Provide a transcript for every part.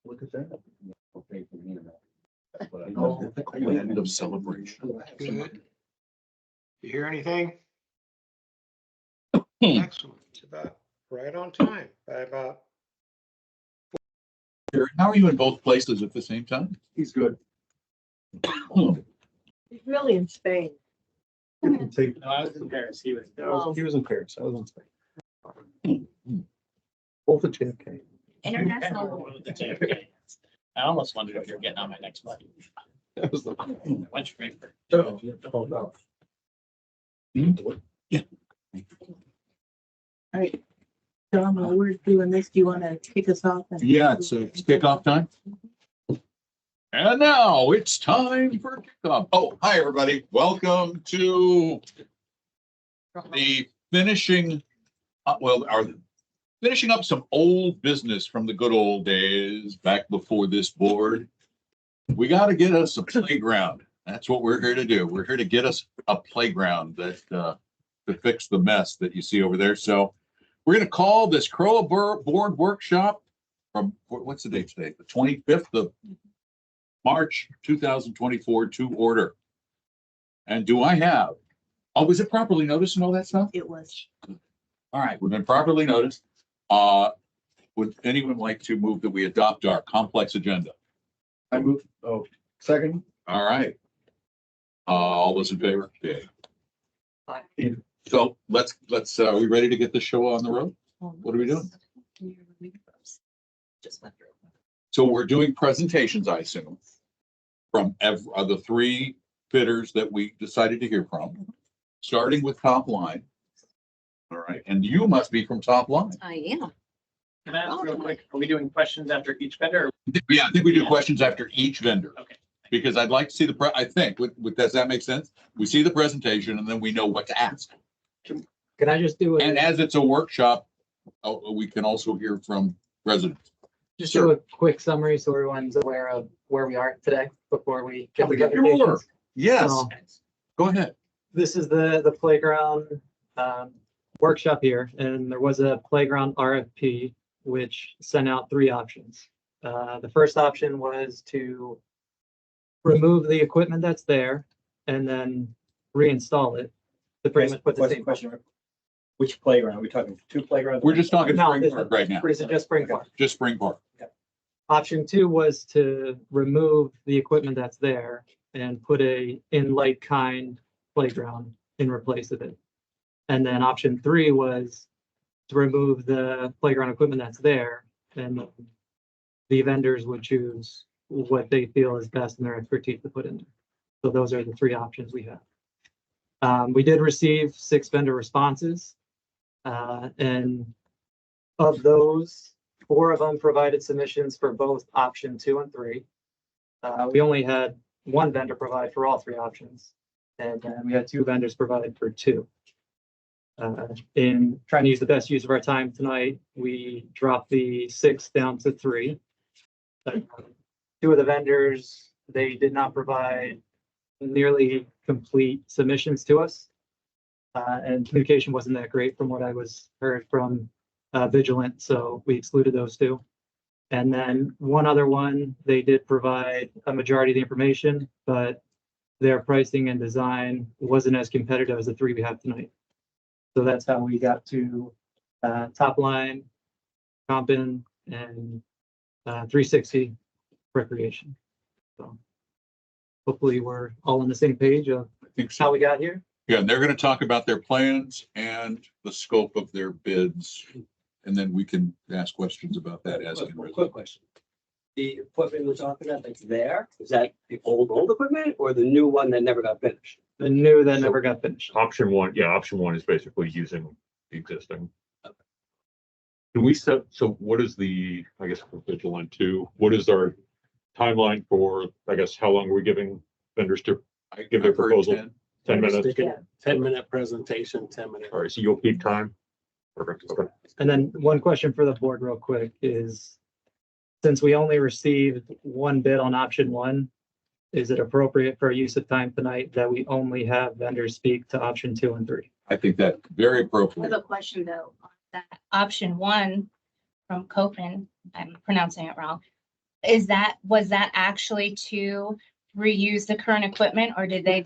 Look at that. Okay, for me, End of celebration. Good. You hear anything? Excellent. It's about right on time by about. How are you in both places at the same time? He's good. He's really in Spain. You can take- No, I was in Paris. He was. Oh. He was in Paris. I was in Spain. Both at JFK. International. I almost wondered if you're getting on my next flight. That was the. I went straight for. Oh, no. All right. John, while we're doing this, do you want to kick us off? Yeah, it's kickoff time. And now it's time for kickoff. Oh, hi, everybody. Welcome to the finishing up some old business from the good old days back before this board. We got to get us a playground. That's what we're here to do. We're here to get us a playground that to fix the mess that you see over there. So we're going to call this CROA board workshop from, what's the date today? The 25th of March 2024 to order. And do I have, was it properly noticed and all that stuff? It was. All right, we've been properly noticed. Would anyone like to move that we adopt our complex agenda? I moved. Oh, second. All right. All those in favor? Yeah. So let's, are we ready to get the show on the road? What are we doing? So we're doing presentations, I assume, from the three bidders that we decided to hear from, starting with Top Line. All right, and you must be from Top Line. I am. Can I ask real quick, are we doing questions after each vendor? Yeah, I think we do questions after each vendor. Okay. Because I'd like to see I think, does that make sense? We see the presentation and then we know what to ask. Can I just do And as it's a workshop, we can also hear from residents. just sure. do a quick summary so everyone's aware of where we are today before we get to the Sure. presentations? Yes, So, go ahead. this is the playground workshop here, and there was a playground RFP which sent out three options. The first option was to remove the equipment that's there and then reinstall it to pretty much put the same. Question. Which playground? Are we talking two playgrounds? We're just talking No, Spring this Park is- right now. This is just Spring Park. Just Spring Park. Option two was to remove the equipment that's there and put a in like kind playground in replace of it. And then option three was to remove the playground equipment that's there, and the vendors would choose what they feel is best in their expertise to put in there. So those are the three options we have. We did receive 6 vendor responses, and of those, 4 of them provided submissions for both option 2 and 3. We only had 1 vendor provide for all 3 options, and we had 2 vendors provide for 2. In trying to use the best use of our time tonight, we dropped the 6 down to 3. 2 of the vendors, they did not provide nearly complete submissions to us. And communication wasn't that great from what I heard from Vigilant, so we excluded those 2. And then one other one, they did provide a majority of the information, but their pricing and design wasn't as competitive as the 3 we have tonight. So that's how we got to Top Line, Compin, and 360 Recreation. So hopefully we're all on the same page of I think so. how we got here. Yeah, and they're going to talk about their plans and the scope of their bids. And then we can ask questions about that as. Quick question. The equipment we're talking about that's there, is that the old equipment or the new one that never got finished? The new that never got finished. Option one is basically using the existing. Can we set, so what is the, I guess, for Vigilant 2, what is our timeline for, I guess, how long are we giving vendors to give their proposal? 10 minutes? 10-minute presentation, 10-minute. All right, so you'll keep time? Perfect, okay. And then one question for the board real quick is, since we only received 1 bid on option 1, is it appropriate for use of time tonight that we only have vendors speak to option 2 and 3? I think that very I have appropriate. a question though, on that option 1 from Copen, I'm pronouncing it wrong. was that actually to reuse the current equipment, or did they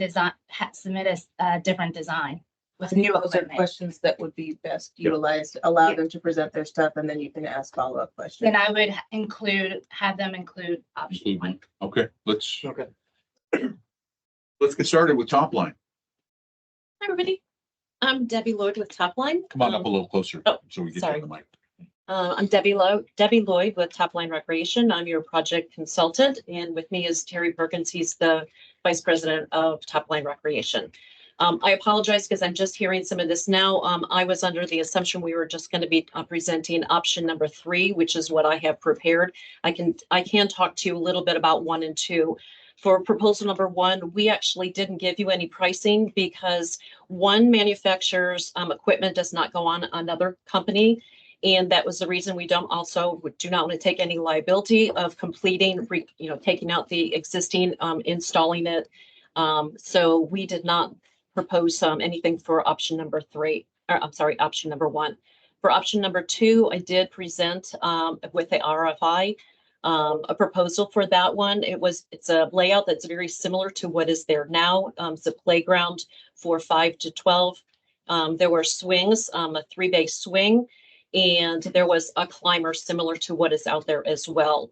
submit a different design with new Those are equipment? questions that would be best utilized. Allow them to present their stuff and then you can ask follow-up questions. Then I would have them include option one. Okay, let's Okay. get started with top line. Hi, everybody. I'm Debbie Lloyd with Topline. Come on up a little closer oh, so we get you sorry. on the mic. I'm Debbie Lloyd with Topline Recreation. I'm your project consultant, and with me is Terry Perkins. He's the vice president of Topline Recreation. I apologize because I'm just hearing some of this now. I was under the assumption we were just going to be presenting option number 3, which is what I have prepared. I can talk to you a little bit about 1 and 2. For proposal number 1, we actually didn't give you any pricing because one manufacturer's equipment does not go on another company. And that was the reason we do not want to take any liability of completing, taking out the existing, installing it. So we did not propose anything for option number 3, or I'm sorry, option number 1. For option number 2, I did present with the RFI a proposal for that one. It's a layout that's very similar to what is there now. It's a playground for 5 to 12. There were swings, a 3-bay swing, and there was a climber similar to what is out there as well.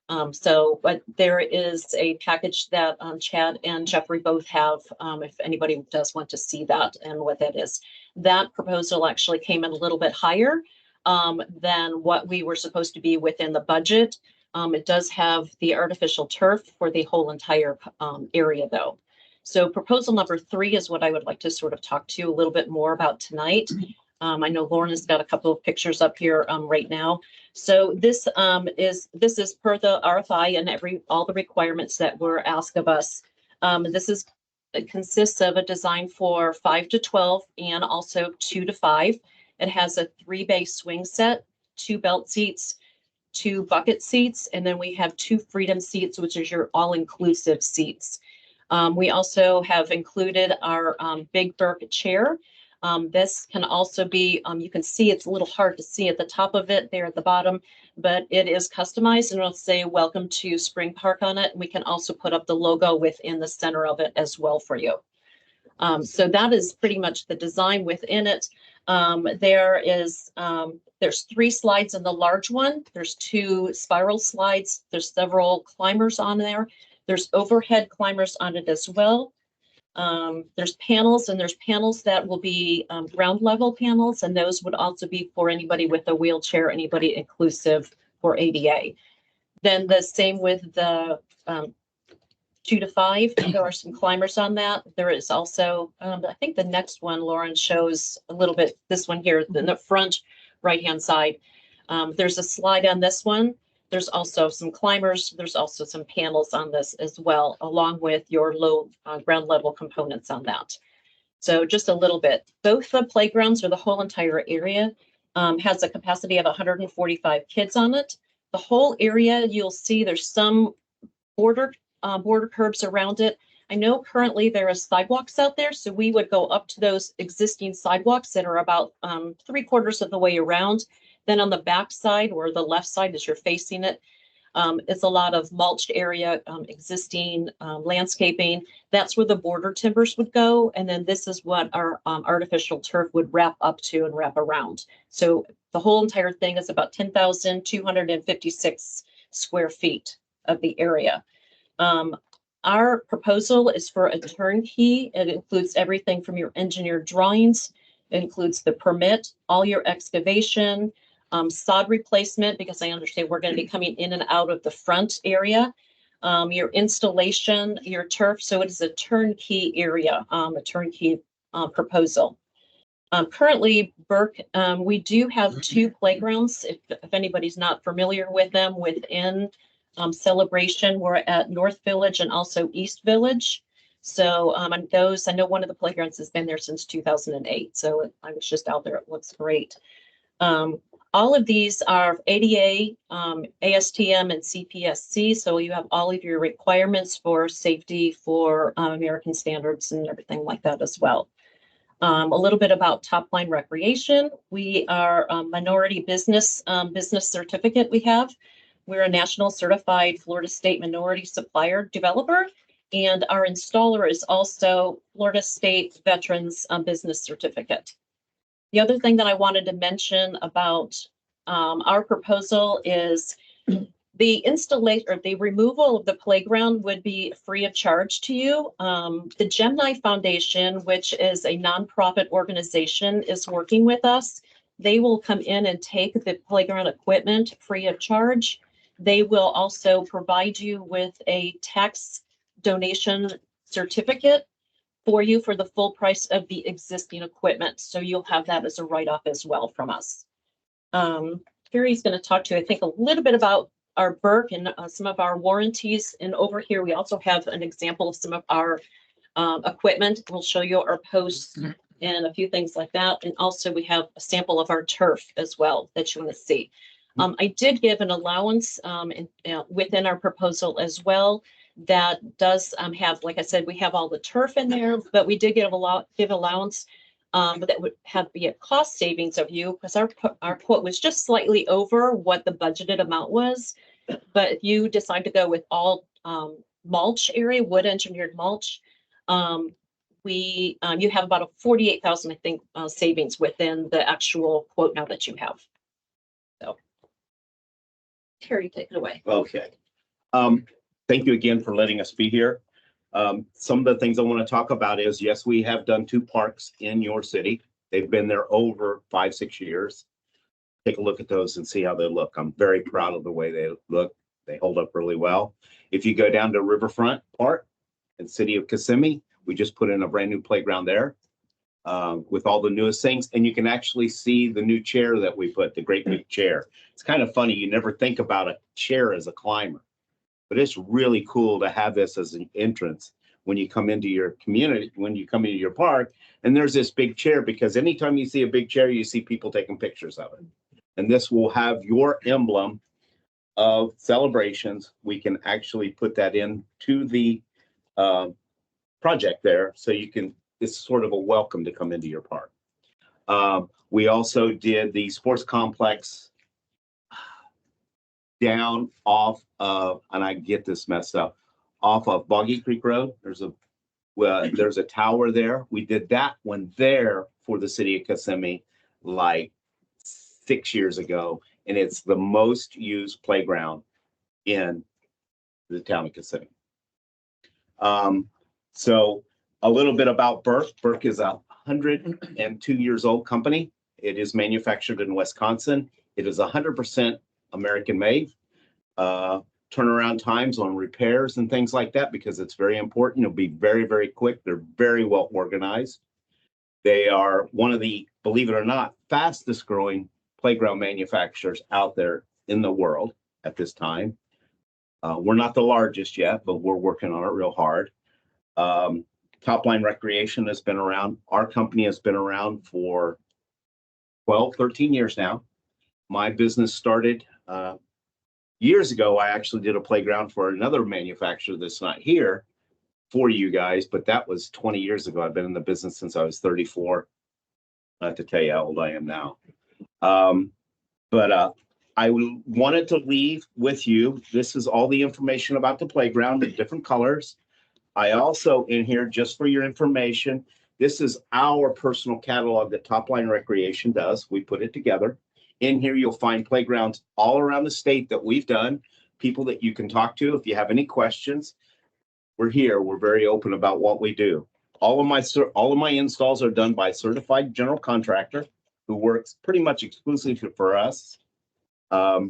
But there is a package that Chad and Jeffrey both have, if anybody does want to see that and what that is. That proposal actually came in a little bit higher than what we were supposed to be within the budget. It does have the artificial turf for the whole entire area though. So proposal number 3 is what I would like to sort of talk to you a little bit more about tonight. I know Lauren has got a couple of pictures up here right now. So this is per the RFI and all the requirements that were asked of us. It consists of a design for 5 to 12 and also 2 to 5. It has a 3-bay swing set, 2 belt seats, 2 bucket seats, and then we have 2 freedom seats, which is your all-inclusive seats. We also have included our Big Burke chair. This can also be, you can see it's a little hard to see at the top of it there at the bottom, but it is customized and it'll say welcome to Spring Park on it. We can also put up the logo within the center of it as well for you. So that is pretty much the design within it. There's 3 slides in the large one. There's 2 spiral slides. There's several climbers on there. There's overhead climbers on it as well. There's panels, and there's panels that will be ground level panels, and those would also be for anybody with a wheelchair, anybody inclusive for ADA. Then the same with the 2 to 5, there are some climbers on that. There is also, I think the next one, Lauren, shows a little bit, this one here, in the front right-hand side. There's a slide on this one. There's also some climbers. There's also some panels on this as well, along with your low ground level components on that. So just a little bit. Both the playgrounds or the whole entire area has a capacity of 145 kids on it. The whole area, you'll see there's some border curbs around it. I know currently there are sidewalks out there, so we would go up to those existing sidewalks that are about 3/4 of the way around. Then on the back side or the left side as you're facing it, it's a lot of mulched area, existing landscaping. That's where the border timbers would go. And then this is what our artificial turf would wrap up to and wrap around. So the whole entire thing is about 10,256 square feet of the area. Our proposal is for a turnkey. It includes everything from your engineered drawings. It includes the permit, all your excavation, sod replacement, because I understand we're going to be coming in and out of the front area, your installation, your turf. So it is a turnkey area, a turnkey proposal. Currently, Burke, we do have 2 playgrounds. If anybody's not familiar with them, within Celebration, we're at North Village and also East Village. So on those, I know one of the playgrounds has been there since 2008. So I was just out there. It looks great. All of these are ADA, ASTM, and CPSC. So you have all of your requirements for safety, for American standards and everything like that as well. A little bit about Topline Recreation. We are a minority business certificate we have. We're a national certified Florida State minority supplier developer, and our installer is also Florida State Veterans Business Certificate. The other thing that I wanted to mention about our proposal is the installation or the removal of the playground would be free of charge to you. The Gemini Foundation, which is a nonprofit organization, is working with us. They will come in and take the playground equipment free of charge. They will also provide you with a tax donation certificate for you for the full price of the existing equipment. So you'll have that as a write-off as well from us. Carrie's going to talk to you, I think, a little bit about our Burke and some of our warranties. And over here, we also have an example of some of our equipment. We'll show you our posts and a few things like that. And also we have a sample of our turf as well that you want to see. I did give an allowance within our proposal as well. That does have, like I said, we have all the turf in there, but we did give allowance, but that would have be a cost savings of you because our quote was just slightly over what the budgeted amount was. But if you decide to go with all mulch area, wood engineered mulch, you have about a 48,000, I think, savings within the actual quote now that you have. So, Terry, take it away. Okay. Thank you again for letting us be here. Some of the things I want to talk about is, yes, we have done 2 parks in your city. They've been there over 5-6 years. Take a look at those and see how they look. I'm very proud of the way they look. They hold up really well. If you go down to Riverfront Park in the city of Kissimmee, we just put in a brand new playground there with all the newest things. And you can actually see the new chair that we put, the great big chair. It's kind of funny. You never think about a chair as a climber. But it's really cool to have this as an entrance when you come into your community, when you come into your park, and there's this big chair, because anytime you see a big chair, you see people taking pictures of it. And this will have your emblem of celebrations. We can actually put that into the project there. So you can, it's sort of a welcome to come into your park. We also did the sports complex down off of, and I get this messed up, off of Boggy Creek Road. There's a tower there. We did that one there for the city of Kissimmee like 6 years ago, and it's the most used playground in the town of Kissimmee. So a little bit about Burke. Burke is a 102 years old company. It is manufactured in Wisconsin. It is 100% American made. Turnaround times on repairs and things like that, because it's very important. It'll be very, very quick. They're very well organized. They are one of the, believe it or not, fastest growing playground manufacturers out there in the world at this time. We're not the largest yet, but we're working on it real hard. Top Line Recreation has been around. Our company has been around for 12, 13 years now. My business started years ago. I actually did a playground for another manufacturer that's not here for you guys, but that was 20 years ago. I've been in the business since I was 34. Not to tell you how old I am now. But I wanted to leave with you. This is all the information about the playground in different colors. I also, in here, just for your information, this is our personal catalog that Top Line Recreation does. We put it together. In here, you'll find playgrounds all around the state that we've done, people that you can talk to if you have any questions. We're here. We're very open about what we do. All of my installs are done by a certified general contractor who works pretty much exclusively for us. I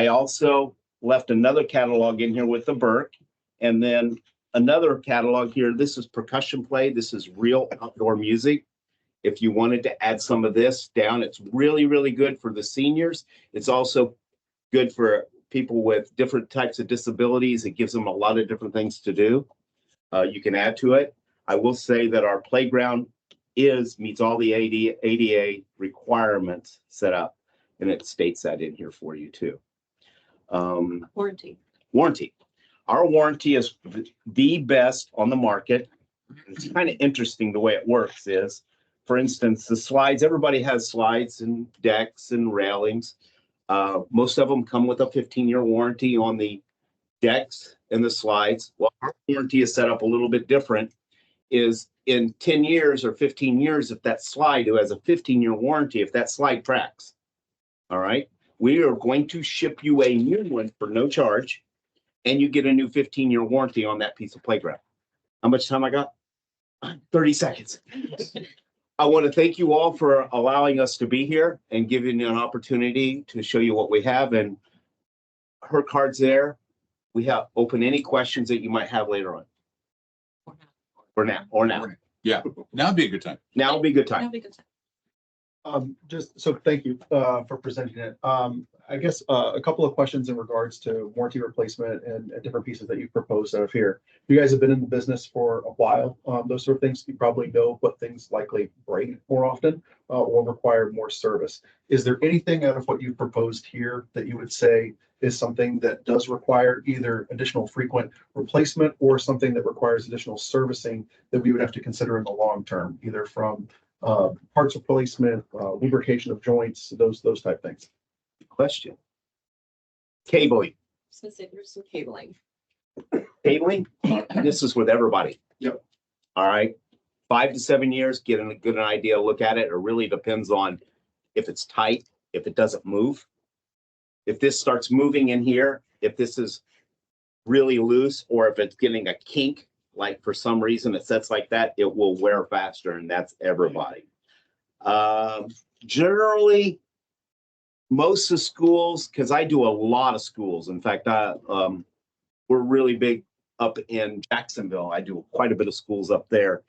also left another catalog in here with the Burke, and then another catalog here. This is percussion play. This is real outdoor music. If you wanted to add some of this down, it's really, really good for the seniors. It's also good for people with different types of disabilities. It gives them a lot of different things to do. You can add to it. I will say that our playground meets all the ADA requirements set up, and it states that in here for you too. Warranty. Our warranty is the best on the market. It's kind of interesting the way it works is, for instance, the slides, everybody has slides and decks and railings. Most of them come with a 15-year warranty on the decks and the slides. Well, our warranty is set up a little bit different, is in 10 years or 15 years, if that slide, who has a 15-year warranty, if that slide cracks, all right, we are going to ship you a new one for no charge, and you get a new 15-year warranty on that piece of playground. How much time I got? 30 seconds. I want to thank you all for allowing us to be here and giving you an opportunity to show you what we have. And her card's there. We have open any questions that you might have later on. For now, or now. Yeah, now'd be a good time. Now would be a good time. That'd be good. Just so thank you for presenting it. I guess a couple of questions in regards to warranty replacement and different pieces that you proposed out of here. You guys have been in the business for a while. Those sort of things, you probably know what things likely break more often or require more service. Is there anything out of what you proposed here that you would say is something that does require either additional frequent replacement or something that requires additional servicing that we would have to consider in the long term, either from parts replacement, lubrication of joints, those type things? Question. Cabling. So say there's some cabling. Cabling, this is with everybody. Yep. All right. 5 to 7 years, get a good idea, look at it. It really depends on if it's tight, if it doesn't move. If this starts moving in here, if this is really loose, or if it's getting a kink, like for some reason it sets like that, it will wear faster, and that's everybody. Generally, most of schools, because I do a lot of schools. In fact, we're really big up in Jacksonville. I do quite a bit of schools up there,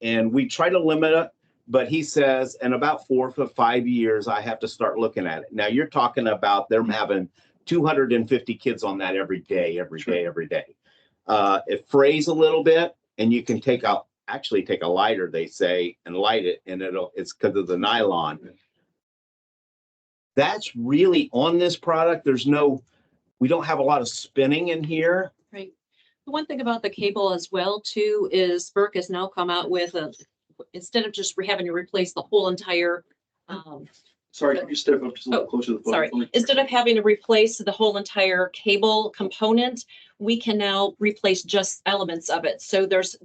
and we try to limit it. But he says, in about 4 to 5 years, I have to start looking at it. Now you're talking about them having 250 kids on that every day. It frays a little bit, and you can take a lighter, they say, and light it, and it's because of the nylon. That's really on this product. We don't have a lot of spinning in here. Right. The one thing about the cable as well too is Burke has now come out with instead of just having to replace the whole entire Sorry, can you step up just a little closer to the phone? sorry, instead of having to replace the whole entire cable component, we can now replace just elements of it. So there's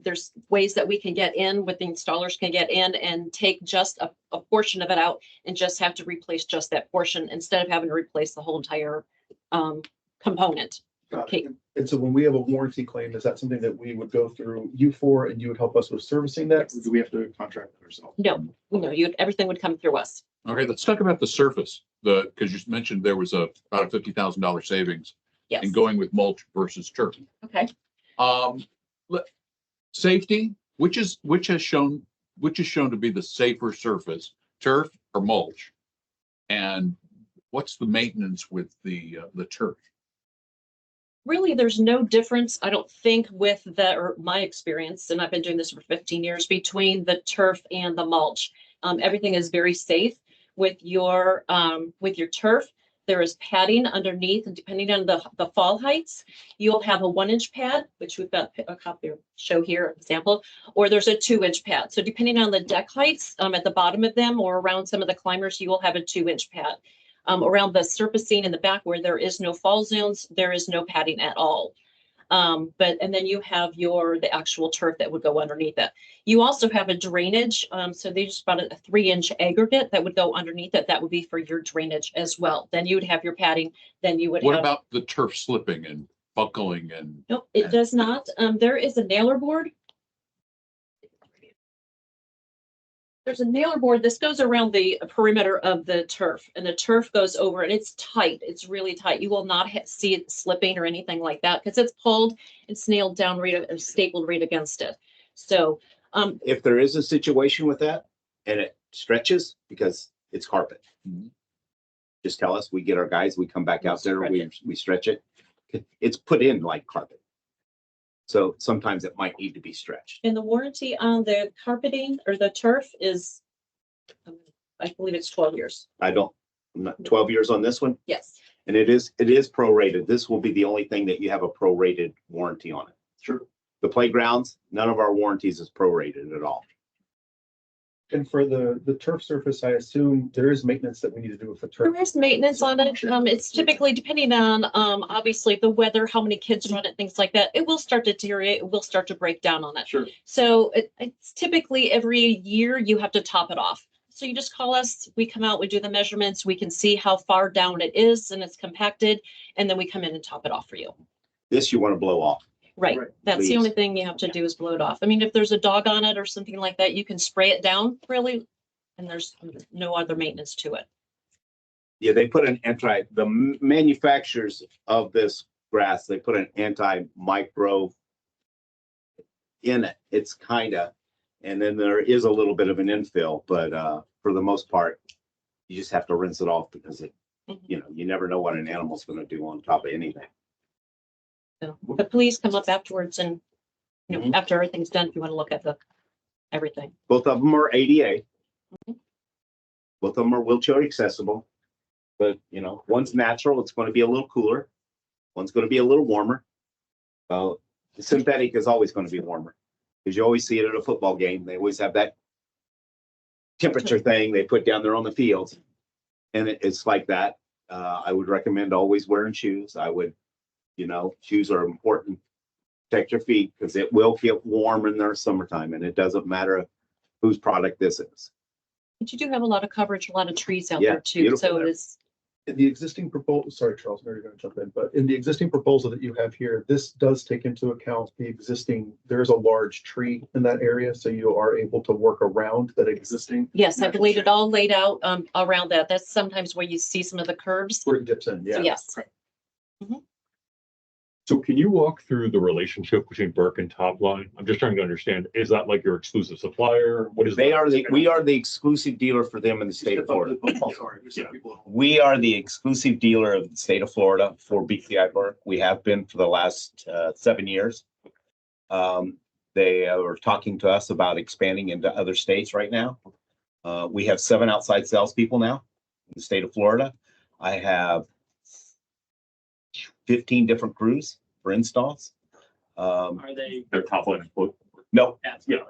ways that we can get in, what the installers can get in and take just a portion of it out and just have to replace just that portion instead of having to replace the whole entire component. Got Okay. it. And so when we have a warranty claim, is that something that we would go through you for, and you would help us with servicing that? Or do we have to contract with ourselves? No, everything would come through us. Okay, let's talk about the surface, because you mentioned there was about a $50,000 savings Yes. in going with mulch versus turf. Okay. Safety, which is shown to be the safer surface, turf or mulch? And what's the maintenance with the turf? Really, there's no difference, I don't think, with or my experience, and I've been doing this for 15 years, between the turf and the mulch. Everything is very safe with your turf. There is padding underneath, and depending on the fall heights, you'll have a 1-inch pad, which we've got a copy of show here example, or there's a 2-inch pad. So depending on the deck heights at the bottom of them or around some of the climbers, you will have a 2-inch pad. Around the surfacing in the back where there is no fall zones, there is no padding at all. And then you have the actual turf that would go underneath it. You also have a drainage. So they just bought a 3-inch aggregate that would go underneath it. That would be for your drainage as well. Then you would have your padding. Then you would What have. about the turf slipping and buckling and? Nope, it does not. There is a nailer board. There's a nailer board. This goes around the perimeter of the turf, and the turf goes over, and it's tight. It's really tight. You will not see it slipping or anything like that because it's pulled, it's nailed down, stapled right against it. So, If there is a situation with that and it stretches because it's carpet, just tell us. We get our guys. We come back out there. We stretch it. It's put in like carpet. So sometimes it might need to be stretched. and the warranty on the carpeting or the turf is, I believe it's 12 years. I'm not 12 years on this one, Yes. and it is prorated. This will be the only thing that you have a prorated warranty on it. Sure. The playgrounds, none of our warranties is prorated at all. And for the turf surface, I assume there is maintenance that we need to do with the turf. There is maintenance on it. It's typically depending on, obviously the weather, how many kids run it, things like that. It will start to deteriorate. It will start to break down on it. Sure. So it's typically every year you have to top it off. So you just call us, we come out, we do the measurements, we can see how far down it is and it's compacted, and then we come in and top it off for you. This you want to blow off. Right. Right. That's the Please. only thing you have to do is blow it off. I mean, if there's a dog on it or something like that, you can spray it down really, and there's no other maintenance to it. Yeah, they put the manufacturers of this grass, they put an anti-micro in it. It's and then there is a little bit of an infill, but for the most part, you just have to rinse it off because you never know what an animal's going to do on top of anything. So, but please come up afterwards and, after everything's done, if you want to look at everything. Both of them are ADA. Both of them are wheelchair accessible. But, one's natural, it's going to be a little cooler. One's going to be a little warmer. The synthetic is always going to be warmer because you always see it at a football game. They always have that temperature thing they put down there on the fields. And it's like that. I would recommend always wearing shoes. Shoes are important. Protect your feet because it will get warm in the summertime and it doesn't matter whose product this is. But you do have a lot of coverage, a lot of trees out Yeah, there too. beautiful So there. it's, In the existing proposal, sorry, Charles, maybe you're going to jump in, but in the existing proposal that you have here, this does take into account there's a large tree in that area, so you are able to work around that existing. yes, I believe it all laid out around that. That's sometimes where you see some of the curves. Where it dips in, So yeah. yes. So can you walk through the relationship between Burke and Topline? I'm just trying to understand, is that like your exclusive supplier? What is? We that? are the exclusive dealer for them in the state of Florida. We are the exclusive dealer of the state of Florida for BCI Burke. We have been for the last 7 years. They are talking to us about expanding into other states right now. We have 7 outside salespeople now in the state of Florida. I have 15 different crews for installs. Are they? Their Topline employee? No, Yeah.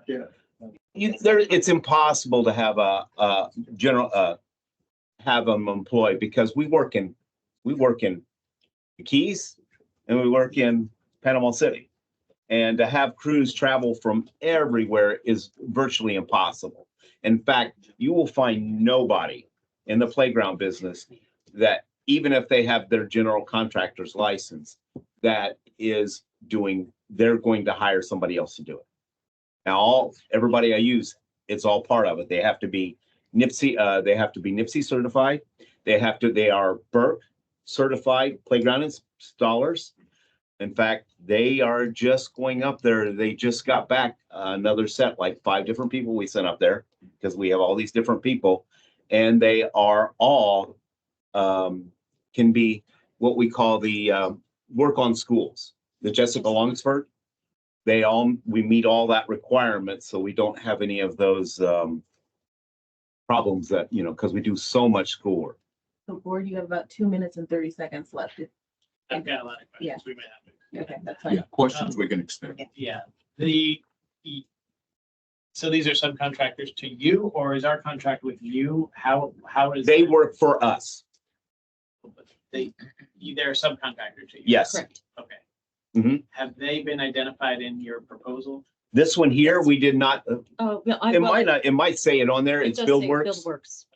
it's impossible to have a general have them employed because we work in the Keys and we work in Panama City, and to have crews travel from everywhere is virtually impossible. In fact, you will find nobody in the playground business that, even if they have their general contractor's license, that is they're going to hire somebody else to do it. Now, everybody I use, it's all part of it. They have to be NIPSI certified. They are Burke certified playground installers. In fact, they are just going up there. They just got back another set, like 5 different people we sent up there because we have all these different people, and they are all can be what we call the work on schools. The Jessica Longsford, we meet all that requirement, so we don't have any of those problems that, because we do so much schoolwork. So board, you have about 2 minutes and 30 seconds left. I've got a lot of questions. Yeah. We may have to. Okay, that's fine. Yeah, questions we can extend. Yeah, so these are subcontractors to you, or is our contract with you? How is? They work for us. They're a subcontractor to you? Yes. Correct. Okay. Mhm. Have they been identified in your proposal? This one here, we did not, Oh, yeah. it might say it on there. It's BuildWorks. BuildWorks.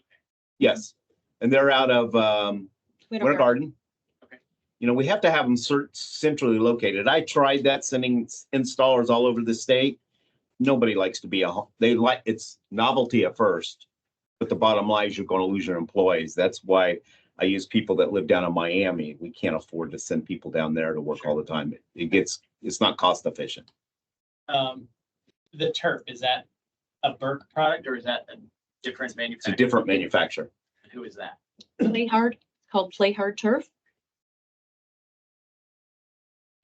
Yes. And they're out of Winter Garden. Okay. We have to have them centrally located. I tried that, sending installers all over the state. Nobody likes to be it's novelty at first, but the bottom line is you're going to lose your employees. That's why I use people that live down in Miami. We can't afford to send people down there to work all the time. It's not cost efficient. The turf, is that a Burke product or is that a different It's manufacturer? a different manufacturer. Who is that? Play Hard, called Play Hard Turf.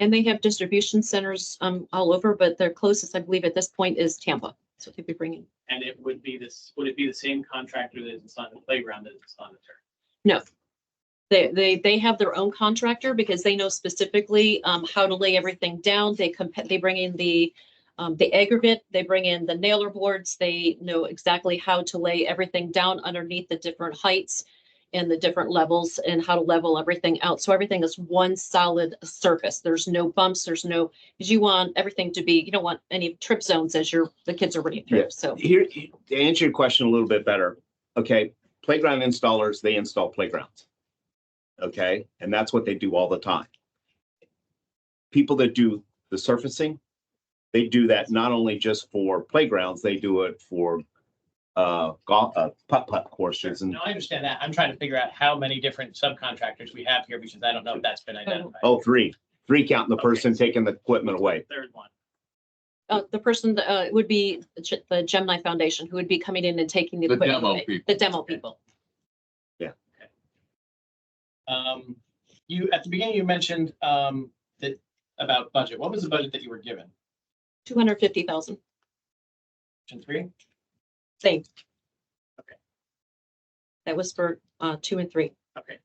And they have distribution centers all over, but their closest, I believe, at this point is Tampa. So they'd be bringing. And would it be the same contractor that is on the playground that is on the turf? No. They have their own contractor because they know specifically how to lay everything down. They bring in the The aggregate, they bring in the nailer boards. They know exactly how to lay everything down underneath the different heights and the different levels and how to level everything out. So everything is one solid surface. There's no bumps, there's no, because you want everything to be, you don't want any trip zones as the kids are running Yeah. through, so. Here, to answer your question a little bit better, okay, playground installers, they install playgrounds. Okay, and that's what they do all the time. People that do the surfacing, they do that not only just for playgrounds, they do it for golf, putt-putt courses and, No, I understand that. I'm trying to figure out how many different subcontractors we have here because I don't know if that's been identified. oh, three counting the person taking the equipment away. Third one. The person would be the Gemini Foundation, who would be coming in and taking the The equipment demo away. people. The demo people. You, at the beginning, you mentioned that about budget. What was the budget that you were given? 250,000, Option 3? same. Okay. That was for 2 and 3. Okay.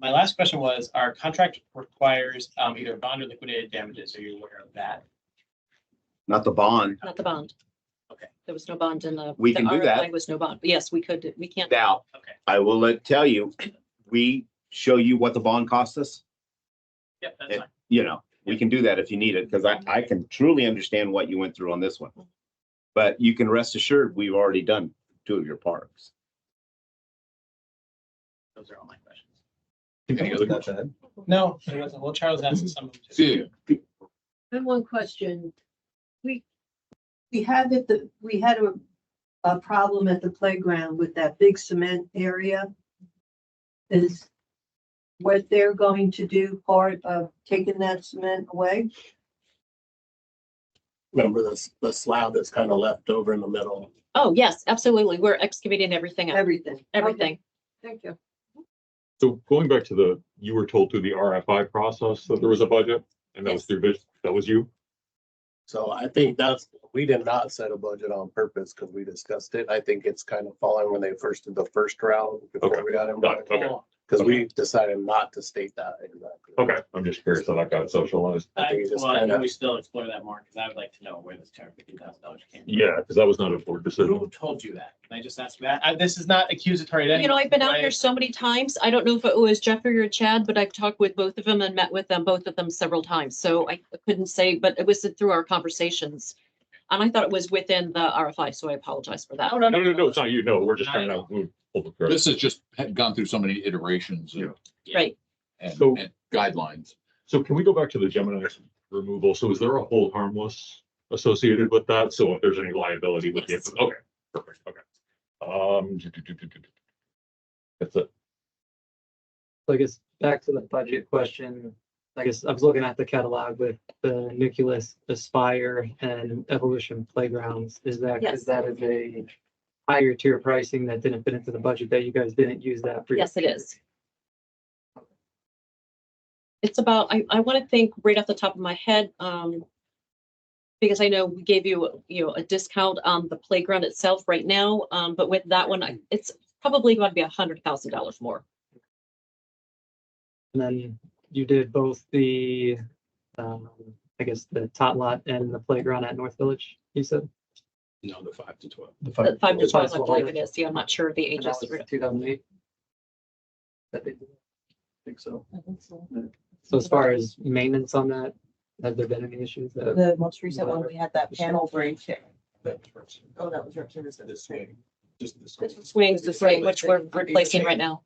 My last question was, our contract requires either bond or liquidated damages. Are you aware of that? Not the bond. Not the bond. Okay. There was no bond in the. We the can do that. RFI was no bond. Yes, we could. We can't. Now, Okay. I will tell you, we show you what the bond cost us. Yep, that's fine. You know, we can do that if you need it, because I can truly understand what you went through on this one. But you can rest assured, we've already done 2 of your parks. Those are all my questions. Any other questions? No, it wasn't. Well, Charles asked some of them too. Yeah. I have one question. We had a problem at the playground with that big cement area. Is what they're going to do part of taking that cement away? Remember the slab that's kind of left over in the middle? Oh, yes, absolutely. We're excavating everything out. Everything. Everything. Okay, thank you. So going back to you were told through the RFI process that there was a budget and that was Yes. through Vision, that was you? So I think we did not set a budget on purpose because we discussed it. I think it's kind of following when they first did the first round Okay. before we got in. Got it. Okay. Because we decided not to state that exactly. Okay, I'm just curious how that got socialized. I think it just Well, kind can of, we still explore that more? Because I would like to know where this $250,000 came from. Yeah, because that was not a board decision. Who told you that? Can I just ask you that? This is not accusatory. at any You know, I've been out way. here so many times. I don't know if it was Jeffrey or Chad, but I've talked with both of them and met with them, both of them several times. So I couldn't say, but it was through our conversations. And I thought it was within the RFI, so I apologize for that. No, no, No, no. no, no, it's not you. No, we're just Not trying at to all. move. Pull the thread. This has just gone through so many iterations and- Right. So- and guidelines. So can we go back to the Gemini removal? So is there a hold harmless associated with that? So if there's any liability with Yes. the, okay, perfect, okay. That's it. So I guess back to the budget question, I guess I was looking at the catalog with the Nucleus, Aspire and Evolution Playgrounds. Is that, Yes. is that a higher tier pricing that didn't fit into the budget that you guys didn't use that for? Yes, it is. It's about, I want to think right off the top of my head, because I know we gave you, a discount on the playground itself right now. But with that one, it's probably going to be $100,000 more. And then you did both the, I guess, the tot lot and the playground at North Village, you said? no, the 5 to 12. The 5 to 12, I 5 to believe 12. it is. Yeah, I'm not sure the And that ages. was 2008? That they did? I think so. I think so. So as far as maintenance on that, have there been any issues? The most recent one, we had that panel break. Oh, that was represented. This swing, just this. Swings, the swing, which we're replacing right now.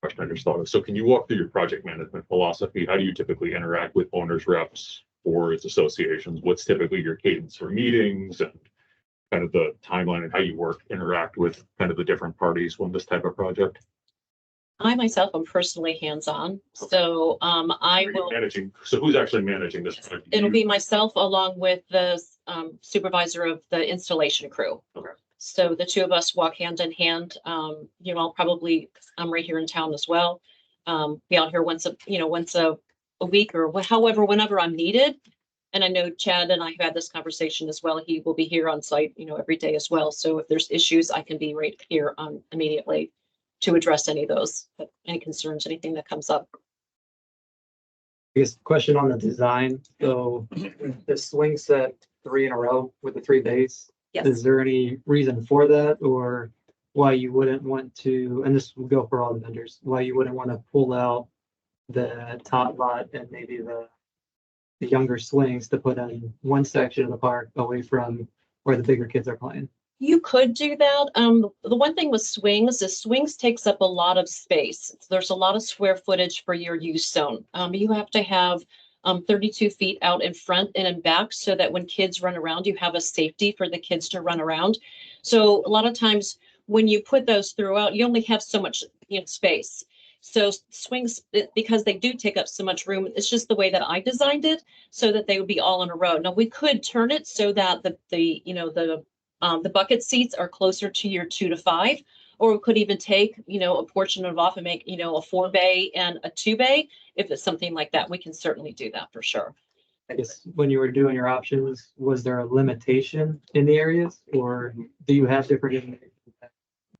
Question I just thought of. So can you walk through your project management philosophy? How do you typically interact with owners, reps, or its associations? What's typically your cadence for meetings and kind of the timeline and how you interact with kind of the different parties when this type of project? I myself am personally hands-on, so I Are you will, managing, so who's actually managing this project? it'll be myself along with the supervisor of the installation crew. Okay. So the two of us walk hand in hand. I'll probably, I'm right here in town as well. Be out here once a week or however, whenever I'm needed. And I know Chad and I have had this conversation as well. He will be here on site, every day as well. So if there's issues, I can be right here immediately to address any of those, any concerns, anything that comes up. I guess question on the design. So the swing set 3 in a row with the 3 bays. Yes. Is there any reason for that or why you wouldn't want to, and this will go for all the vendors, why you wouldn't want to pull out the top lot and maybe the younger swings to put in one section of the park away from where the bigger kids are playing? You could do that. The one thing with swings is swings takes up a lot of space. There's a lot of square footage for your use zone. You have to have 32 feet out in front and in back so that when kids run around, you have a safety for the kids to run around. So a lot of times when you put those throughout, you only have so much, space. So swings, because they do take up so much room, it's just the way that I designed it so that they would be all in a row. Now we could turn it so that the bucket seats are closer to your 2 to 5, or we could even take, a portion of off and make, a 4 bay and a 2 bay. If it's something like that, we can certainly do that for sure. I guess when you were doing your options, was there a limitation in the areas or do you have different that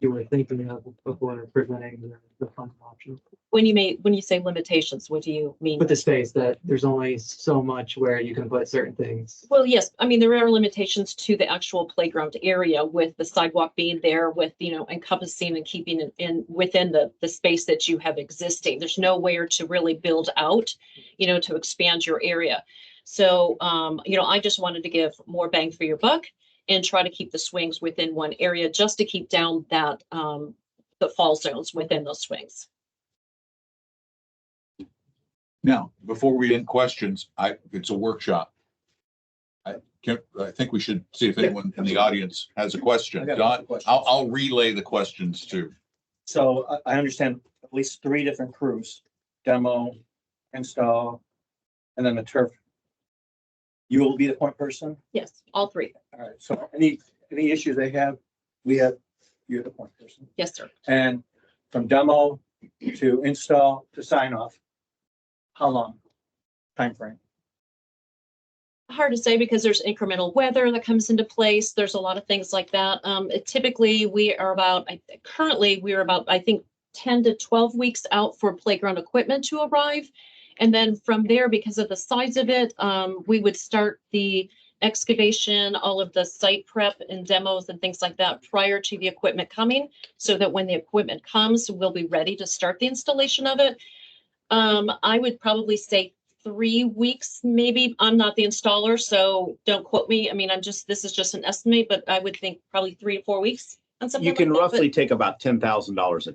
you were thinking of before presenting the fund option? When you say limitations, what do you mean? With the space that there's only so much where you can put certain things. Well, yes, I mean, there are limitations to the actual playground area with the sidewalk being there with, encompassing and keeping it in within the space that you have existing. There's nowhere to really build out, to expand your area. So, I just wanted to give more bang for your buck and try to keep the swings within one area just to keep down that, the fall zones within those swings. Now, before we end questions, it's a workshop. I think we should see if anyone in the audience has a question. Don, I'll relay the questions too. So I understand at least 3 different crews, demo, install, and then the turf. You will be the point person? Yes, all 3. All right, so any issues they have, you're the point person. Yes, sir. And from demo to install to sign off, how long time frame? Hard to say because there's incremental weather that comes into place. There's a lot of things like that. Typically currently we're about, I think, 10 to 12 weeks out for playground equipment to arrive. And then from there, because of the size of it, we would start the excavation, all of the site prep and demos and things like that prior to the equipment coming, so that when the equipment comes, we'll be ready to start the installation of it. I would probably say 3 weeks, maybe. I'm not the installer, so don't quote me. I mean, this is just an estimate, but I would think probably 3 to 4 weeks on something You can like that, roughly take about $10,000 a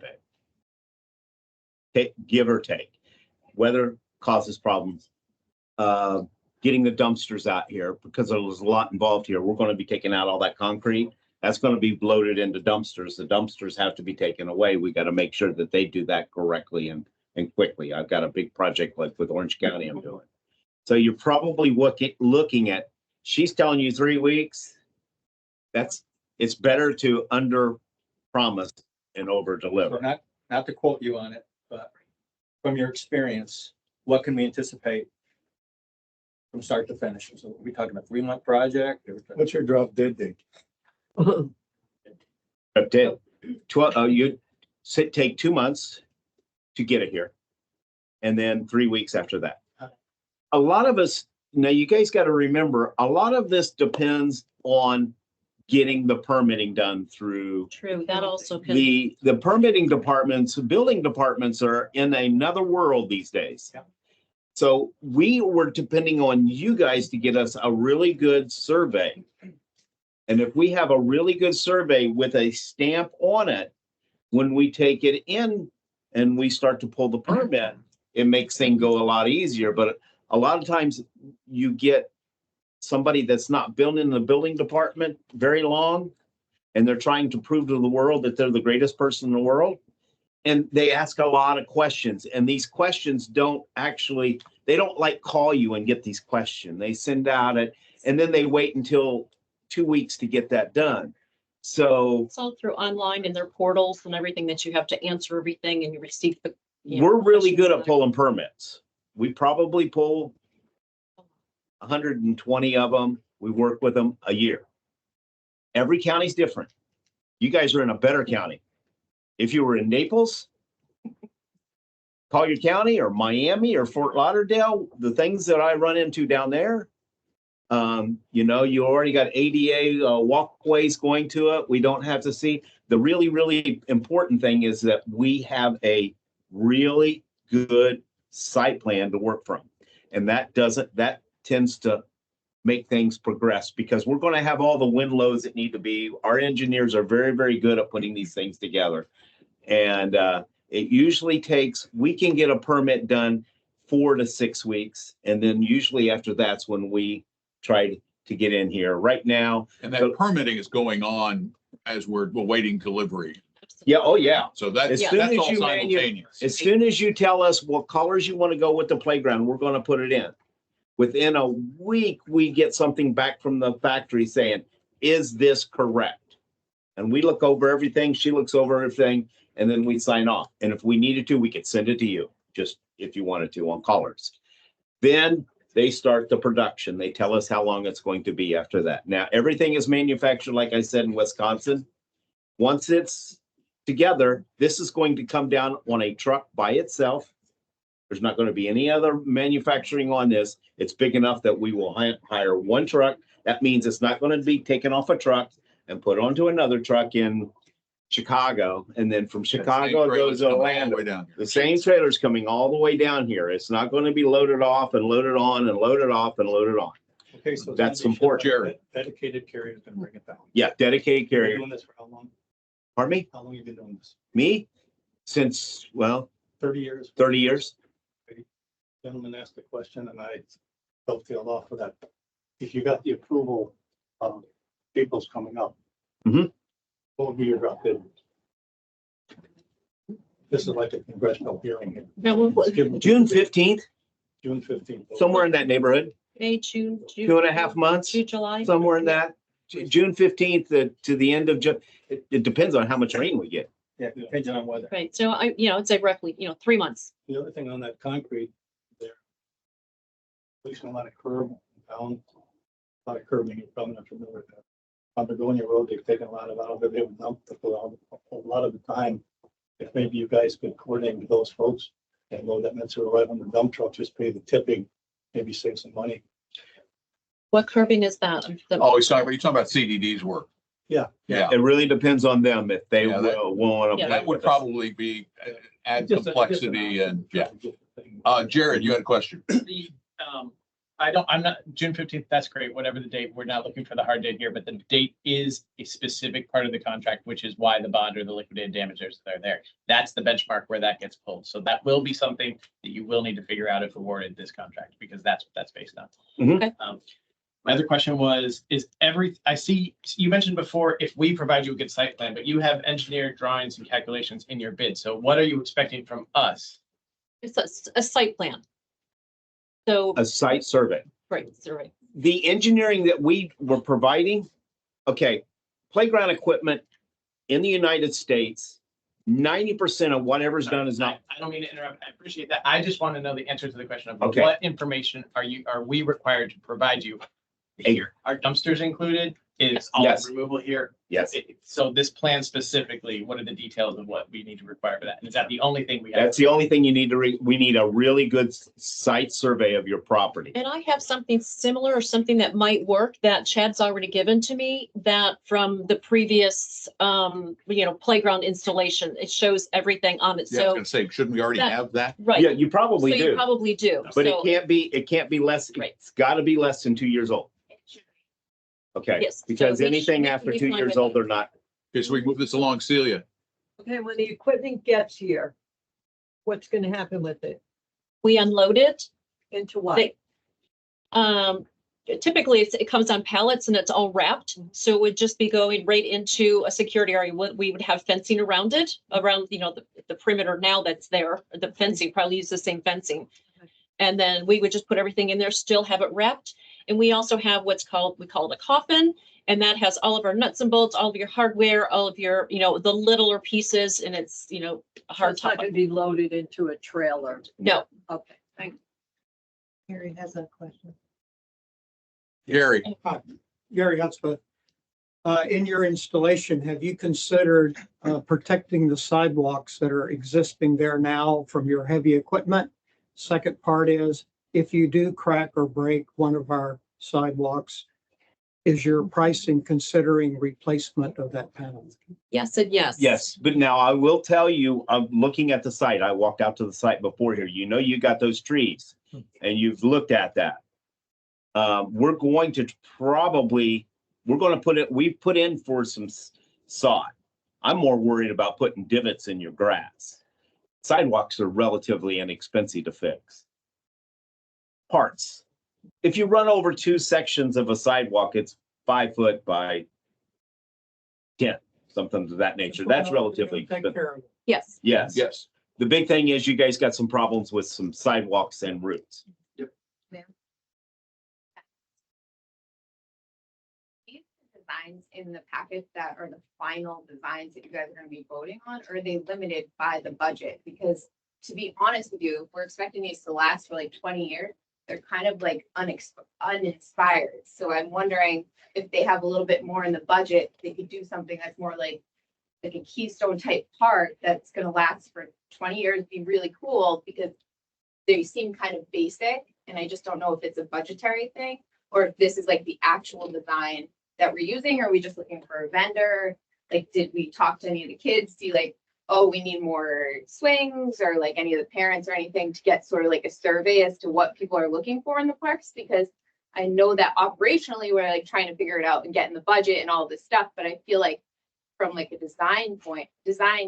day. Give or take. Weather causes problems. Getting the dumpsters out here, because there's a lot involved here. We're going to be taking out all that concrete. That's going to be loaded into dumpsters. The dumpsters have to be taken away. We got to make sure that they do that correctly and quickly. I've got a big project like with Orange County I'm doing. So you're probably looking at, she's telling you 3 weeks. It's better to under promise and over deliver. So not to quote you on it, but from your experience, what can we anticipate from start to finish? So are we talking a 3-month project? What's your drop dead date? You take 2 months to get it here, and then 3 weeks after that. A lot of us, now you guys got to remember, a lot of this depends on getting the permitting done through. True, that also can. The permitting departments, building departments are in another world these days. Yeah. So we were depending on you guys to get us a really good survey. And if we have a really good survey with a stamp on it, when we take it in and we start to pull the permit, it makes things go a lot easier. But a lot of times you get somebody that's not been in the building department very long, and they're trying to prove to the world that they're the greatest person in the world. And they ask a lot of questions, and these questions they don't like call you and get these questions. They send out it, and then they wait until 2 weeks to get that done. So it's all through online and their portals and everything that you have to answer everything and you receive the. We're really good at pulling permits. We probably pull 120 of them. We work with them a year. Every county's different. You guys are in a better county. If you were in Naples, Collier County or Miami or Fort Lauderdale, the things that I run into down there. You know, you already got ADA walkways going to it. We don't have to see. The really, really important thing is that we have a really good site plan to work from. And that tends to make things progress because we're going to have all the wind loads that need to be. Our engineers are very, very good at putting these things together. And it usually takes, we can get a permit done 4 to 6 weeks. And then usually after that's when we try to get in here right now. And that permitting is going on as we're awaiting delivery. Yeah. Oh, yeah. So that's As soon as all you simultaneous. As soon as you tell us what colors you want to go with the playground, we're going to put it in. Within a week, we get something back from the factory saying, is this correct? And we look over everything. She looks over everything, and then we sign off. And if we needed to, we could send it to you, just if you wanted to on colors. Then they start the production. They tell us how long it's going to be after that. Now, everything is manufactured, like I said, in Wisconsin. Once it's together, this is going to come down on a truck by itself. There's not going to be any other manufacturing on this. It's big enough that we will hire one truck. That means it's not going to be taken off a truck and put onto another truck in Chicago. And then from Chicago, it goes to Orlando. The same trailer's coming all the way down here. It's not going to be loaded off and loaded on and loaded off and loaded on. Okay, so that's important. Jared. Dedicated carrier is gonna bring it down. Yeah, dedicated You've been carrier. doing this for how long? Pardon me? How long have you been doing this? Me? Since, well, 30 years? 30 years. Gentleman asked a question and I dovetailed off of that. If you got the approval of April's coming up. Mhm. What would be your drop bid? This is like a congressional hearing here. June 15th, June 15th. somewhere in that neighborhood, May, June. 2.5 months, June, July. somewhere in that. June 15th to the end of June. It depends on how much rain we get. Yeah, depending on weather. Right, so I'd say roughly, 3 months. The other thing on that concrete there, placing a lot of curb down, a lot of curbing, you're probably not familiar with that. On the Begonia Road, they've taken a lot of out of it, they would dump a lot of the time. If maybe you guys could coordinate with those folks and load that material right on the dump truck, just pay the tipping, maybe save some money. What curbing is that? Oh, you're talking about CDD's work. Yeah. Yeah. It really depends on them if they Yeah, that- will want to. That would probably be add complexity and, yeah. Jared, you had a question? I'm not, June 15th, that's great, whatever the date, we're not looking for the hard date here, but the date is a specific part of the contract, which is why the bond or the liquidated damages are there. That's the benchmark where that gets pulled. So that will be something that you will need to figure out if awarded this contract, because that's what that's based on. Mhm. Okay. My other question was, I see, you mentioned before, if we provide you a good site plan, but you have engineered drawings and calculations in your bid. So what are you expecting from us? It's a site plan. So, A site survey. right, survey. The engineering that we were providing, okay, playground equipment in the United States, 90% of whatever's done is not. I don't mean to interrupt. I appreciate that. I just want to know the answer to the question of Okay. what information are we required to provide you here? Are dumpsters included? Is all Yes. removal here? Yes. So this plan specifically, what are the details of what we need to require for that? And is that the only thing we have? That's the only thing you need to we need a really good site survey of your property. And I have something similar or something that might work that Chad's already given to me, that from the previous, playground installation, it shows everything on it. Yeah, I was So, gonna say, shouldn't we already that- have that? right. Yeah, you So probably you do, probably do. but it So, can't be less, Right. it's got to be less than 2 years old. Okay, Yes, so because we anything should after be 2 fine years with old, that. they're not. Okay, so we move this along, Celia. Okay, when the equipment gets here, what's gonna happen with it? we unload it. Into what? They- Typically, it comes on pallets and it's all wrapped. So it would just be going right into a security area. We would have fencing around it, around, the perimeter now that's there. The fencing, probably use the same fencing. And then we would just put everything in there, still have it wrapped. And we also have we call it a coffin. And that has all of our nuts and bolts, all of your hardware, all of your, the littler pieces, and it's, a So hard it's not top. gonna be loaded into a trailer. No. Okay, thank you. Harry has a question. Gary, Gary Huntsman. in your installation, have you considered protecting the sidewalks that are existing there now from your heavy equipment? Second part is, if you do crack or break one of our sidewalks, is your pricing considering replacement of that panel? Yes and yes. Yes, but now I will tell you, I'm looking at the site. I walked out to the site before here. You know, you got those trees and you've looked at that. We're going to put it, we've put in for some sod. I'm more worried about putting divots in your grass. Sidewalks are relatively inexpensive to fix. Parts. If you run over 2 sections of a sidewalk, it's 5 foot by 10, something of that nature. That's relatively expensive. Yes. Yes. Yes. The big thing is you guys got some problems with some sidewalks and routes. Designs in the packet that are the final designs that you guys are going to be voting on, or are they limited by the budget? Because to be honest with you, if we're expecting these to last for like 20 years, they're kind of like uninspired. So I'm wondering if they have a little bit more in the budget, they could do something that's more like a keystone type part that's going to last for 20 years, be really cool, because they seem kind of basic. And I just don't know if it's a budgetary thing or if this is like the actual design that we're using, or are we just looking for a vendor? Like, did we talk to any of the kids, see like, oh, we need more swings, or like any of the parents or anything, to get sort of like a survey as to what people are looking for in the parks? Because I know that operationally we're like trying to figure it out and get in the budget and all this stuff, but I feel like from like a design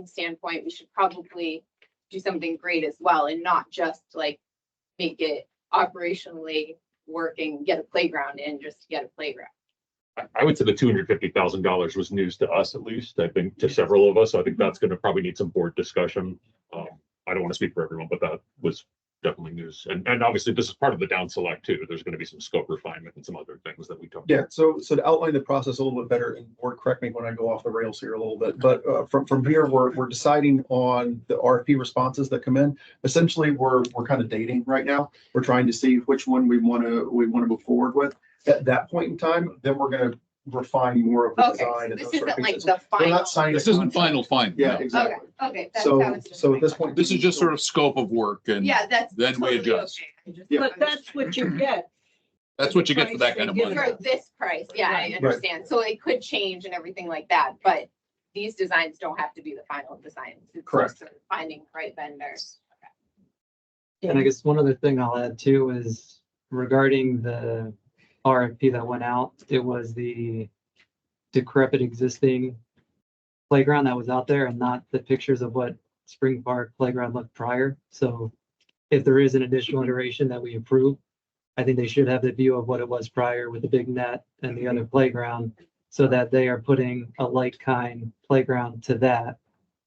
standpoint, we should probably do something great as well, and not just like make it operationally working, get a playground in just to get a playground. I would say the $250,000 was news to us, at least, I think, to several of us. So I think that's going to probably need some board discussion. I don't want to speak for everyone, but that was definitely news. And obviously this is part of the down select too. There's going to be some scope refinement and some other things that we talked about. Yeah, so to outline the process a little bit better, and board, correct me when I go off the rails here a little bit, but from here, we're deciding on the RFP responses that come in. Essentially, we're kind of dating right now. We're trying to see which one we want to move forward with. At that point in time, then we're going to refine more of the Okay, design. so and this those isn't sort of like pieces. the We're final. not signing. This a isn't contract. final. Yeah, No. exactly. Okay, that So was just at this point. This is just sort of scope of work, and Yeah, that's. then we totally adjust. okay. Yeah. But that's what you get. That's what you get for that kind of money. For this price, yeah, I Right. understand. So it could change and everything like that, but these designs don't have to be the final designs. It's Correct. just sort of finding the right vendors. And I guess one other thing I'll add too is regarding the RFP that went out, it was the decrepit existing playground that was out there and not the pictures of what Spring Park playground looked prior. So if there is an additional iteration that we approve, I think they should have the view of what it was prior with the big net and the other playground, so that they are putting a like kind playground to that,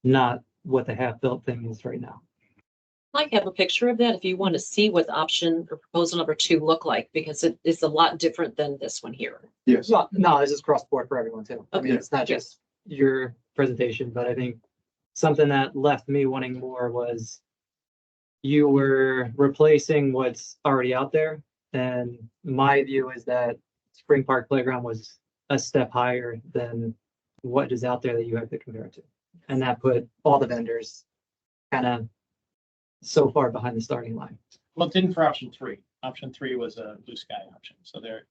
not what the half-built thing is right now. I have a picture of that if you want to see what option or proposal number 2 look like, because it is a lot different than this one here. Yes. Well, no, this is cross board for everyone too. I mean, Okay. it's not just your presentation, but I think something that left me wanting more was you were replacing what's already out there. And my view is that Spring Park Playground was a step higher than what is out there that you have to compare it to. And that put all the vendors kind of so far behind the starting line. Well, it didn't for option 3. Option 3 was a blue sky option. So there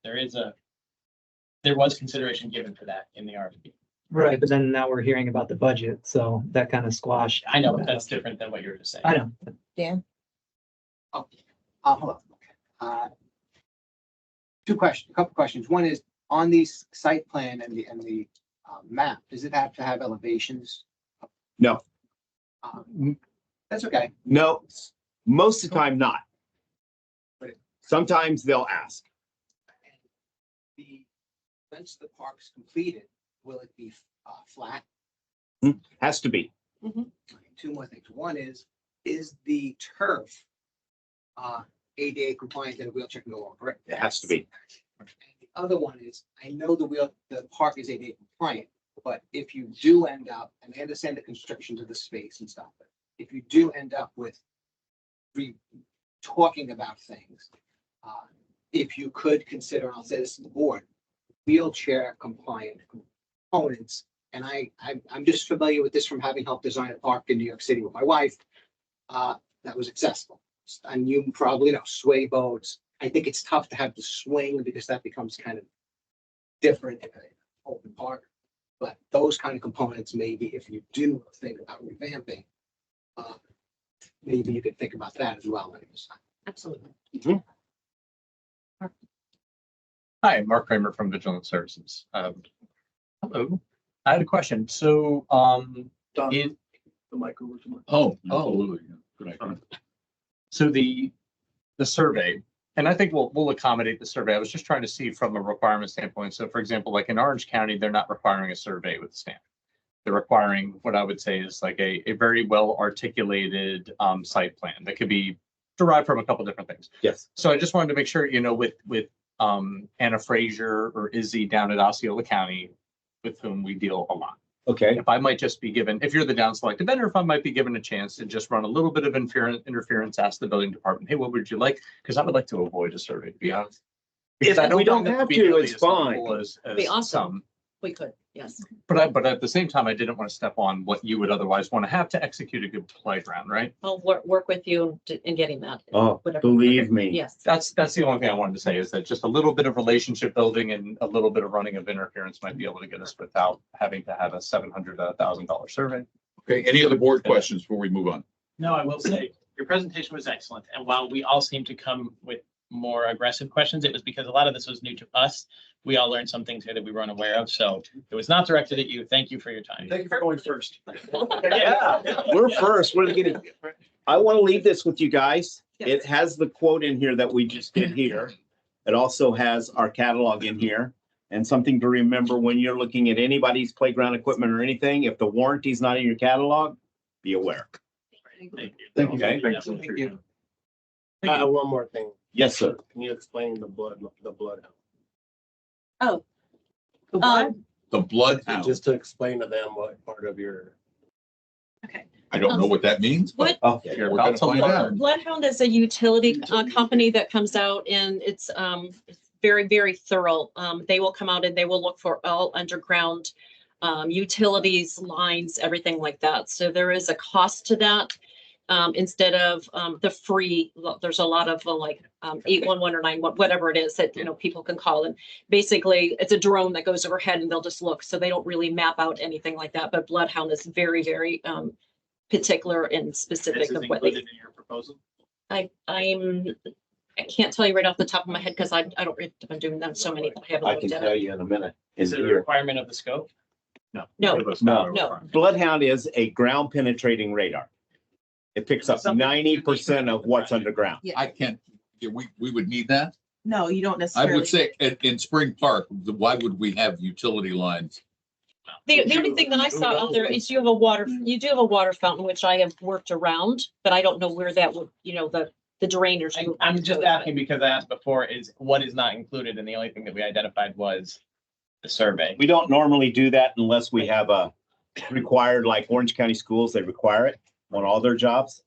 was consideration given for that in the RFP. Right, but then now we're hearing about the budget, so that kind of squashed. I know, but that's different than what you were just saying. I know. Dan? Hold on. A couple questions. One is on the site plan and the map, does it have to have elevations? No, That's okay. no, most of the time not. Sometimes they'll ask. Once the park's completed, will it be flat? Has to be. Okay, 2 more things. One is the turf ADA compliant that a wheelchair can go over? It has to be. And the other one is, I know the park is ADA compliant, but if you do end up, and I understand the constrictions of the space and stuff, but if you do end up with talking about things, if you could consider, and I'll say this to the board, wheelchair compliant components, and I'm just familiar with this from having helped design a park in New York City with my wife, that was accessible. And you probably know sway boats. I think it's tough to have the swing because that becomes kind of different in an open park. But those kind of components, maybe if you do think about revamping, maybe you could think about that as well. Absolutely. Hi, Mark Kramer from Vigilant Services. Hello. I had a question. So, Don, in, the mic over to Mark. Oh, absolutely. Good idea. so the survey, and I think we'll accommodate the survey. I was just trying to see from a requirement standpoint. So for example, like in Orange County, they're not requiring a survey with stamp. They're requiring what I would say is like a very well articulated site plan that could be derived from a couple different things. Yes. So I just wanted to make sure, you know, with Anna Frazier or Izzy down at Osceola County, with whom we deal a lot. Okay. If I might just be given, if you're the down selected vendor, if I might be given a chance to just run a little bit of interference, ask the building department, hey, what would you like? Because I would like to avoid a survey, to be honest. Because If we don't find it have be to, nearly it's as helpful fine. as Be awesome. some. We could, yes. But at the same time, I didn't want to step on what you would otherwise want to have to execute a good playground, right? I'll work with you in getting that. Oh, Whatever. believe me. Yes. That's the only thing I wanted to say is that just a little bit of relationship building and a little bit of running of interference might be able to get us without having to have a $700 to $1,000 survey. Okay, any other board questions before we move on? No, I will say your presentation was excellent. And while we all seem to come with more aggressive questions, it was because a lot of this was new to us. We all learned some things here that we weren't aware of. So it was not directed at you. Thank you for your time. Thank you for going first. Yeah. We're first. We're getting. I want to leave this with you guys. It has the quote in here that we just did here. It also has our catalog in here. And something to remember when you're looking at anybody's playground equipment or anything, if the warranty's not in your catalog, be aware. Thank you. Thank you. Okay. Thank you. One more thing. Yes, sir. Can you explain the bloodhound? Oh. The bloodhound. Just to explain to them what part of your. I don't know what that means, but Okay. we're gonna find out. Bloodhound is a utility company that comes out and it's very, very thorough. They will come out and they will look for all underground utilities, lines, everything like that. So there is a cost to that. Instead of the free, there's a lot of 811 or 911, whatever it is that, you know, people can call. And basically it's a drone that goes overhead and they'll just look. So they don't really map out anything like that. But Bloodhound is very, very particular and specific of what they. In your proposal? I can't tell you right off the top of my head because I don't, I've been doing them so many. I haven't I looked can at tell it. you in a minute. Is it a Here. requirement of the scope? No. No. No. Bloodhound is a ground penetrating radar. It picks up 90% of what's underground. I can't, we would need that. No, you don't I necessarily. would say in Spring Park, why would we have utility lines? The only thing that I saw out there is you do have a water fountain, which I have worked around, but I don't know where that would, you know, the drainers. I'm just asking because I asked before is what is not included and the only thing that we identified was the survey. We don't normally do that unless we have a required, like Orange County Schools, they require it on all their jobs.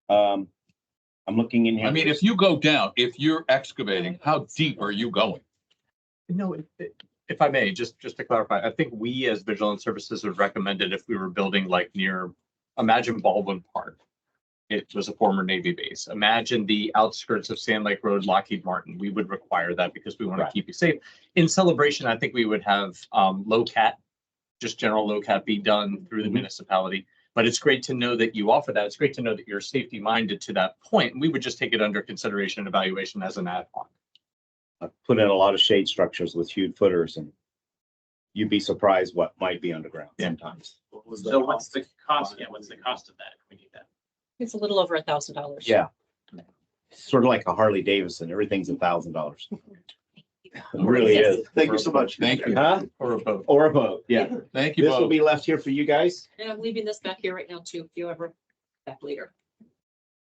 I'm looking in here. I mean, if you go down, if you're excavating, how deep are you going? No, if I may, just to clarify, I think we as Vigilant Services would recommend it if we were building like near, imagine Baldwin Park. It was a former Navy base. Imagine the outskirts of Sand Lake Road, Lockheed Martin. We would require that because we want to keep you safe. In Celebration, I think we would have low cat, just general low cat be done through the municipality. But it's great to know that you offer that. It's great to know that you're safety minded to that point. And we would just take it under consideration and evaluation as an ad hoc. I put in a lot of shade structures with hewed footers and you'd be surprised what might be underground sometimes. So what's the cost? Yeah, what's the cost of that? We need that. It's a little over $1,000. Yeah. Sort of like a Harley Davidson. Everything's $1,000. It really Yes. is. Thank you so much. Thank you. Huh? Or a boat. Or a boat. Yeah. Thank you This will both. be left here for you guys. And I'm leaving this back here right now too, if you ever back later.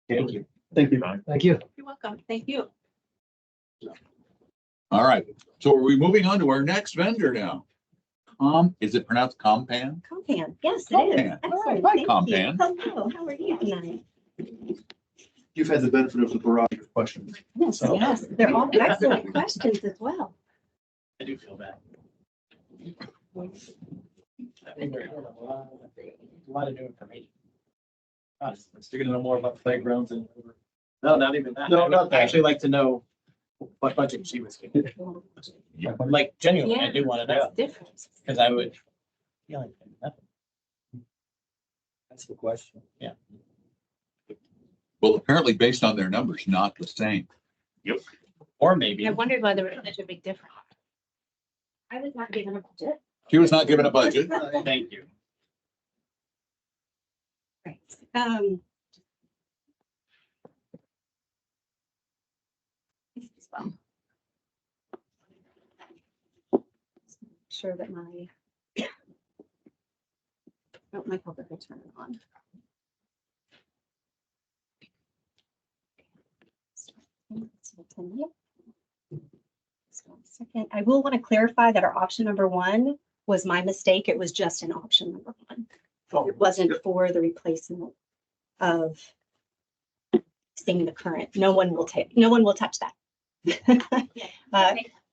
Thank you. Thank you. Thank you. You're welcome. Thank you. All right. So are we moving on to our next vendor now? Is it pronounced Compan? Compan, yes, it is. Compan. Excellent. Hi, Thank you. Compan. Hello, how are you tonight? You've had the benefit of the variety of questions. Yes, So- yes, they're all excellent questions as well. I do feel bad. A lot of new information. You're gonna know more about playgrounds and. No, not even that. No, not that. I'd actually like to know what budget she was given. Like genuinely, I do want to know, Difference. because I would. feel like nothing. That's the question. Yeah. Well, apparently based on their numbers, not the same. Yep. Or maybe. I wondered why there was such a big difference. I was not given a budget. She was not given a budget. Thank you. Right. Sure that my. Oh, my public will turn it on. Just 1 second. I will want to clarify that our option number 1 was my mistake. It was just an option number 1. It wasn't for the replacement of staying the current. No one will touch that.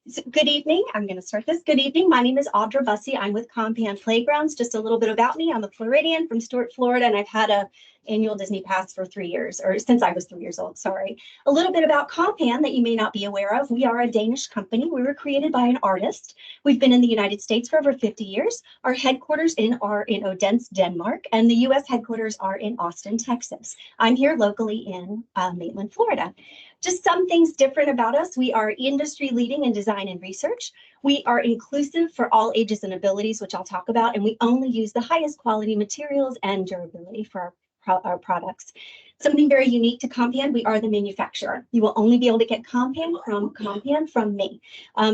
So good evening. I'm going to start this. Good evening. My name is Audra Bussey. I'm with Compan Playgrounds. Just a little bit about me. I'm a Floridian from Stuart, Florida, and I've had a annual Disney pass for 3 years, or since I was 3 years old, sorry. A little bit about Compan that you may not be aware of. We are a Danish company. We were created by an artist. We've been in the United States for over 50 years. Our headquarters are in Odense, Denmark, and the U.S. headquarters are in Austin, Texas. I'm here locally in Maitland, Florida. Just some things different about us. We are industry leading in design and research. We are inclusive for all ages and abilities, which I'll talk about, and we only use the highest quality materials and durability for our products. Something very unique to Compan, we are the manufacturer. You will only be able to get Compan from me.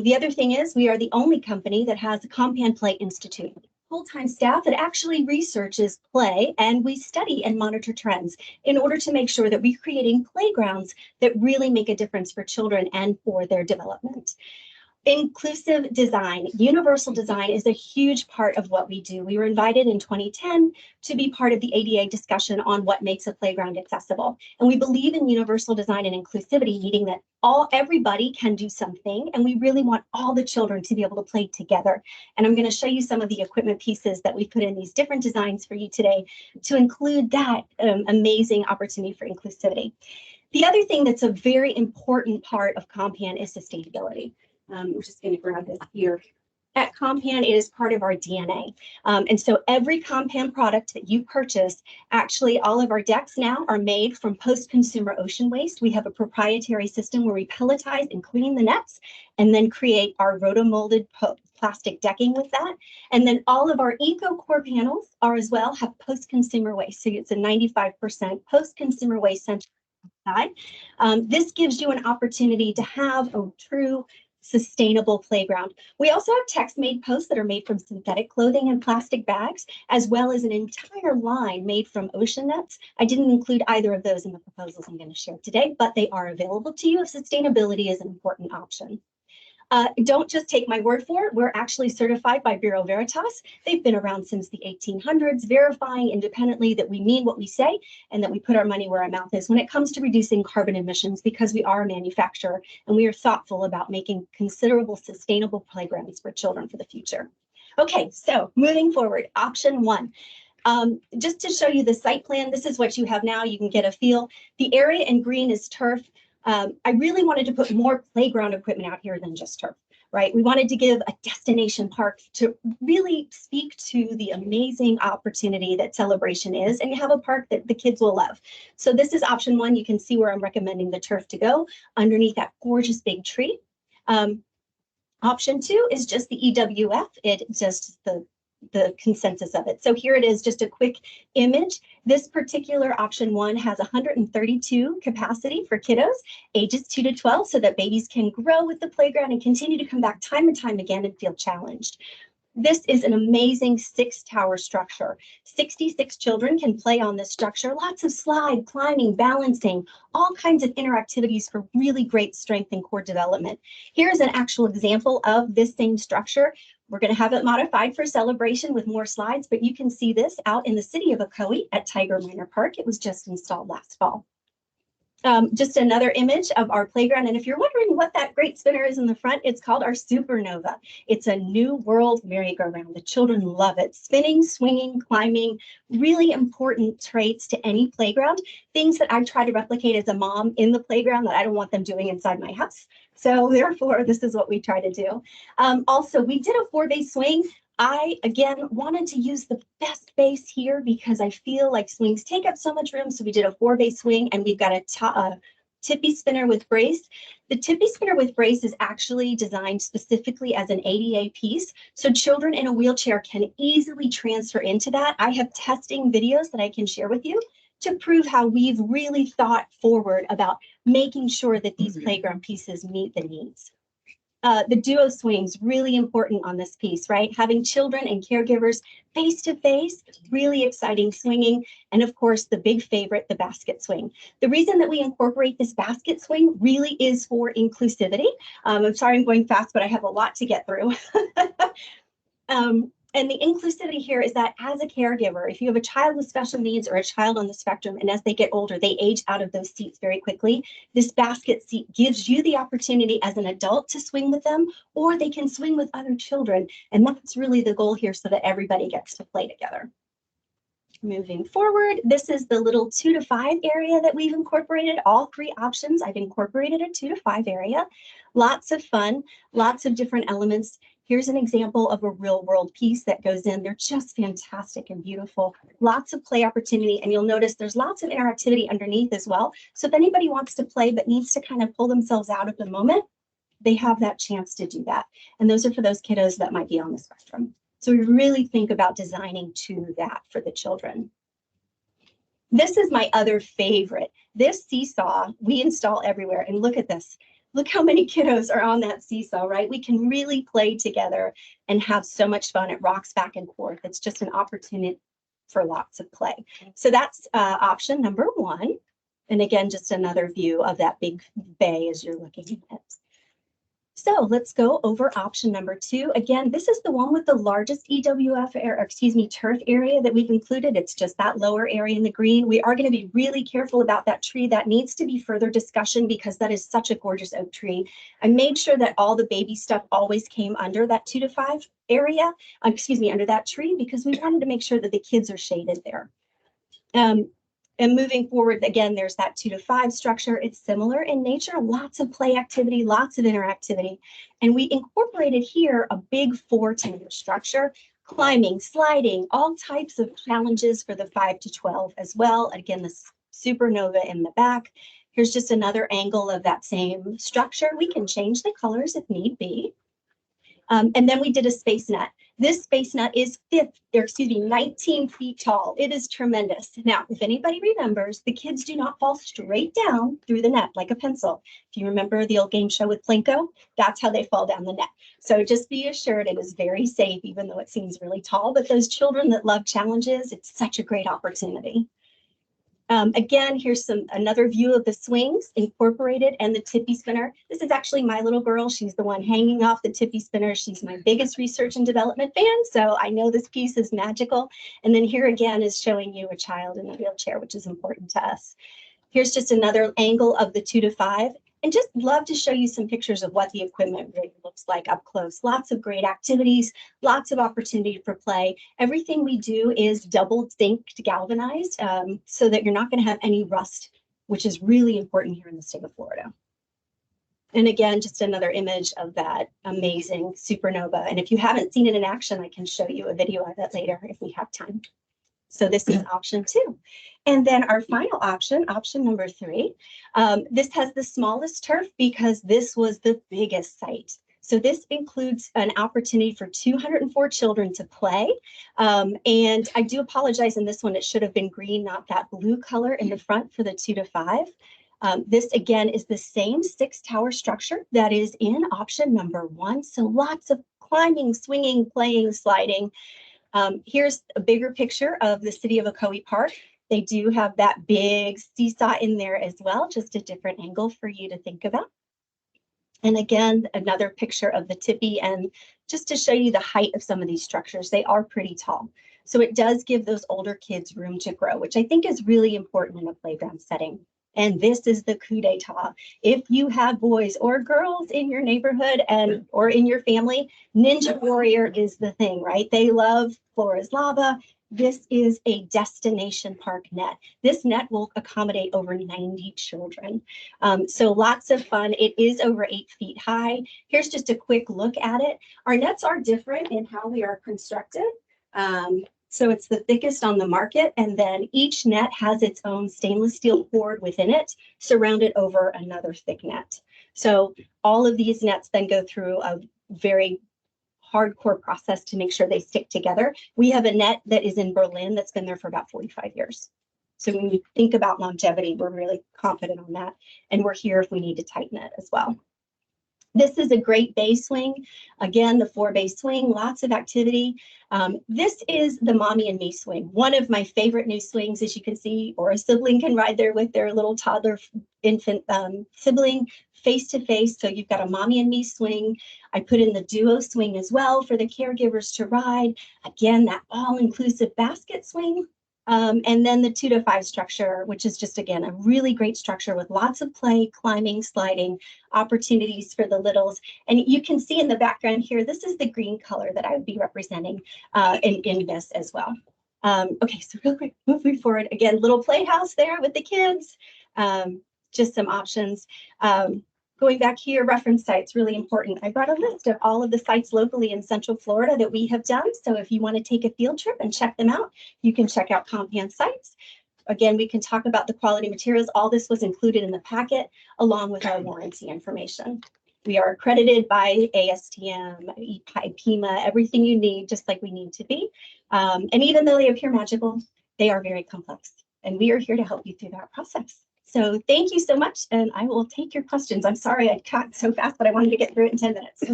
The other thing is we are the only company that has a Compan Play Institute. Full-time staff that actually researches play, and we study and monitor trends in order to make sure that we're creating playgrounds that really make a difference for children and for their development. Inclusive design, universal design is a huge part of what we do. We were invited in 2010 to be part of the ADA discussion on what makes a playground accessible. And we believe in universal design and inclusivity, meaning that everybody can do something. And we really want all the children to be able to play together. And I'm going to show you some of the equipment pieces that we put in these different designs for you today to include that amazing opportunity for inclusivity. The other thing that's a very important part of Compan is sustainability. I'm just going to grab this here. At Compan, it is part of our DNA. And so every Compan product that you purchase, actually all of our decks now are made from post-consumer ocean waste. We have a proprietary system where we pelletize and clean the nets and then create our rotomolded plastic decking with that. And then all of our EcoCore panels are as well have post-consumer waste. So it's a 95% post-consumer waste center side. This gives you an opportunity to have a true sustainable playground. We also have text-made posts that are made from synthetic clothing and plastic bags, as well as an entire line made from ocean nets. I didn't include either of those in the proposals I'm going to share today, but they are available to you if sustainability is an important option. Don't just take my word for it. We're actually certified by Bureau Veritas. They've been around since the 1800s, verifying independently that we mean what we say and that we put our money where our mouth is when it comes to reducing carbon emissions, because we are a manufacturer and we are thoughtful about making considerable sustainable playgrounds for children for the future. Okay, so moving forward, option 1. Just to show you the site plan, this is what you have now. You can get a feel. The area in green is turf. I really wanted to put more playground equipment out here than just turf, right? We wanted to give a destination park to really speak to the amazing opportunity that Celebration is, and you have a park that the kids will love. So this is option 1. You can see where I'm recommending the turf to go underneath that gorgeous big tree. Option 2 is just the EWF. It's just the consensus of it. So here it is, just a quick image. This particular option 1 has 132 capacity for kiddos ages 2 to 12 so that babies can grow with the playground and continue to come back time and time again and feel challenged. This is an amazing 6-tower structure. 66 children can play on this structure. Lots of slide, climbing, balancing, all kinds of interactivities for really great strength and core development. Here's an actual example of this same structure. We're going to have it modified for Celebration with more slides, but you can see this out in the city of Ocoee at Tiger Minor Park. It was just installed last fall. Just another image of our playground. And if you're wondering what that great spinner is in the front, it's called our Supernova. It's a new world merry-go-round. The children love it. Spinning, swinging, climbing, really important traits to any playground. Things that I try to replicate as a mom in the playground that I don't want them doing inside my house. So therefore, this is what we try to do. Also, we did a 4-bay swing. I, again, wanted to use the best base here because I feel like swings take up so much room. So we did a 4-bay swing, and we've got a tippy spinner with brace. The tippy spinner with brace is actually designed specifically as an ADA piece. So children in a wheelchair can easily transfer into that. I have testing videos that I can share with you to prove how we've really thought forward about making sure that these playground pieces meet the needs. The duo swings, really important on this piece, right? Having children and caregivers face to face, really exciting swinging. And of course, the big favorite, the basket swing. The reason that we incorporate this basket swing really is for inclusivity. I'm sorry I'm going fast, but I have a lot to get through. And the inclusivity here is that as a caregiver, if you have a child with special needs or a child on the spectrum, and as they get older, they age out of those seats very quickly, this basket seat gives you the opportunity as an adult to swing with them, or they can swing with other children. And that's really the goal here, so that everybody gets to play together. Moving forward, this is the little 2 to 5 area that we've incorporated. All 3 options, I've incorporated a 2 to 5 area. Lots of fun, lots of different elements. Here's an example of a real world piece that goes in. They're just fantastic and beautiful. Lots of play opportunity, and you'll notice there's lots of interactivity underneath as well. So if anybody wants to play but needs to kind of pull themselves out of the moment, they have that chance to do that. And those are for those kiddos that might be on the spectrum. So we really think about designing to that for the children. This is my other favorite. This seesaw we install everywhere, and look at this. Look how many kiddos are on that seesaw, right? We can really play together and have so much fun. It rocks back and forth. It's just an opportunity for lots of play. So that's option number 1. And again, just another view of that big bay as you're looking at it. So let's go over option number 2. Again, this is the one with the largest EWF, turf area that we've included. It's just that lower area in the green. We are going to be really careful about that tree. That needs to be further discussion because that is such a gorgeous oak tree. I made sure that all the baby stuff always came under that 2 to 5 area, under that tree, because we wanted to make sure that the kids are shaded there. And moving forward, again, there's that 2 to 5 structure. It's similar in nature, lots of play activity, lots of interactivity. And we incorporated here a big 4-tender structure, climbing, sliding, all types of challenges for the 5 to 12 as well. Again, the Supernova in the back. Here's just another angle of that same structure. We can change the colors if need be. And then we did a space net. This space net is 19 feet tall. It is tremendous. Now, if anybody remembers, the kids do not fall straight down through the net like a pencil. If you remember the old game show with Plinko, that's how they fall down the net. So just be assured it is very safe, even though it seems really tall. But those children that love challenges, it's such a great opportunity. Again, here's another view of the swings incorporated and the tippy spinner. This is actually my little girl. She's the one hanging off the tippy spinner. She's my biggest research and development fan, so I know this piece is magical. And then here again is showing you a child in a wheelchair, which is important to us. Here's just another angle of the 2 to 5. And just love to show you some pictures of what the equipment really looks like up close. Lots of great activities, lots of opportunity for play. Everything we do is double zinced galvanized so that you're not going to have any rust, which is really important here in the state of Florida. And again, just another image of that amazing Supernova. And if you haven't seen it in action, I can show you a video of it later if we have time. So this is option 2. And then our final option, option number 3, this has the smallest turf because this was the biggest site. So this includes an opportunity for 204 children to play. And I do apologize in this one, it should have been green, not that blue color in the front for the 2 to 5. This again is the same 6-tower structure that is in option number 1. So lots of climbing, swinging, playing, sliding. Here's a bigger picture of the city of Ocoee Park. They do have that big seesaw in there as well, just a different angle for you to think about. And again, another picture of the tippy, and just to show you the height of some of these structures, they are pretty tall. So it does give those older kids room to grow, which I think is really important in a playground setting. And this is the coup d'etat. If you have boys or girls in your neighborhood and or in your family, Ninja Warrior is the thing, right? They love Flora's Lava. This is a destination park net. This net will accommodate over 90 children. So lots of fun. It is over 8 feet high. Here's just a quick look at it. Our nets are different in how we are constructed. So it's the thickest on the market, and then each net has its own stainless steel cord within it, surrounded over another thick net. So all of these nets then go through a very hardcore process to make sure they stick together. We have a net that is in Berlin that's been there for about 45 years. So when you think about longevity, we're really confident on that, and we're here if we need to tighten it as well. This is a great bay swing. Again, the 4-bay swing, lots of activity. This is the mommy and me swing. One of my favorite new swings, as you can see, or a sibling can ride there with their little toddler infant sibling face to face. So you've got a mommy and me swing. I put in the duo swing as well for the caregivers to ride. Again, that all-inclusive basket swing. And then the 2 to 5 structure, which is just, again, a really great structure with lots of play, climbing, sliding, opportunities for the littles. And you can see in the background here, this is the green color that I would be representing in this as well. Okay, so real quick, moving forward, again, little playhouse there with the kids, just some options. Going back here, reference sites, really important. I brought a list of all of the sites locally in Central Florida that we have done. So if you want to take a field trip and check them out, you can check out Compan sites. Again, we can talk about the quality materials. All this was included in the packet along with our warranty information. We are accredited by ASTM, EPIMA, everything you need, just like we need to be. And even though they appear magical, they are very complex. And we are here to help you through that process. So thank you so much, and I will take your questions. I'm sorry I talked so fast, but I wanted to get through it in 10 minutes.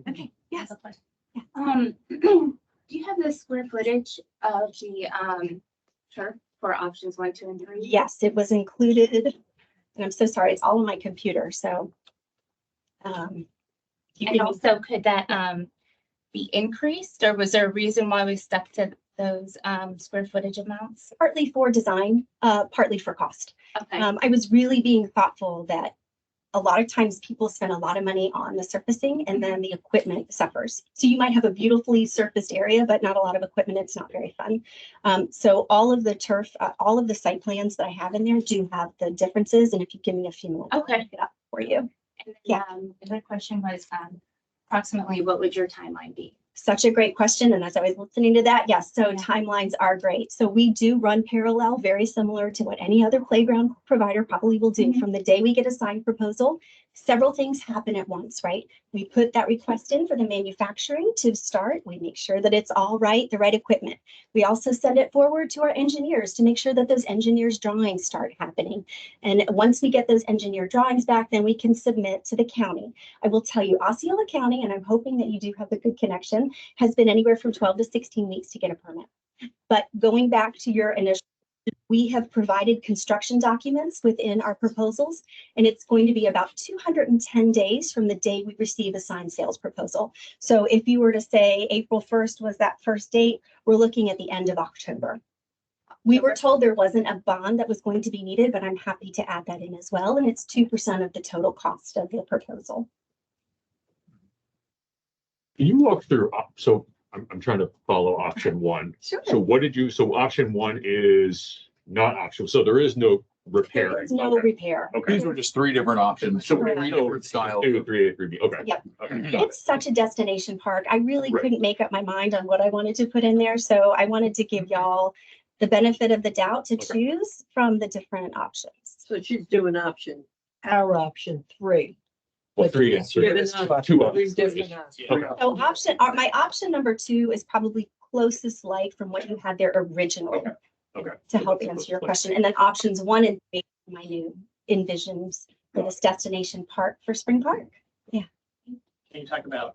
Okay, yes. Do you have the square footage of the turf for options 1, 2, and 3? Yes, it was included, and I'm so sorry, it's all on my computer, so. And also, could that be increased, or was there a reason why we stuck to those square footage amounts? Partly for design, partly for cost. Okay. I was really being thoughtful that a lot of times people spend a lot of money on the surfacing and then the equipment suffers. So you might have a beautifully surfaced area, but not a lot of equipment. It's not very fun. So all of the turf, all of the site plans that I have in there do have the differences. And if you give me a few minutes, okay, I'll pick it up for you. And then, yeah. The question was approximately what would your timeline be? Such a great question. And as I was listening to that, yes, so timelines are great. So we do run parallel, very similar to what any other playground provider probably will do. From the day we get a signed proposal, several things happen at once, right? We put that request in for the manufacturing to start. We make sure that it's all right, the right equipment. We also send it forward to our engineers to make sure that those engineers' drawings start happening. And once we get those engineer drawings back, then we can submit to the county. I will tell you, Osceola County, and I'm hoping that you do have a good connection, has been anywhere from 12 to 16 weeks to get a permit. But going back to your initial, we have provided construction documents within our proposals, and it's going to be about 210 days from the day we receive a signed sales proposal. So if you were to say April 1st was that first date, we're looking at the end of October. We were told there wasn't a bond that was going to be needed, but I'm happy to add that in as well. And it's 2% of the total cost of the proposal. Can you walk through, so I'm trying to follow option 1. Sure. So what did you, so option 1 is not optional, so there is no repairing. There is no repair. Okay. These were just 3 different options. So 3 different styles. 2, 3A, 3B, okay. Yep. Okay, got it. It's such a destination park. I really Right. couldn't make up my mind on what I wanted to put in there. So I wanted to give y'all the benefit of the doubt to choose from the different options. So she's doing our option 3. Well, 3 and 3. Giving us 2 three options. different Okay. So my option number 2 is probably closest like from what you had there originally. Okay. To help answer your question. And then options 1 and 3, my new envisions for this destination park for Spring Park. Yeah. Can you talk about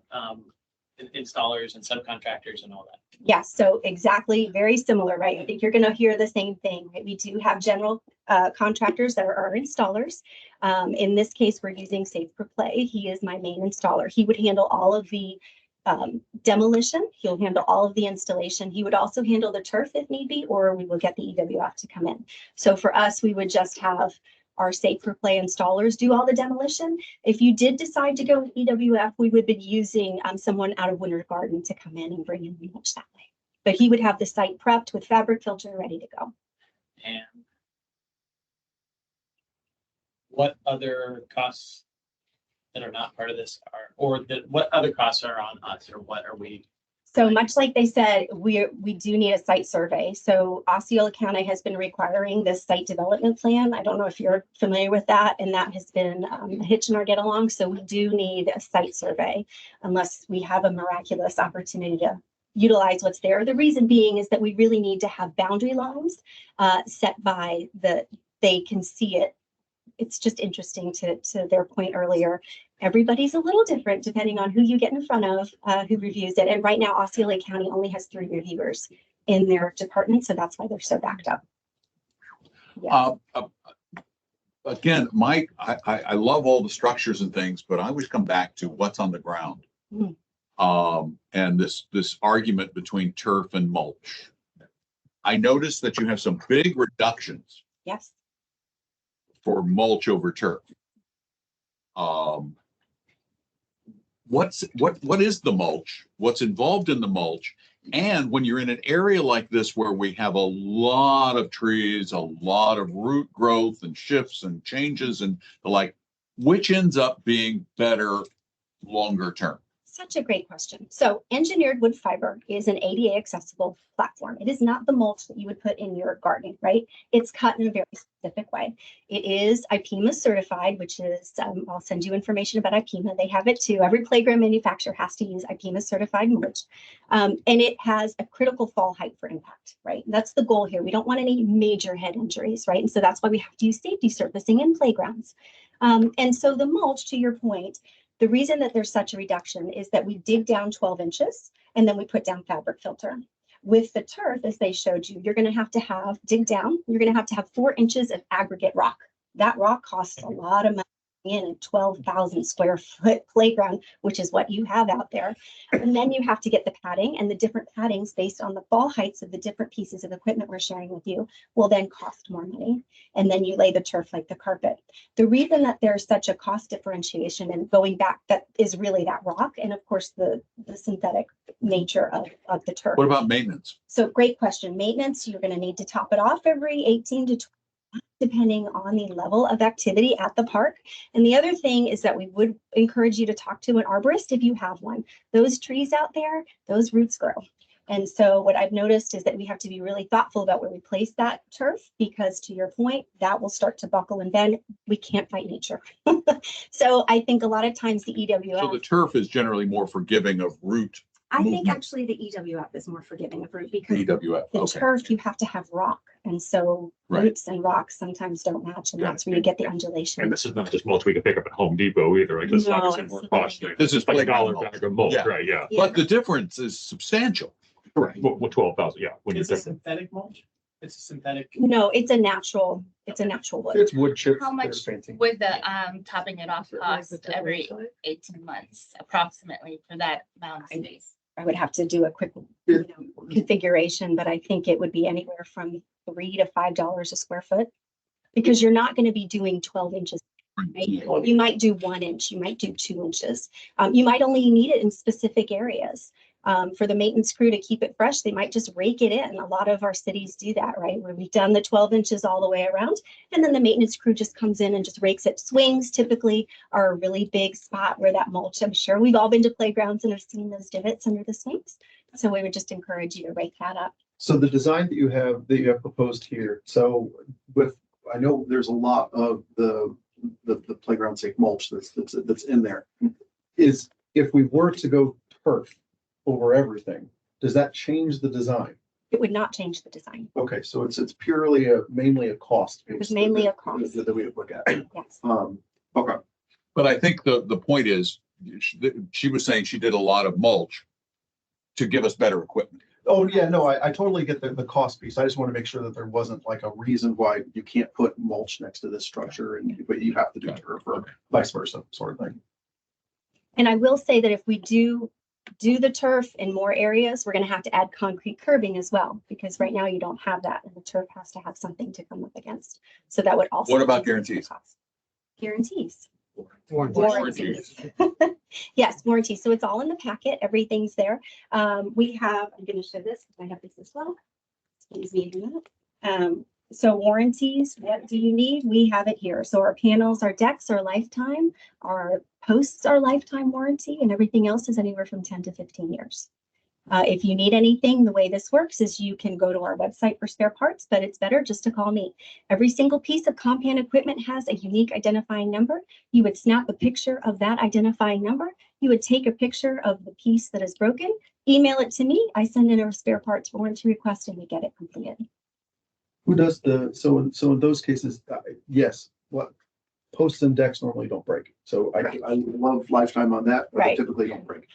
installers and subcontractors and all that? Yeah, so exactly, very similar, right? I think you're going to hear the same thing, right? We do have general contractors that are our installers. In this case, we're using Safe for Play. He is my main installer. He would handle all of the demolition. He'll handle all of the installation. He would also handle the turf if need be, or we will get the EWF to come in. So for us, we would just have our safe for play installers do all the demolition. If you did decide to go with EWF, we would be using someone out of Winter Garden to come in and bring in the mulch that way. But he would have the site prepped with fabric filter ready to go. And what other costs that are not part of this are, or what other costs are on us, or what are we? So much like they said, we do need a site survey. So Osceola County has been requiring this site development plan. I don't know if you're familiar with that, and that has been a hitch in our get along. So we do need a site survey unless we have a miraculous opportunity to utilize what's there. The reason being is that we really need to have boundary lines set by they can see it. It's just interesting to their point earlier. Everybody's a little different depending on who you get in front of, who reviews it. And right now, Osceola County only has 3 reviewers in their department, so that's why they're so backed up. Yeah. Again, Mike, I love all the structures and things, but I always come back to what's on the ground. And this argument between turf and mulch. I noticed that you have some big reductions. Yes. For mulch over turf. What is the mulch? What's involved in the mulch? And when you're in an area like this where we have a lot of trees, a lot of root growth and shifts and changes and the like, which ends up being better longer term? Such a great question. So engineered wood fiber is an ADA accessible platform. It is not the mulch that you would put in your garden, right? It's cut in a very specific way. It is IPEMA certified, which is, I'll send you information about IPEMA. They have it too. Every playground manufacturer has to use IPEMA certified mulch. And it has a critical fall height for impact, right? That's the goal here. We don't want any major head injuries, right? And so that's why we have to use safety surfacing in playgrounds. And so the mulch, to your point, the reason that there's such a reduction is that we dig down 12 inches and then we put down fabric filter. With the turf, as they showed you, you're going to have dig down, you're going to have 4 inches of aggregate rock. That rock costs a lot of money in a 12,000 square foot playground, which is what you have out there. And then you have to get the padding, and the different paddings based on the fall heights of the different pieces of equipment we're sharing with you will then cost more money. And then you lay the turf like the carpet. The reason that there's such a cost differentiation and going back, that is really that rock. And of course, the synthetic nature of the turf. What about maintenance? So great question. Maintenance, you're going to need to top it off every 18 to 20, depending on the level of activity at the park. And the other thing is that we would encourage you to talk to an arborist if you have one. Those trees out there, those roots grow. And so what I've noticed is that we have to be really thoughtful about where we place that turf, because to your point, that will start to buckle and bend. We can't fight nature. So I think a lot of times the EWF. So the turf is generally more forgiving of root. I think actually the EWF is more forgiving of root, because EWF, the okay. turf, you have to have rock. And so Right. roots and rocks sometimes don't match, and Yeah. that's where you get the undulation. And this is not just mulch we can pick up at Home Depot either, like this is No, obviously more costly. This is like a playground dollar mulch. bag of mulch, Yeah. right, yeah. But the difference is substantial. Correct. What 12,000, yeah. When you're Is it taking, synthetic mulch? It's a synthetic. No, it's a natural wood. It's wood chips. How they're much fancy. would the topping it off cost every 18 months approximately for that amount of space? I would have to do a quick configuration, but I think it would be anywhere from $3 to $5 a square foot, because you're not going to be doing 12 inches. Right? You might do 1 inch, you might do 2 inches. You might only need it in specific areas. For the maintenance crew to keep it fresh, they might just rake it in. A lot of our cities do that, right? Where we've done the 12 inches all the way around, and then the maintenance crew just comes in and just rakes it. Swings typically are a really big spot where that mulch, I'm sure we've all been to playgrounds and have seen those divots under the swings. So we would just encourage you to rake that up. So the design that you have proposed here, so I know there's a lot of the playground safe mulch that's in there. Is, if we were to go turf over everything, does that change the design? It would not change the design. Okay, so it's purely mainly a cost. It was mainly a cost. That we would look at. Yes. Okay. But I think the point is, she was saying she did a lot of mulch to give us better equipment. Oh, yeah, no, I totally get the cost piece. I just want to make sure that there wasn't like a reason why you can't put mulch next to this structure, but you have to do turf or vice versa, sort of thing. And I will say that if we do do the turf in more areas, we're gonna have to add concrete curbing as well, because right now you don't have that, and the turf has to have something to come up against. So that would also. What about increase the guarantees? cost. Guarantees. Warranties. Yes, warranty. So it's all in the packet. Everything's there. We have, I'm going to show this because I have this as well. Excuse me a minute. So warranties, what do you need? We have it here. So our panels, our decks are lifetime, our posts are lifetime warranty, and everything else is anywhere from 10 to 15 years. If you need anything, the way this works is you can go to our website for spare parts, but it's better just to call me. Every single piece of compound equipment has a unique identifying number. You would snap a picture of that identifying number. You would take a picture of the piece that is broken, email it to me. I send in a spare parts warranty request and we get it completed. Who does so in those cases, yes, what posts and decks normally don't break. So I love lifetime on that, but they typically don't break.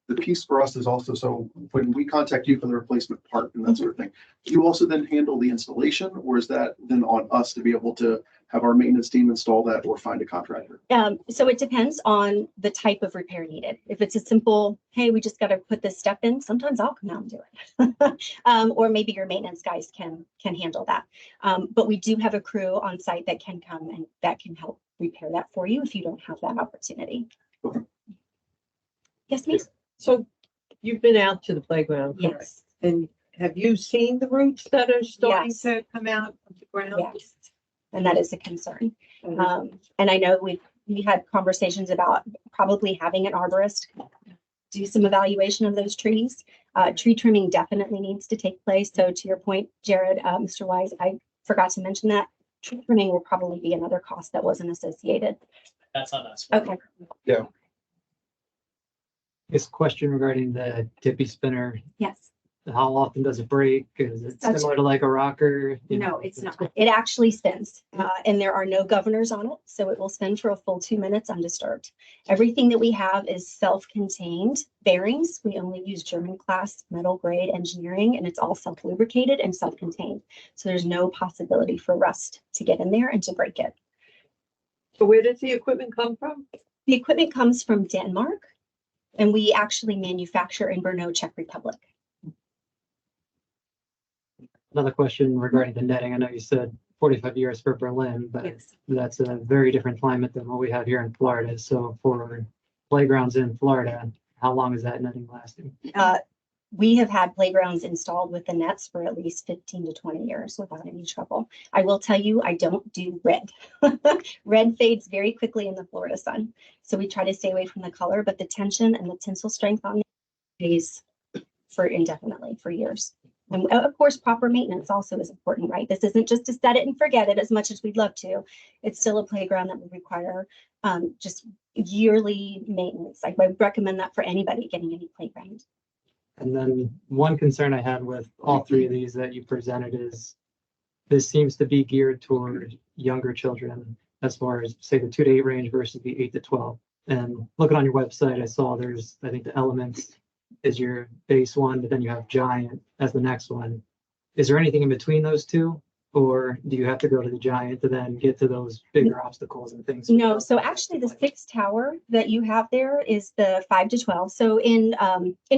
The piece for us is also, so when we contact you for the replacement part and that sort of thing, do you also then handle the installation, or is that then on us to be able to have our maintenance team install that or find a contractor? So it depends on the type of repair needed. If it's a simple, hey, we just got to put this step in, sometimes I'll come out and do it. Or maybe your maintenance guys can handle that. But we do have a crew on site that can come and that can help repair that for you if you don't have that opportunity. Okay. Yes, miss? So you've been out to the playground. correct? Yes. And have you seen the roots that are starting Yes. to come out of the ground? Yes. And that is a concern. And I know we had conversations about probably having an arborist do some evaluation of those trees. Tree trimming definitely needs to take place. So to your point, Jared, Mr. Wise, I forgot to mention that tree trimming will probably be another cost that wasn't associated. That's on us. Okay. Yeah. This question regarding the tippy spinner, Yes. how often does it break? Is it That's- similar to like a rocker? You No, know, it's not. It actually spins, and there are no governors on it, so it will spin for a full 2 minutes undisturbed. Everything that we have is self-contained bearings. We only use German class metal grade engineering, and it's all self-lubricated and self-contained. So there's no possibility for rust to get in there and to break it. So where does the equipment come from? The equipment comes from Denmark, and we actually manufacture in Brno, Czech Republic. Another question regarding the netting. I know you said 45 years for Berlin, but Yes. that's a very different climate than what we have here in Florida. So for playgrounds in Florida, how long is that netting lasting? We have had playgrounds installed with the nets for at least 15 to 20 years without any trouble. I will tell you, I don't do red. Red fades very quickly in the Florida sun. So we try to stay away from the color, but the tension and the tensile strength on it stays for indefinitely for years. And of course, proper maintenance also is important, right? This isn't just to set it and forget it as much as we'd love to. It's still a playground that would require just yearly maintenance. I would recommend that for anybody getting any playground. And then one concern I had with all three of these that you presented is this seems to be geared toward younger children as far as say the 2 to 8 range versus the 8 to 12. And looking on your website, I saw there's, I think the Elements is your base one, but then you have Giant as the next one. Is there anything in between those two? Or do you have to go to the Giant to then get to those bigger obstacles and things? No, so actually the 6th tower that you have there is the 5 to 12. So in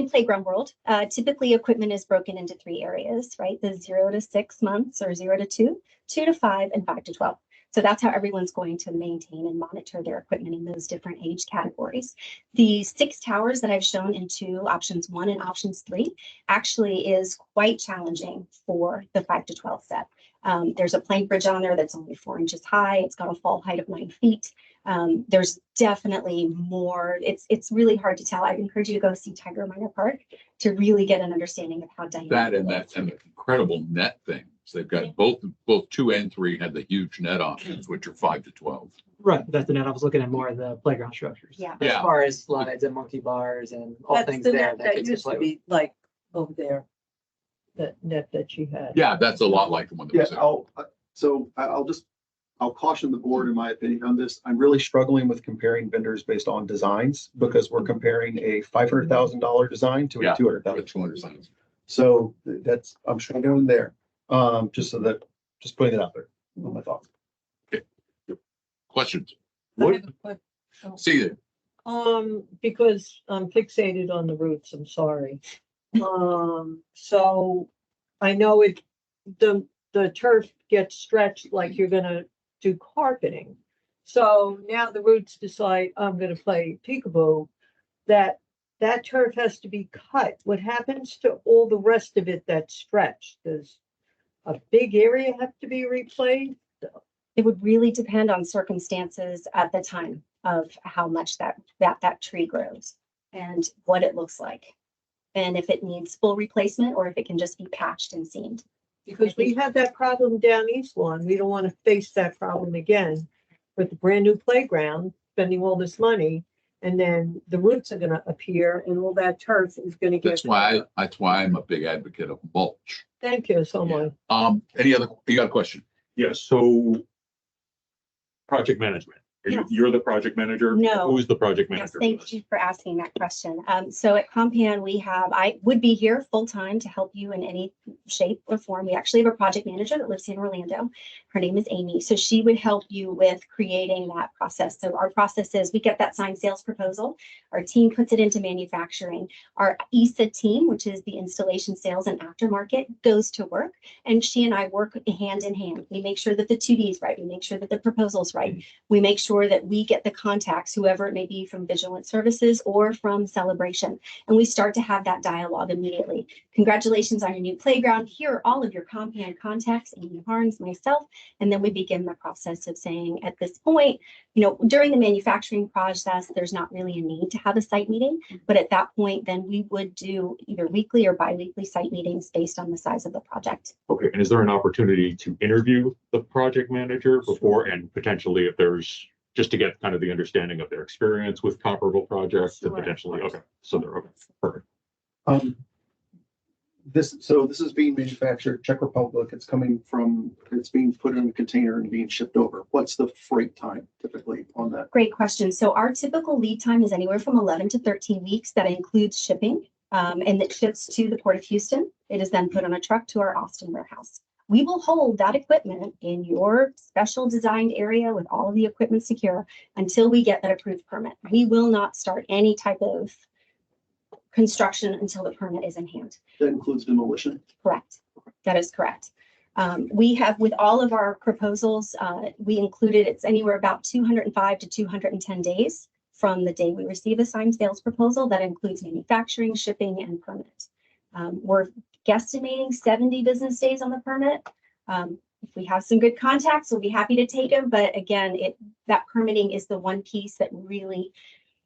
playground world, typically equipment is broken into 3 areas, right? The 0 to 6 months or 0 to 2, 2 to 5, and 5 to 12. So that's how everyone's going to maintain and monitor their equipment in those different age categories. The 6 towers that I've shown into options 1 and options 3 actually is quite challenging for the 5 to 12 set. There's a plank bridge on there that's only 4 inches high. It's got a fall height of 9 feet. There's definitely more. It's really hard to tell. I'd encourage you to go see Tiger Minor Park to really get an understanding of how dynamic That and the incredible net thing. So they've got both 2 and 3 had the huge net options, which are 5 to 12. Right, that's the net. I was looking at more of the playground structures. Yeah. As Yeah. far as slides and monkey bars and all That's things the there net that that kids can used play to with. be like over there. That net that you had. Yeah, that's a lot like the one that Yeah, was there. I'll caution the board in my opinion on this. I'm really struggling with comparing vendors based on designs because we're comparing a $500,000 design to a Yeah, $200,000 with 200 signs. So I'm struggling there. Just putting it out there on my thoughts. Questions? I What, have a quick see it. Because I'm fixated on the roots, I'm sorry. So I know the turf gets stretched like you're gonna do carpeting. So now the roots decide I'm gonna play peekaboo, that turf has to be cut. What happens to all the rest of it that's stretched? Does a big area have to be replaced? It would really depend on circumstances at the time of how much that tree grows and what it looks like. And if it needs full replacement or if it can just be patched and seamed. Because we had that problem down East Lawn. We don't want to face that problem again with the brand new playground, spending all this money. And then the roots are gonna appear and all that turf is gonna get. That's why I'm a big advocate of mulch. Thank you so much. You got a question? Yes, so project management. Yes. You're the project manager? No. Who's the project Yes, manager? for thank this? you for asking that question. So at Compan, I would be here full-time to help you in any shape or form. We actually have a project manager that lives in Orlando. Her name is Amy. So she would help you with creating that process. So our process is we get that signed sales proposal. Our team puts it into manufacturing. Our ESA team, which is the installation sales and aftermarket, goes to work. And she and I work hand in hand. We make sure that the 2D is right. We make sure that the proposal's right. We make sure that we get the contacts, whoever it may be from Vigilant Services or from Celebration. And we start to have that dialogue immediately. Congratulations on your new playground. Here are all of your Compan contacts, Amy Harns, myself. And then we begin the process of saying at this point, during the manufacturing process, there's not really a need to have a site meeting. But at that point, then we would do either weekly or bi-weekly site meetings based on the size of the project. Okay, and is there an opportunity to interview the project manager before and potentially if there's just to get kind of the understanding of their experience with comparable projects and potentially, okay, so they're okay, perfect. This is being manufactured Czech Republic. It's being put in a container and being shipped over. What's the freight time typically on that? Great question. So our typical lead time is anywhere from 11 to 13 weeks. That includes shipping, and it ships to the Port of Houston. It is then put on a truck to our Austin warehouse. We will hold that equipment in your special designed area with all of the equipment secure until we get that approved permit. We will not start any type of construction until the permit is in hand. That includes demolition? Correct. That is correct. We have, with all of our proposals, we included, it's anywhere about 205 to 210 days from the day we receive a signed sales proposal. That includes manufacturing, shipping, and permit. We're guesstimating 70 business days on the permit. If we have some good contacts, we'll be happy to take them. But again, that permitting is the one piece that really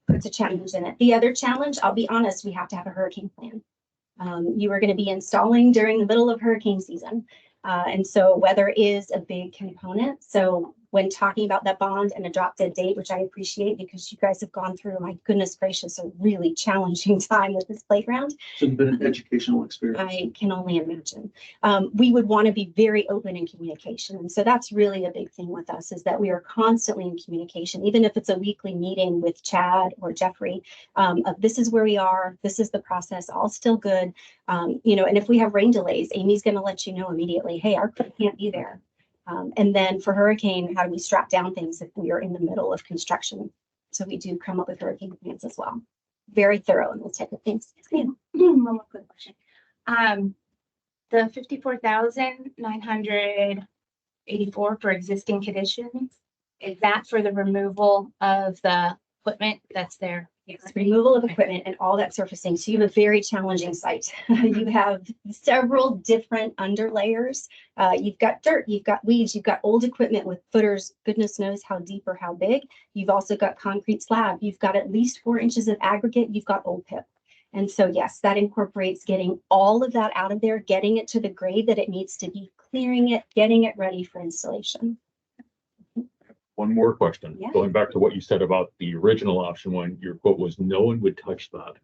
puts a challenge in it. The other challenge, I'll be honest, we have to have a hurricane plan. You are going to be installing during the middle of hurricane season. And so weather is a big component. So when talking about that bond and a drop dead date, which I appreciate because you guys have gone through, my goodness gracious, a really challenging time with this playground. It's been an educational experience. I can only imagine. We would want to be very open in communication. And so that's really a big thing with us is that we are constantly in communication, even if it's a weekly meeting with Chad or Jeffrey, of this is where we are, this is the process, all still good. And if we have rain delays, Amy's going to let you know immediately, hey, our crew can't be there. And then for hurricane, how do we strap down things if we are in the middle of construction? So we do come up with hurricane plans as well. Very thorough in those type of things. One more quick question. The 54,984 for existing conditions, is that for the removal of the equipment that's there? Yes, removal of equipment and all that surfacing. So you have a very challenging site. You have several different underlayers. You've got dirt, you've got weeds, you've got old equipment with footers, goodness knows how deep or how big. You've also got concrete slab. You've got at least 4 inches of aggregate. You've got old pip. And so, yes, that incorporates getting all of that out of there, getting it to the grade that it needs to be, clearing it, getting it ready for installation. One more question, Yeah. going back to what you said about the original option one, your quote was no one would touch that. I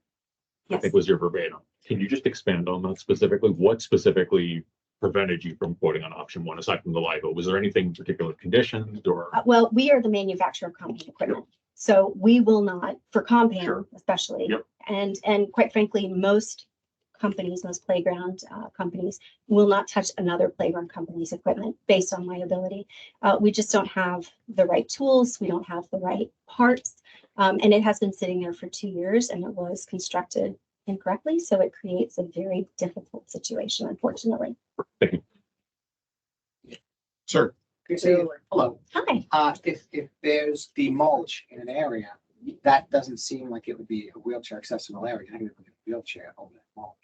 Yes. think was your verbatim. Can you just expand on that specifically? What specifically prevented you from quoting on option one aside from the LIGO? Was there anything particular conditions or? Well, we are the manufacturer of Compan equipment. So we will not, for Compan especially, Yep. and quite frankly, most companies, most playground companies will not touch another playground company's equipment based on liability. We just don't have the right tools. We don't have the right parts. And it has been sitting there for 2 years and it was constructed incorrectly. So it creates a very difficult situation, unfortunately. Sir. So, hello. Hi. If there's the mulch in an area, that doesn't seem like it would be a wheelchair accessible area. I'm gonna put a wheelchair over that mulch.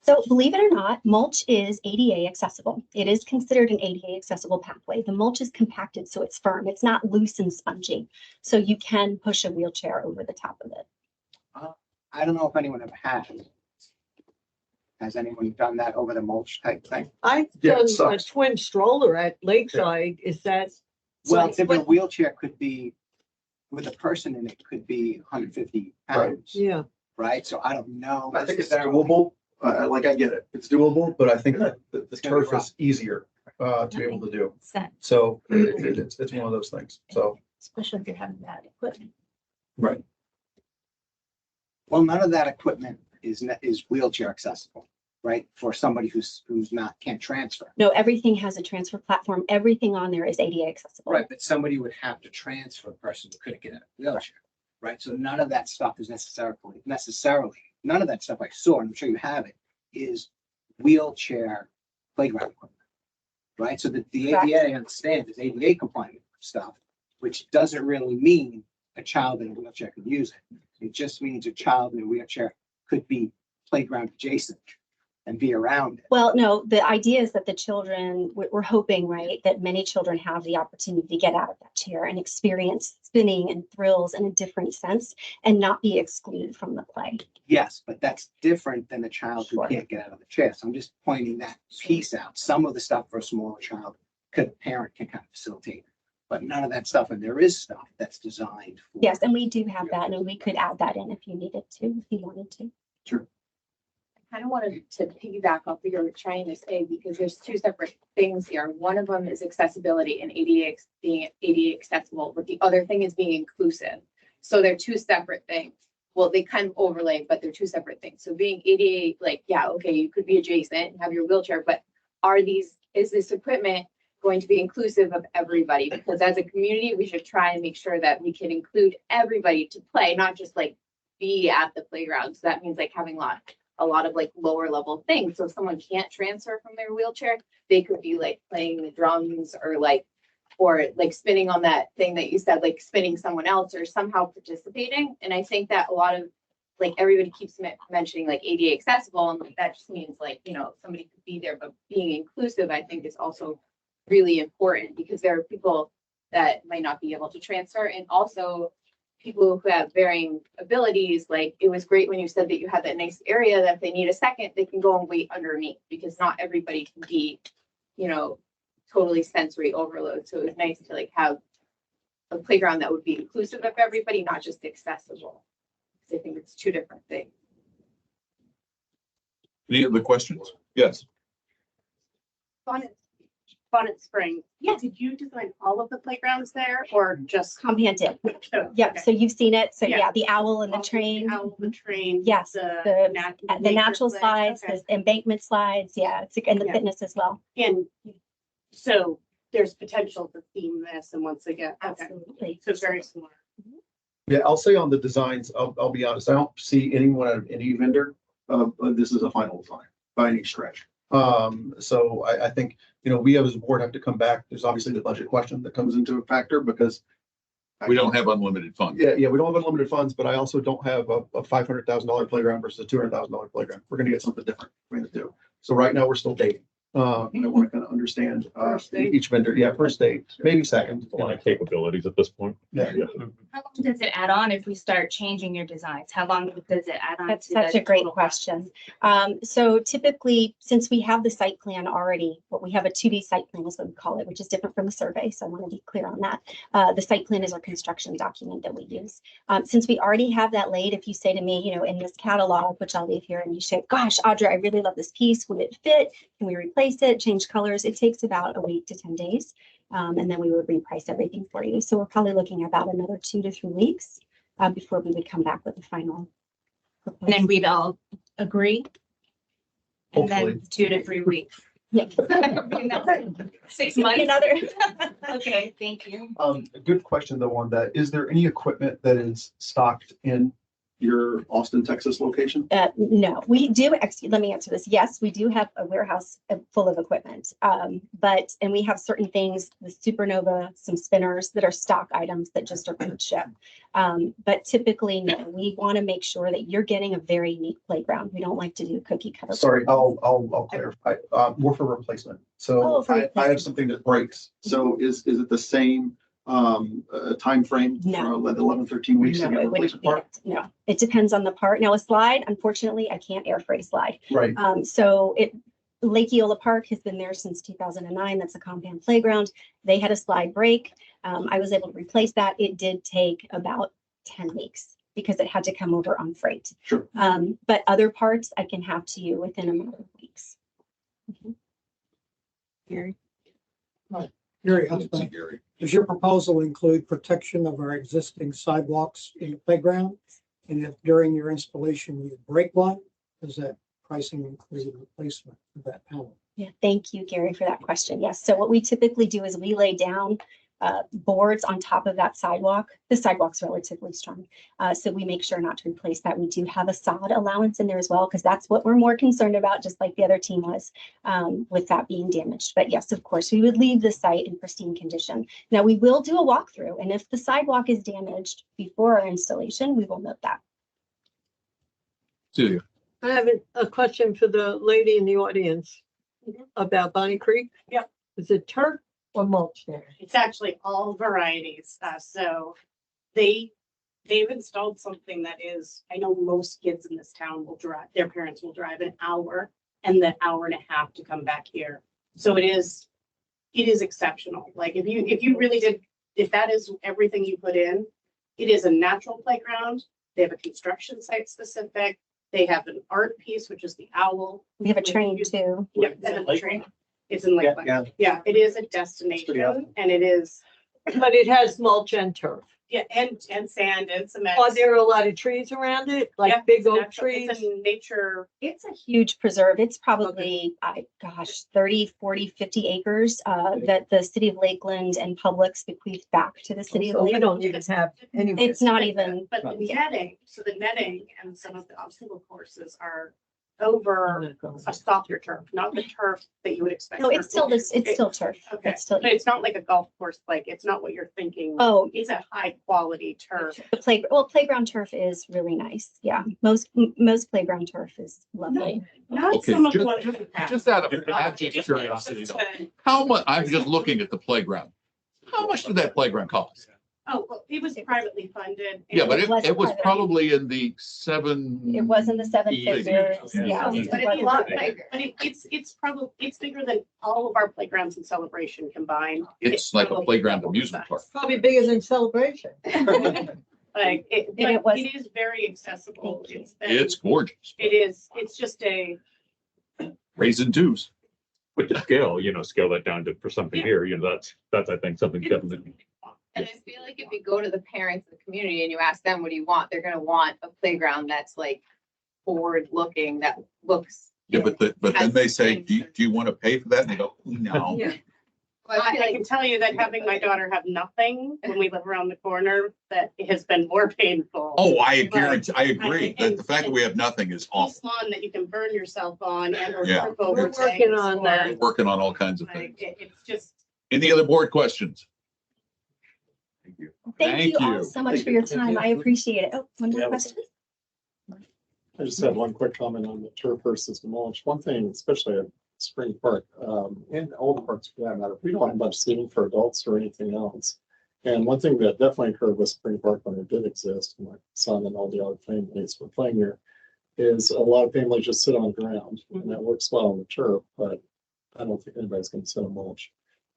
So believe it or not, mulch is ADA accessible. It is considered an ADA accessible pathway. The mulch is compacted, so it's firm. It's not loose and spongy. So you can push a wheelchair over the top of it. I don't know if anyone ever has. Has anyone done that over the mulch type thing? I've Yeah, it done a sucks. twin stroller at Lakeside. Is that? Well, like, typically a what- wheelchair could be, with a person in it, could be 150 pounds, Yeah. right? So I don't know. I think it's doable. Like I get it. It's doable, but I think that the turf is easier to be able to do. So it's one of those things. So, Especially if you're having bad equipment. right. Well, none of that equipment is wheelchair accessible, right? For somebody who's can't transfer. No, everything has a transfer platform. Everything on there is ADA accessible. Right, but somebody would have to transfer a person who couldn't get out of a wheelchair, right? So none of that stuff is necessarily, none of that stuff I saw, and I'm sure you have it, is wheelchair playground equipment, right? So the ADA, I understand, is ADA compliant stuff, which doesn't really mean a child in a wheelchair can use it. It just means a child in a wheelchair could be playground adjacent and be around it. Well, no, the idea is that the children, we're hoping, right, that many children have the opportunity to get out of that chair and experience spinning and thrills in a different sense and not be excluded from the play. Yes, but that's different than a child who can't get out of the chair. So I'm just pointing that piece out. Some of the stuff for a smaller child, a parent can kind of facilitate, but none of that stuff. And there is stuff that's designed for. Yes, and we do have that, and we could add that in if you needed to, if you wanted to. Sure. I kind of wanted to piggyback off what you're trying to say, because there's two separate things here. One of them is accessibility and ADA being ADA accessible, but the other thing is being inclusive. So they're two separate things. Well, they kind of overlay, but they're two separate things. So being ADA, like, yeah, okay, you could be adjacent and have your wheelchair, but is this equipment going to be inclusive of everybody? Because as a community, we should try and make sure that we can include everybody to play, not just like be at the playground. So that means like having a lot of like lower level things. So if someone can't transfer from their wheelchair, they could be like playing the drums or like spinning on that thing that you said, like spinning someone else or somehow participating. And I think that a lot of like everybody keeps mentioning like ADA accessible, and like that just means like, you know, somebody could be there, but being inclusive, I think, is also really important, because there are people that might not be able to transfer, and also people who have varying abilities. Like it was great when you said that you had that nice area that if they need a second, they can go and wait underneath, because not everybody can be, you know, totally sensory overload. So it was nice to like have a playground that would be inclusive of everybody, not just accessible. Because I think it's two different things. Any other questions? Yes. Bonnet Spring. Yeah. Did you design all of the playgrounds there or just? Compant did. Oh, Yep, okay. so you've seen it. So Yeah. yeah, the owl and the All train. The owl, the train. Yes, the nature natural slide, slides, okay. the embankment slides, yeah, and the Yeah. fitness as well. And so there's potential to theme this, and once again, okay. Absolutely. So very similar. Yeah, I'll say on the designs, I'll be honest, I don't see anyone at any vendor, this is a final design by any stretch. So I think, you know, we as a board have to come back. There's obviously the budget question that comes into a factor because We don't have unlimited funds. yeah, we don't have unlimited funds, but I also don't have a $500,000 playground versus a $200,000 playground. We're gonna get something different between the two. So right now, we're still dating. And I want to kind of understand each vendor. Yeah, first date, maybe second. Capabilities at this point. Yeah. How long does it add on if we start changing your designs? How long does it add on? That's to such the a great total question. So typically, since we have the site plan already, what we have a 2D site plan is what we call it, which is different from the survey. So I want to be clear on that. The site plan is our construction document that we use. Since we already have that laid, if you say to me, you know, in this catalog, which I'll leave here, and you say, gosh, Audra, I really love this piece. Would it fit? Can we replace it, change colors? It takes about a week to 10 days. And then we would reprice everything for you. So we're probably looking at about another 2 to 3 weeks before we would come back with the final proposal. And then we'd all agree. And Hopefully. then 2 to 3 weeks. Yeah. 6 months. Another. Okay, thank you. A good question though on that. Is there any equipment that is stocked in your Austin, Texas location? No, we do, let me answer this. Yes, we do have a warehouse full of equipment. And we have certain things, the Supernova, some spinners that are stock items that just are going to ship. But typically, no, we want to make sure that you're getting a very neat playground. We don't like to do cookie cutter. Sorry, I'll clarify, more for replacement. So for I have replacement. something that breaks. So is it the same timeframe No. for 11, 13 weeks to No, get a it wouldn't replacement be part? that. No, it depends on the part. Now a slide, unfortunately, I can't air freight a slide. Right. Lake Eola Park has been there since 2009. That's a compound playground. They had a slide break. I was able to replace that. It did take about 10 weeks because it had to come over on freight. Sure. But other parts I can have to you within a matter of weeks. Gary? Gary, does your proposal include protection of our existing sidewalks in the playground? And if during your installation you break one, does that pricing include replacement of that panel? Yeah, thank you, Gary, for that question. Yes, so what we typically do is we lay down boards on top of that sidewalk. The sidewalk's relatively strong, so we make sure not to replace that. We do have a sod allowance in there as well, because that's what we're more concerned about, just like the other team was, with that being damaged. But yes, of course, we would leave the site in pristine condition. Now, we will do a walkthrough, and if the sidewalk is damaged before our installation, we will note that. Celia. I have a question for the lady in the audience about Bonnie Creek. Yep. Is it turf or mulch there? It's actually all varieties. So they've installed something that is, I know most kids in this town will drive, their parents will drive an hour and then hour and a half to come back here. So it is exceptional. Like if you really did, if that is everything you put in, it is a natural playground. They have a construction site specific. They have an art piece, which is the owl. We have a train too. Yep, and a train. It's in Lakeland. Yeah, it is a destination and it is. But it has mulch and turf. Yeah, and sand and cement. Are there a lot of trees around it, like big oak trees? It's a nature. It's a huge preserve. It's probably, 30, 40, 50 acres that the city of Lakeland and Publix bequeathed back to the city of So we Lakeland. don't even have any. It's not even. But the netting, so the netting and some of the obstacle courses are over a softer turf, not the turf that you would expect. No, it's still turf. Okay, It's still. but it's not like a golf course, like it's not what you're thinking. Oh. It's a high quality turf. The playground turf is really nice. Yeah, most playground turf is lovely. Not Okay, some of just- what. Just out of abject curiosity, though, how much, I'm just looking at the playground. How much did that playground cost? Oh, well, it was privately funded. Yeah, but it was private. probably in the seven. It was in the seven figures. Yeah. But it's a lot bigger. But it's probably, it's bigger than all of our playgrounds in Celebration combined. It's like a probably playground double amusement size. park. Probably bigger than Celebration. Like, it was- it is very accessible. It's gorgeous. It is, it's just a, Raising twos. With the scale, scale that down to for something Yeah. here, that's, I think, something definitely. And I feel like if you go to the parents of the community and you ask them, what do you want? They're gonna want a playground that's like forward looking, that looks. Yeah, but then they say, do you want to pay for that? And they go, no. yeah. Well, I feel I like can tell you that having my daughter have nothing when we live around the corner, that it has been more painful. Oh, I guarantee, I agree and- that the fact that we have nothing is awful. Lawn that you can burn yourself on and or Yeah. trip over. We're working on things, that. or, Working on all kinds of like, things. it's just. Any other board questions? Thank you. Thank you all so much for your time. I appreciate it. Oh, one more Yeah. question? I just had one quick comment on the turf versus the mulch. One thing, especially at Spring Park, and all the parks for that matter, we don't have much seating for adults or anything else. And one thing that definitely occurred with Spring Park when it did exist, and my son and all the other families were playing here, is a lot of families just sit on the ground, and that works well on the turf, but I don't think anybody's gonna sit on mulch.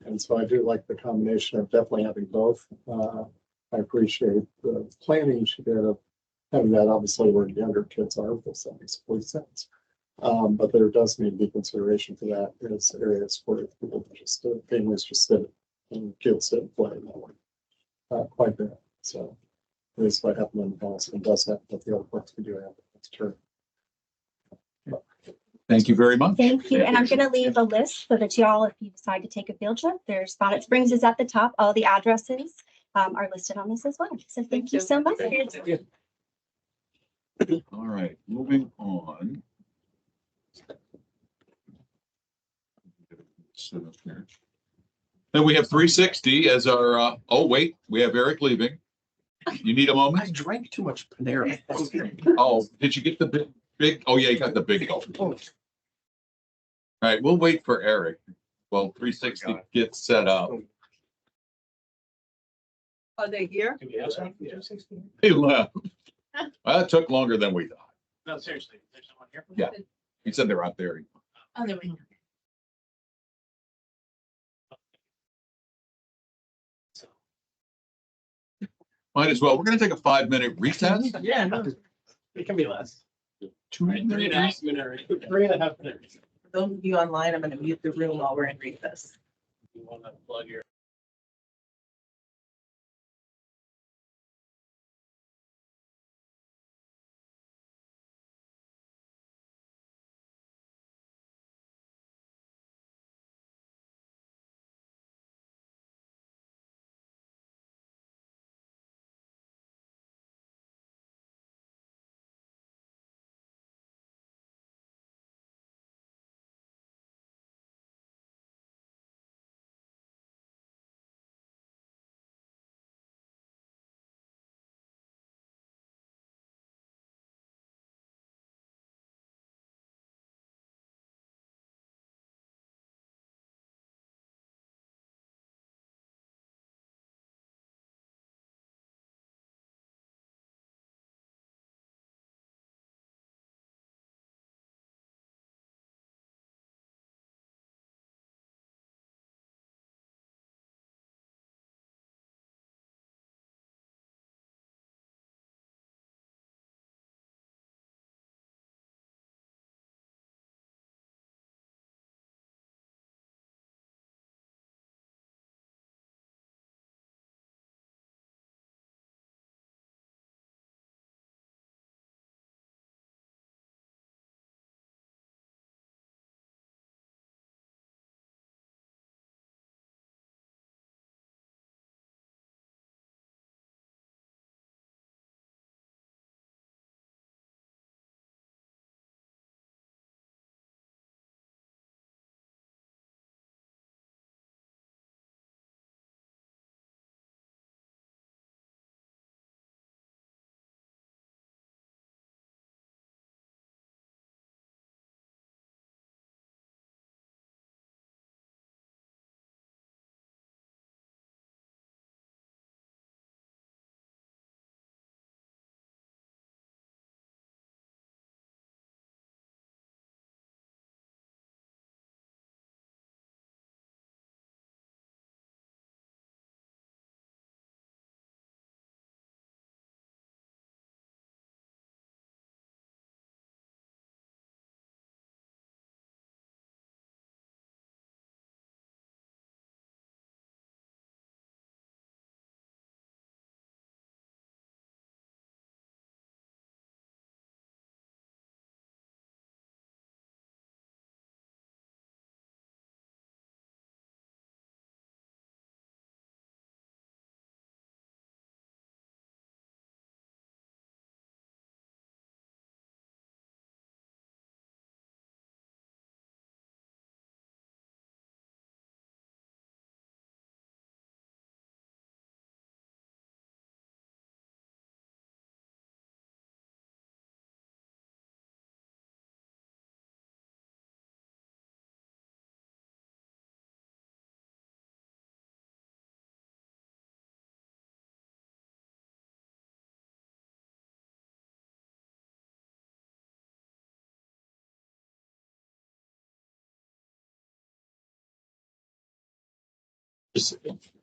And so I do like the combination of definitely having both. I appreciate the planning she did of having that obviously where younger kids are, with that makes complete sense. But there does need to be consideration for that. There's areas where people just, families just sit and kids sit and play and that way. Quite a bit. So at least what happened in Boston does happen, but the other parts we do have, that's true. Thank you very much. Thank you. And I'm gonna leave a list so that y'all, if you decide to take a field trip, there's Bonnet Springs is at the top. All the addresses are listed on this as well. So thank you so much. All right, moving on. Sit up here. Then we have 360 as our, oh, wait, we have Eric leaving. You need a I moment? drank too much Panera. Oh, did you get the big? Oh, yeah, you got the big gulp. All right, we'll wait for Eric while 360 gets set up. Are they here? He left. Well, that took longer than we thought. No, seriously, there's someone here. Yeah, he said they're out there. Oh, there we go. Might as well. We're gonna take a 5-minute recess. Yeah, no, it can be less. 2 minutes. 3.5 minute. 3.5 minutes. For those of you online, I'm gonna mute the room while we're in recess. You want to plug your.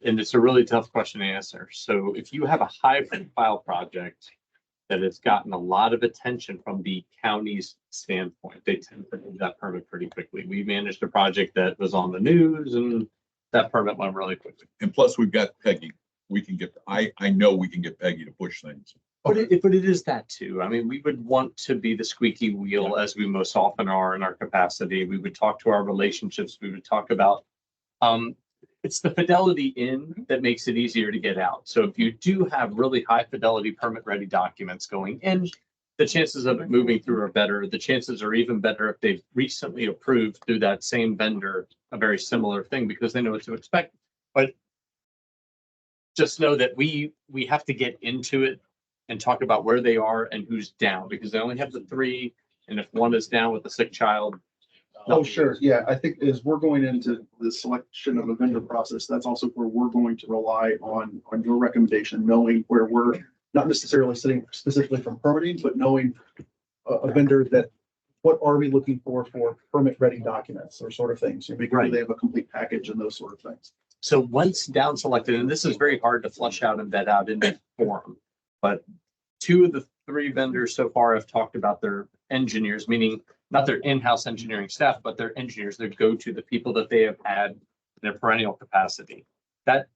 And it's a really tough question to answer. So if you have a high profile project that has gotten a lot of attention from the county's standpoint, they tend to move that permit pretty quickly. We managed a project that was on the news and that permit went really quickly. And plus, we've got Peggy. We can get, I know we can get Peggy to push things. But it is that too. I mean, we would want to be the squeaky wheel as we most often are in our capacity. We would talk to our relationships. We would talk about, it's the fidelity in that makes it easier to get out. So if you do have really high fidelity permit ready documents going in, the chances of it moving through are better. The chances are even better if they've recently approved through that same vendor a very similar thing because they know what to expect. But just know that we have to get into it and talk about where they are and who's down because they only have the 3. And if one is down with a sick child. Oh, sure. Yeah, I think as we're going into the selection of a vendor process, that's also where we're going to rely on your recommendation, knowing where we're not necessarily sitting specifically from permitting, but knowing a vendor that, what are we looking for permit ready documents or sort of things? You make sure they have a complete package and those sort of things. So once down selected, and this is very hard to flush out and vet out in that form, but 2 of the 3 vendors so far have talked about their engineers, meaning not their in-house engineering staff, but their engineers, their go-to, the people that they have had in their perennial capacity. That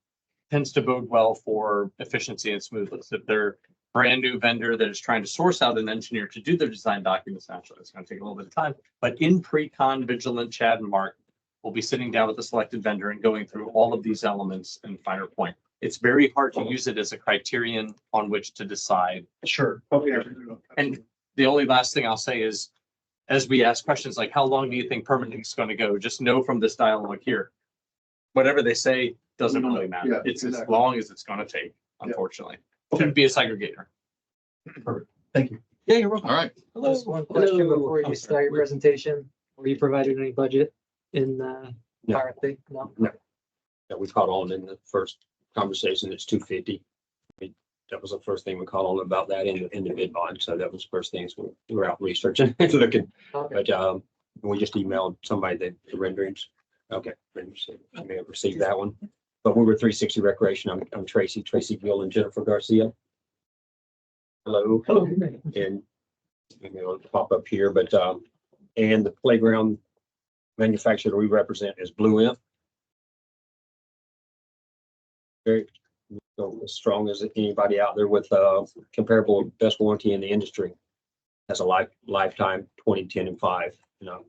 tends to bode well for efficiency and smoothness. If they're brand new vendor that is trying to source out an engineer to do their design documents, naturally, it's going to take a little bit of time. But in pre-con, Vigilant, Chad, and Mark will be sitting down with the selected vendor and going through all of these elements in finer point. It's very hard to use it as a criterion on which to decide. Sure. Okay. And the only last thing I'll say is, as we ask questions like, how long do you think permitting is going to go? Just know from this dialogue here, whatever they say doesn't really matter. Yeah, It's as exactly. long as it's going to take, unfortunately. Shouldn't be a segregator. Perfect. Thank you. Yeah, you're welcome. All right. Just one question before you start your presentation. Were you provided any budget in the No. RFP? No? Yeah, we caught on in the first conversation, it's 250. That was the first thing we caught on about that in the bid bond. So that was the first things we were out researching, looking. Okay. But we just emailed somebody the renderings. Okay, I may have received that one. But we were 360 Recreation. I'm Tracy Gill and Jennifer Garcia. Hello. Hello. And it'll pop up here, but and the playground manufacturer we represent is Blue Imp. Very as strong as anybody out there with comparable best warranty in the industry. Has a lifetime 20, 10, and 5. You know,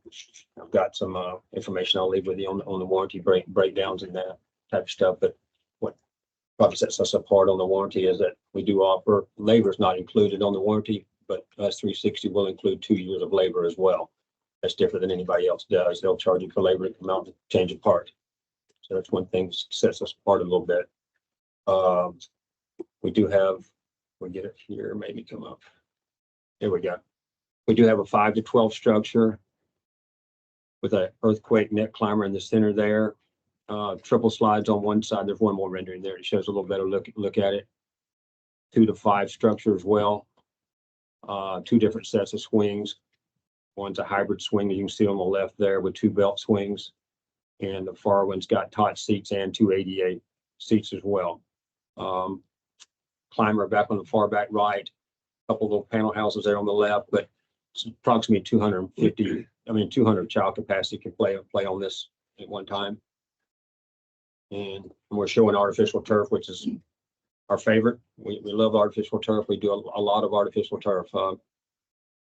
I've got some information I'll leave with you on the warranty breakdowns and that type of stuff. But what probably sets us apart on the warranty is that we do offer labor is not included on the warranty, but us 360 will include 2 years of labor as well. That's different than anybody else does. They'll charge you for labor to come out and change a part. So that's one thing that sets us apart a little bit. We do have, we'll get it here, maybe come up. There we go. We do have a 5 to 12 structure with an earthquake net climber in the center there. Triple slides on one side. There's one more rendering there. It shows a little better look at it. 2 to 5 structure as well. 2 different sets of swings. One's a hybrid swing, as you can see on the left there, with 2 belt swings. And the far one's got TOT seats and 2 ADA seats as well. Climber back on the far back right. Couple little panel houses there on the left, but it's approximately 200 child capacity can play on this at one time. And we're showing artificial turf, which is our favorite. We love artificial turf. We do a lot of artificial turf.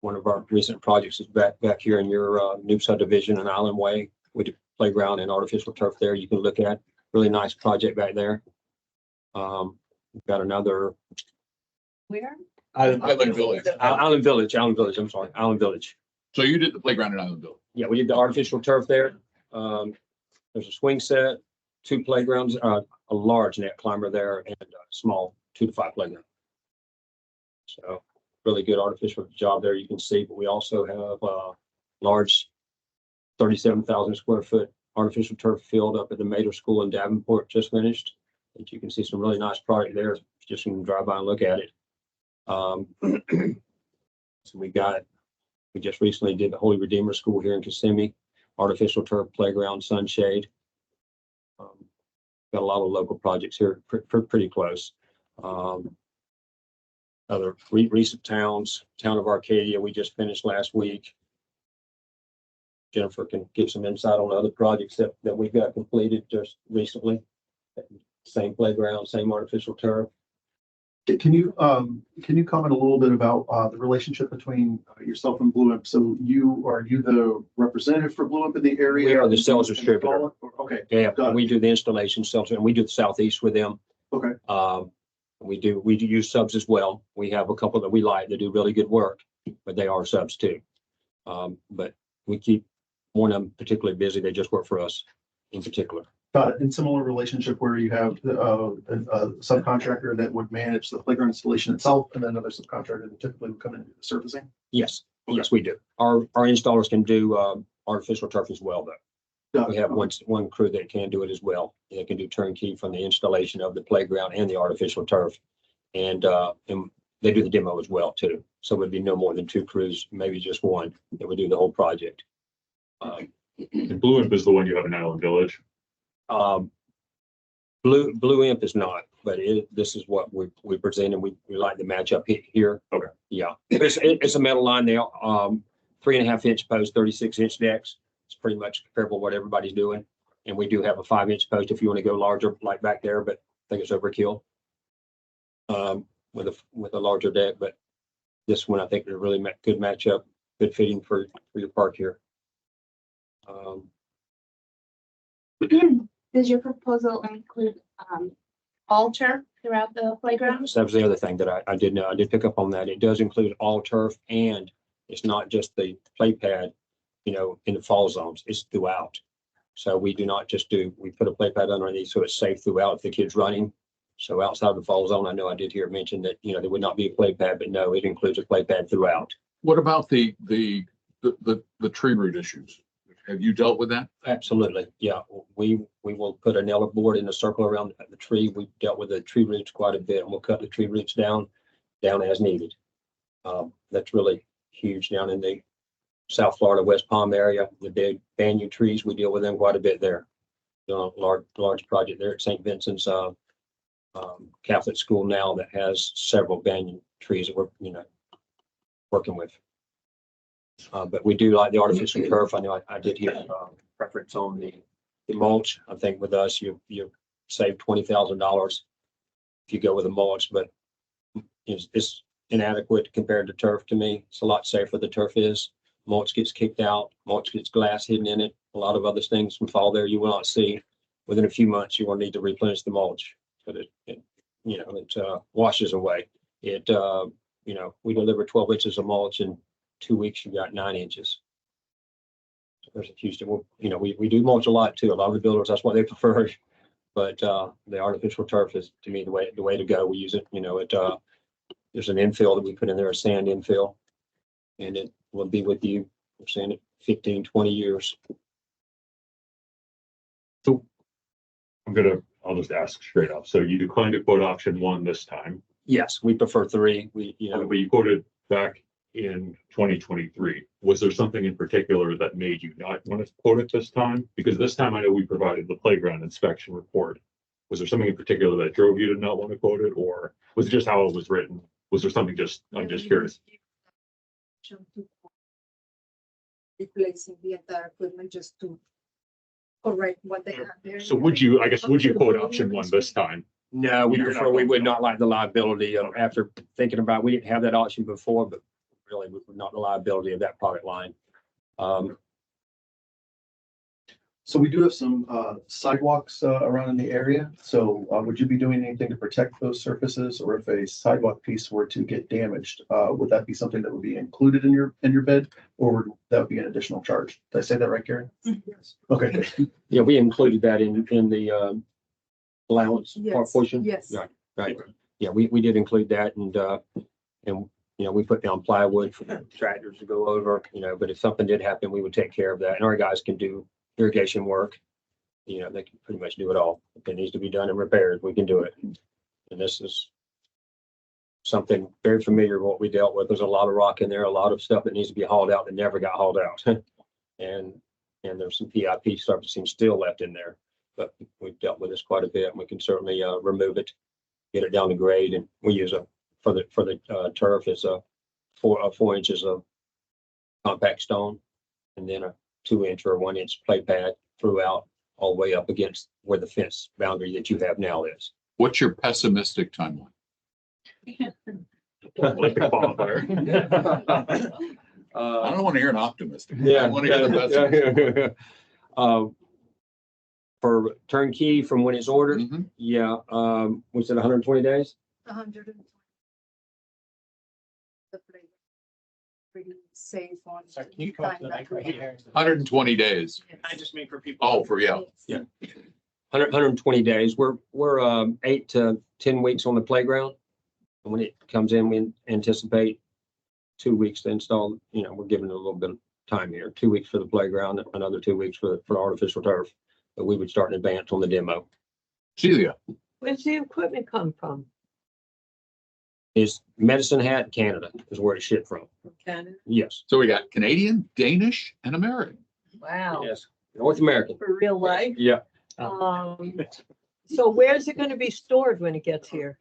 One of our recent projects is back here in your new subdivision in Island Way. We do playground and artificial turf there. You can look at really nice project back there. We've got another. Where? Island Village. Island Village. I'm sorry, Island Village. So you did the playground in Island Village? Yeah, we did the artificial turf there. There's a swing set, 2 playgrounds, a large net climber there, and a small 2 to 5 playground. So really good artificial job there. You can see, but we also have a large 37,000 square foot artificial turf field up at the Mater School in Davenport, just finished. And you can see some really nice product there. Just can drive by and look at it. So we just recently did the Holy Redeemer School here in Kissimmee, artificial turf playground, sunshade. Got a lot of local projects here, pretty close. Other recent towns, town of Arcadia, we just finished last week. Jennifer can give some insight on other projects that we got completed just recently. Same playground, same artificial turf. Can you comment a little bit about the relationship between yourself and Blue Imp? So are you the representative for Blue Imp in the area? We are the sales distributor. Okay. Yeah, Got it. we do the installation sales and we do the southeast with them. Okay. We do use subs as well. We have a couple that we like that do really good work, but they are subs too. But we keep one of them particularly busy. They just work for us in particular. Got it. In similar relationship where you have a subcontractor that would manage the playground installation itself and then another subcontractor that typically would come in and do the surfacing? Yes, yes, we do. Our installers can do artificial turf as well, though. We have one crew that can do it as well. They can do turnkey from the installation of the playground and the artificial turf. And they do the demo as well too. So it would be no more than 2 crews, maybe just one that would do the whole project. And Blue Imp is the one you have in Island Village. Blue Imp is not, but this is what we present and we like the matchup here. Okay. Yeah, it's a metal line now, 3.5 inch post, 36 inch decks. It's pretty much comparable to what everybody's doing. And we do have a 5 inch post if you want to go larger, like back there, but I think it's overkill. With a larger deck, but this one I think is a really good matchup, good fitting for your park here. Does your proposal include all turf throughout the playground? So that was the other thing that I did know. I did pick up on that. It does include all turf and it's not just the play pad, in the fall zones, it's throughout. So we do not just we put a play pad underneath so it's safe throughout if the kid's running. So outside the fall zone, I know I did hear it mentioned that, there would not be a play pad, but no, it includes a play pad throughout. What about the tree root issues? Have you dealt with that? Absolutely. Yeah. We will put a nailer board in a circle around the tree. We've dealt with the tree roots quite a bit and we'll cut the tree roots down as needed. That's really huge down in the South Florida, West Palm area. The big banyan trees, we deal with them quite a bit there. Large project there at St. Vincent's Catholic school now that has several banyan trees that we're, working with. But we do like the artificial turf. I know I did hear preference on the mulch. I think with us, you save $20,000 if you go with a mulch, but it's inadequate compared to turf to me. It's a lot safer. The turf is. Mulch gets kicked out. Mulch gets glass hidden in it. A lot of other things can fall there you will not see. Within a few months, you will need to replenish the mulch, but it washes away. We deliver 12 inches of mulch in 2 weeks. You got 9 inches. So there's a huge, we do mulch a lot too. A lot of the builders, that's what they prefer. But the artificial turf is, to me, the way to go. We use it. There's an infill that we put in there, a sand infill, and it will be with you. I'm saying it 15, 20 years. So I'll just ask straight up. So you declined to quote option 1 this time. Yes, we prefer 3. But you quoted back in 2023. Was there something in particular that made you not want to quote it this time? Because this time I know we provided the playground inspection report. Was there something in particular that drove you to not want to quote it, or was it just how it was written? Was there something I'm just curious. Replacing the entire equipment just to correct what they have there. So would you quote option 1 this time? No, we would not like the liability of, after thinking about, we didn't have that option before, but really we would not the liability of that product line. So we do have some sidewalks around in the area. So would you be doing anything to protect those surfaces, or if a sidewalk piece were to get damaged, would that be something that would be included in your bid, or would that be an additional charge? Did I say that right, Karen? Yes. Okay. Yeah, we included that in the allowance portion. Yes. Right. Yeah, we did include that, and we put down plywood for tractors to go over, but if something did happen, we would take care of that. And our guys can do irrigation work. They can pretty much do it all. If it needs to be done and repaired, we can do it. And this is something very familiar with what we dealt with. There's a lot of rock in there, a lot of stuff that needs to be hauled out that never got hauled out. and there's some PIP surfacing still left in there, but we've dealt with this quite a bit, and we can certainly remove it, get it down to grade. And we use for the turf, it's 4 inches of compact stone, and then a 2 inch or 1 inch play pad throughout, all the way up against where the fence boundary that you have now is. What's your pessimistic timeline? Like a bonfire. I don't want to hear an optimist. Yeah. I want to hear the best. For turnkey from when it's ordered, Mhm. yeah, we said 120 days. 100. Pretty safe on. Sorry, can you come up to the mic right here? 120 days. I just mean for people. Oh, for, yeah. Yeah. 120 days. We're 8 to 10 weeks on the playground. And when it comes in, we anticipate 2 weeks to install. You know, we're giving it a little bit of time here. 2 weeks for the playground, another 2 weeks for artificial turf. But we would start in advance on the demo. Celia. Where's the equipment come from? Is Medicine Hat, Canada is where it's shipped from. Canada? Yes. So we got Canadian, Danish, and American. Wow. Yes. North American. For real life? Yeah. So where's it gonna be stored when it gets here?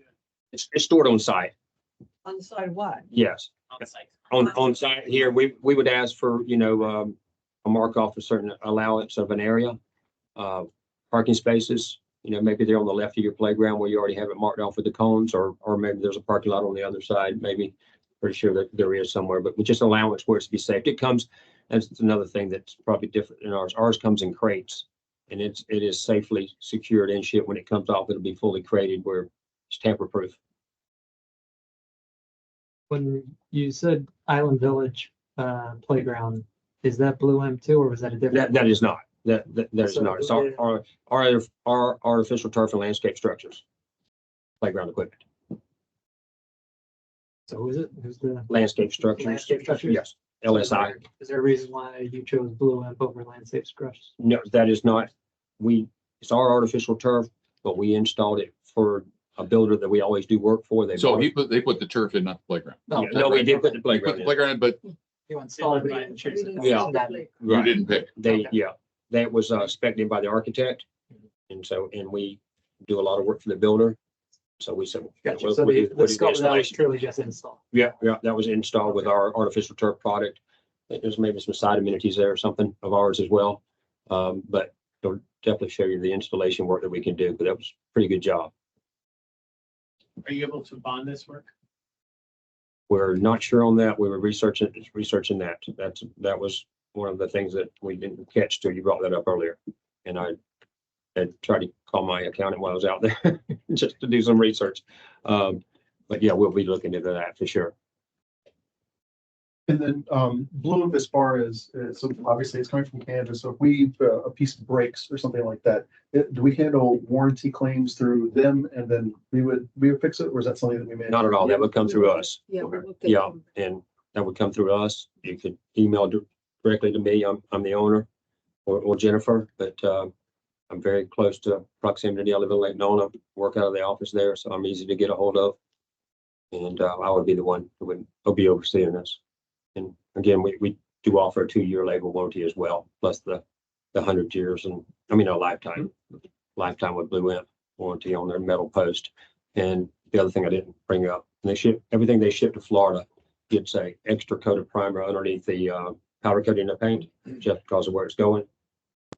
It's stored on site. On the side what? Yes. On site. On site here, we would ask for, a mark off a certain allowance of an area. Parking spaces, maybe they're on the left of your playground where you already have it marked off with the cones, or maybe there's a parking lot on the other side, maybe. Pretty sure that there is somewhere, but with just allowance where it's to be safe. It comes, that's another thing that's probably different than ours. Ours comes in crates, and it is safely secured in ship. When it comes off, it'll be fully crated where it's tamper proof. When you said Island Village playground, is that Blue M too, or was that a different? That is not. That is So not. It's our artificial turf and landscape structures. Playground equipment. So who is it? Who's the? Landscape structures. Landscape structures? Yes. LSI. Is there a reason why you chose Blue M over landscape structures? No, that is not. It's our artificial turf, but we installed it for a builder that we always do work for. They So they put the turf in, not the playground. No, we did put the They put playground the in. playground in, but You installed it and choose it. Yeah. you didn't pick. That was spec'd in by the architect. And we do a lot of work for the builder. So we said. Gotcha. we'll So do the the scope of that was installation. truly just install. Yeah, that was installed with our artificial turf product. I think there's maybe some side amenities there or something of ours as well. But they'll definitely show you the installation work that we can do, but that was a pretty good job. Are you able to bond this work? We're not sure on that. We were researching that. That was one of the things that we didn't catch till you brought that up earlier. And I had tried to call my accountant while I was out there just to do some research. But yeah, we'll be looking into that for sure. And then Bloom, as far as, so obviously it's coming from Canada, so if we, a piece breaks or something like that, do we handle warranty claims through them and then we would fix it, or is that something that we may? Not at all. That would come through us. Yeah. Yeah, and that would come through us. You could email directly to me. I'm the owner, or Jennifer, but I'm very close to proximity. I live in Lake Nona, work out of the office there, so I'm easy to get a hold of. And I would be the one who would be overseeing this. And again, we do offer a 2-year labor warranty as well, plus the 100 years and a lifetime with Blue Imp warranty on their metal post. And the other thing I didn't bring up, everything they ship to Florida gets a extra coat of primer underneath the powder coating of paint, just because of where it's going,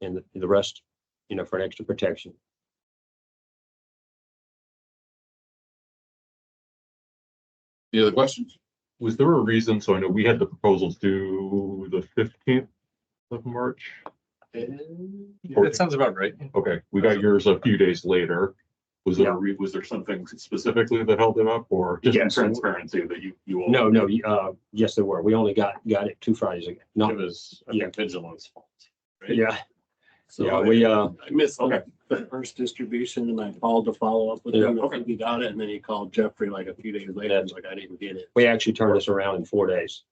and the rest, for an extra protection. Any other questions? Was there a reason? So I know we had the proposals due the 15th of March. That sounds about right. Okay, we got yours a few days later. Was there something specifically that held it up, or just Yes. transparency that you all? No, yes, there were. We only got it 2 Fridays ago. It was, I think, Vigilance fault. right? Yeah. So Yeah, we, I missed okay. the first distribution and I called to follow up with Yeah. him. Okay, we got it. And then he called Jeffrey like a few days later. I was like, I didn't get it. we actually turned this around in 4 days.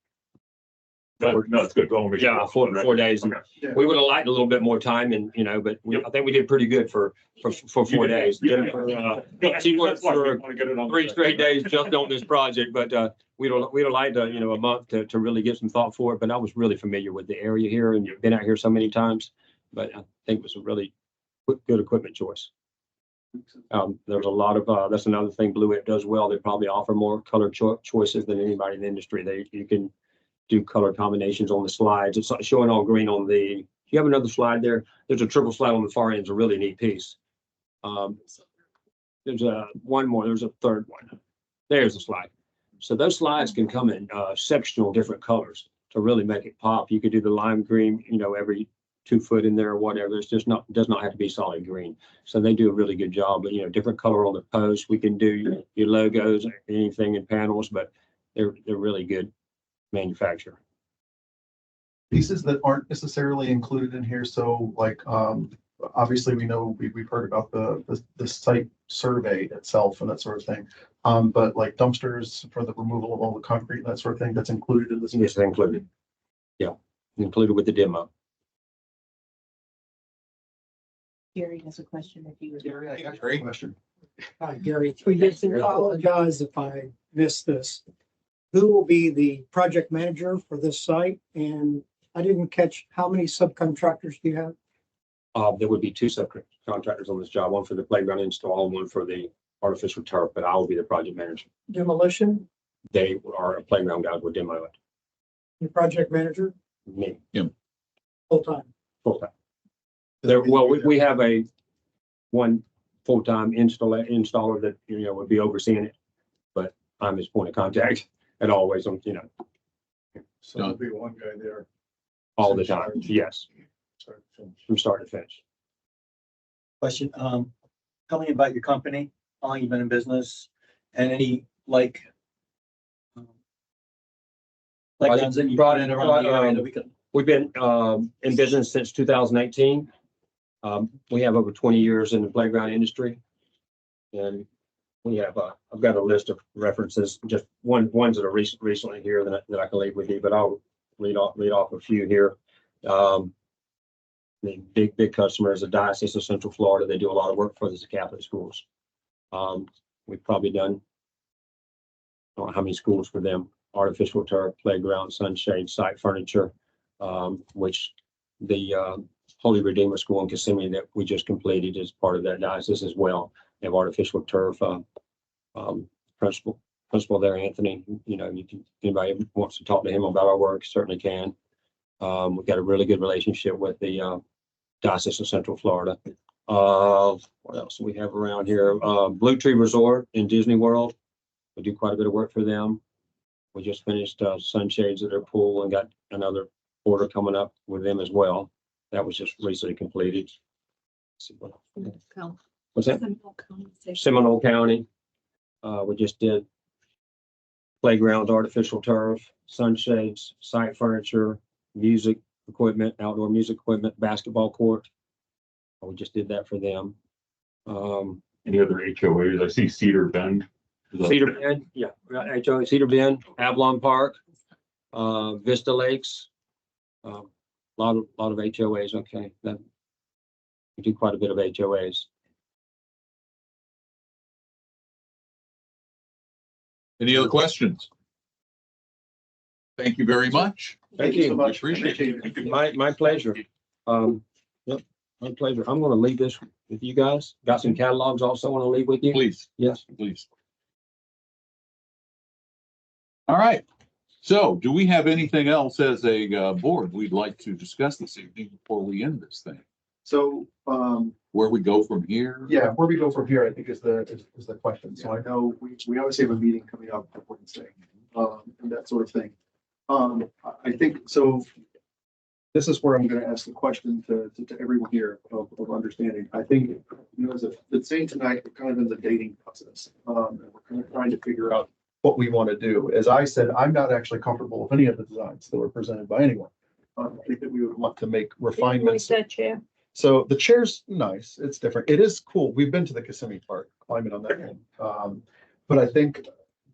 No, it's good. Yeah, 4 days. Okay. We would have liked a little bit more time and, but I think we did pretty good for 4 days. Jennifer, she worked for 3 straight days just on this project, but we'd have liked, a month to really get some thought for it. But I was really familiar with the area here and been out here so many times. But I think it was a really good equipment choice. There's a lot of, that's another thing Blue Imp does well. They probably offer more color choices than anybody in the industry. You can do color combinations on the slides. It's showing all green on the, you have another slide there? There's a triple slide on the far end. It's a really neat piece. There's one more, there's a third one. There's a slide. So those slides can come in sectional different colors to really make it pop. You could do the lime green, every 2 foot in there or whatever. It's just not, does not have to be solid green. So they do a really good job, but different color on the post. We can do your logos, anything in panels, but they're really good manufacturer. Pieces that aren't necessarily included in here. So like, obviously we know we've heard about the site survey itself and that sort of thing. But like dumpsters for the removal of all the concrete and that sort of thing, that's included in this. Yes, included. Yeah, included with the demo. Gary has a question if you would. Gary, I got a great question. Hi, Gary. I apologize if I missed this. Who will be the project manager for this site? And I didn't catch, how many subcontractors do you have? There would be 2 subcontractors on this job, one for the playground install and one for the artificial turf, but I will be the project manager. Demolition, They are playground guys with demo it. your project manager, Me, full-time. full-time. We have one full-time installer that, would be overseeing it, but I'm his point of contact and always on, So there'll be one guy there. all the time. Yes, Start to finish. from start to finish. Question, tell me about your company, how long you've been in business, and any guns that you brought in around the area that we could. We've been in business since 2018. We have over 20 years in the playground industry. And we have, I've got a list of references, just ones that are recently here that I can leave with you, but I'll read off a few here. The big customers, the Diocese of Central Florida, they do a lot of work for the Catholic schools. We've probably done, I don't know how many schools for them, artificial turf, playground, sunshade, site furniture, which the Holy Redeemer School in Kissimmee that we just completed is part of that diocese as well. They have artificial turf, principal there, Anthony, anybody wants to talk to him about our work, certainly can. We've got a really good relationship with the Diocese of Central Florida. What else do we have around here? Blue Tree Resort in Disney World. We do quite a bit of work for them. We just finished sunshades at their pool and got another order coming up with them as well. That was just recently completed. What's that? Seminole County. We just did playgrounds, artificial turf, sunshades, site furniture, music equipment, outdoor music equipment, basketball court. We just did that for them. Any other HOAs? I see Cedar Bend. Cedar Bend, yeah, HOA, Cedar Bend, Avalon Park, Vista Lakes. Lot of HOAs. Okay, that we do quite a bit of HOAs. Any other questions? Thank you very much. Thank you so much. Appreciate it. My pleasure. Yep, my pleasure. I'm going to leave this with you guys. Got some catalogs also want to leave with you. Please. Yes. Please. All right. So do we have anything else as a board we'd like to discuss this evening before we end this thing? So, Where we go from here? yeah, where we go from here, I think is the question. So I know we obviously have a meeting coming up on Wednesday, and that sort of thing. I think, so this is where I'm going to ask the question to everyone here of understanding. I think, as the saying tonight, we're kind of in the dating process. And we're kind of trying to figure out what we want to do. As I said, I'm not actually comfortable with any of the designs that were presented by anyone. I think that we would want to make refinements. Like that chair. So the chair's nice. It's different. It is cool. We've been to the Kissimmee Park, climbing on that one. But I think,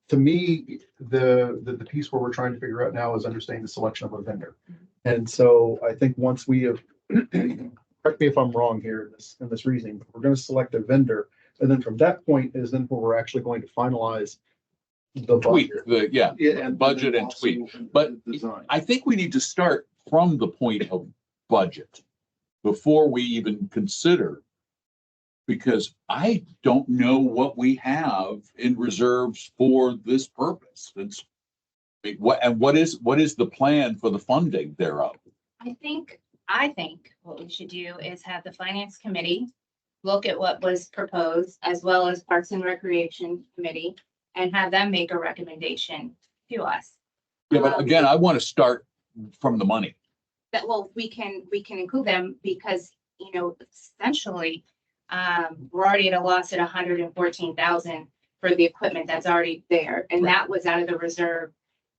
to me, the piece where we're trying to figure out now is understanding the selection of a vendor. And so I think once we have, correct me if I'm wrong here in this reasoning, but we're going to select a vendor. And then from that point is then where we're actually going to finalize the Tweak, budget. and budget and tweak. But design. I think we need to start from the point of budget before we even consider, because I don't know what we have in reserves for this purpose. What is the plan for the funding thereof? I think what we should do is have the finance committee look at what was proposed, as well as Parks and Recreation Committee, and have them make a recommendation to us. Yeah, but again, I want to start from the money. That, well, we can include them because, you know, essentially, we're already at a loss at 114,000 for the equipment that's already there. And that was out of the reserve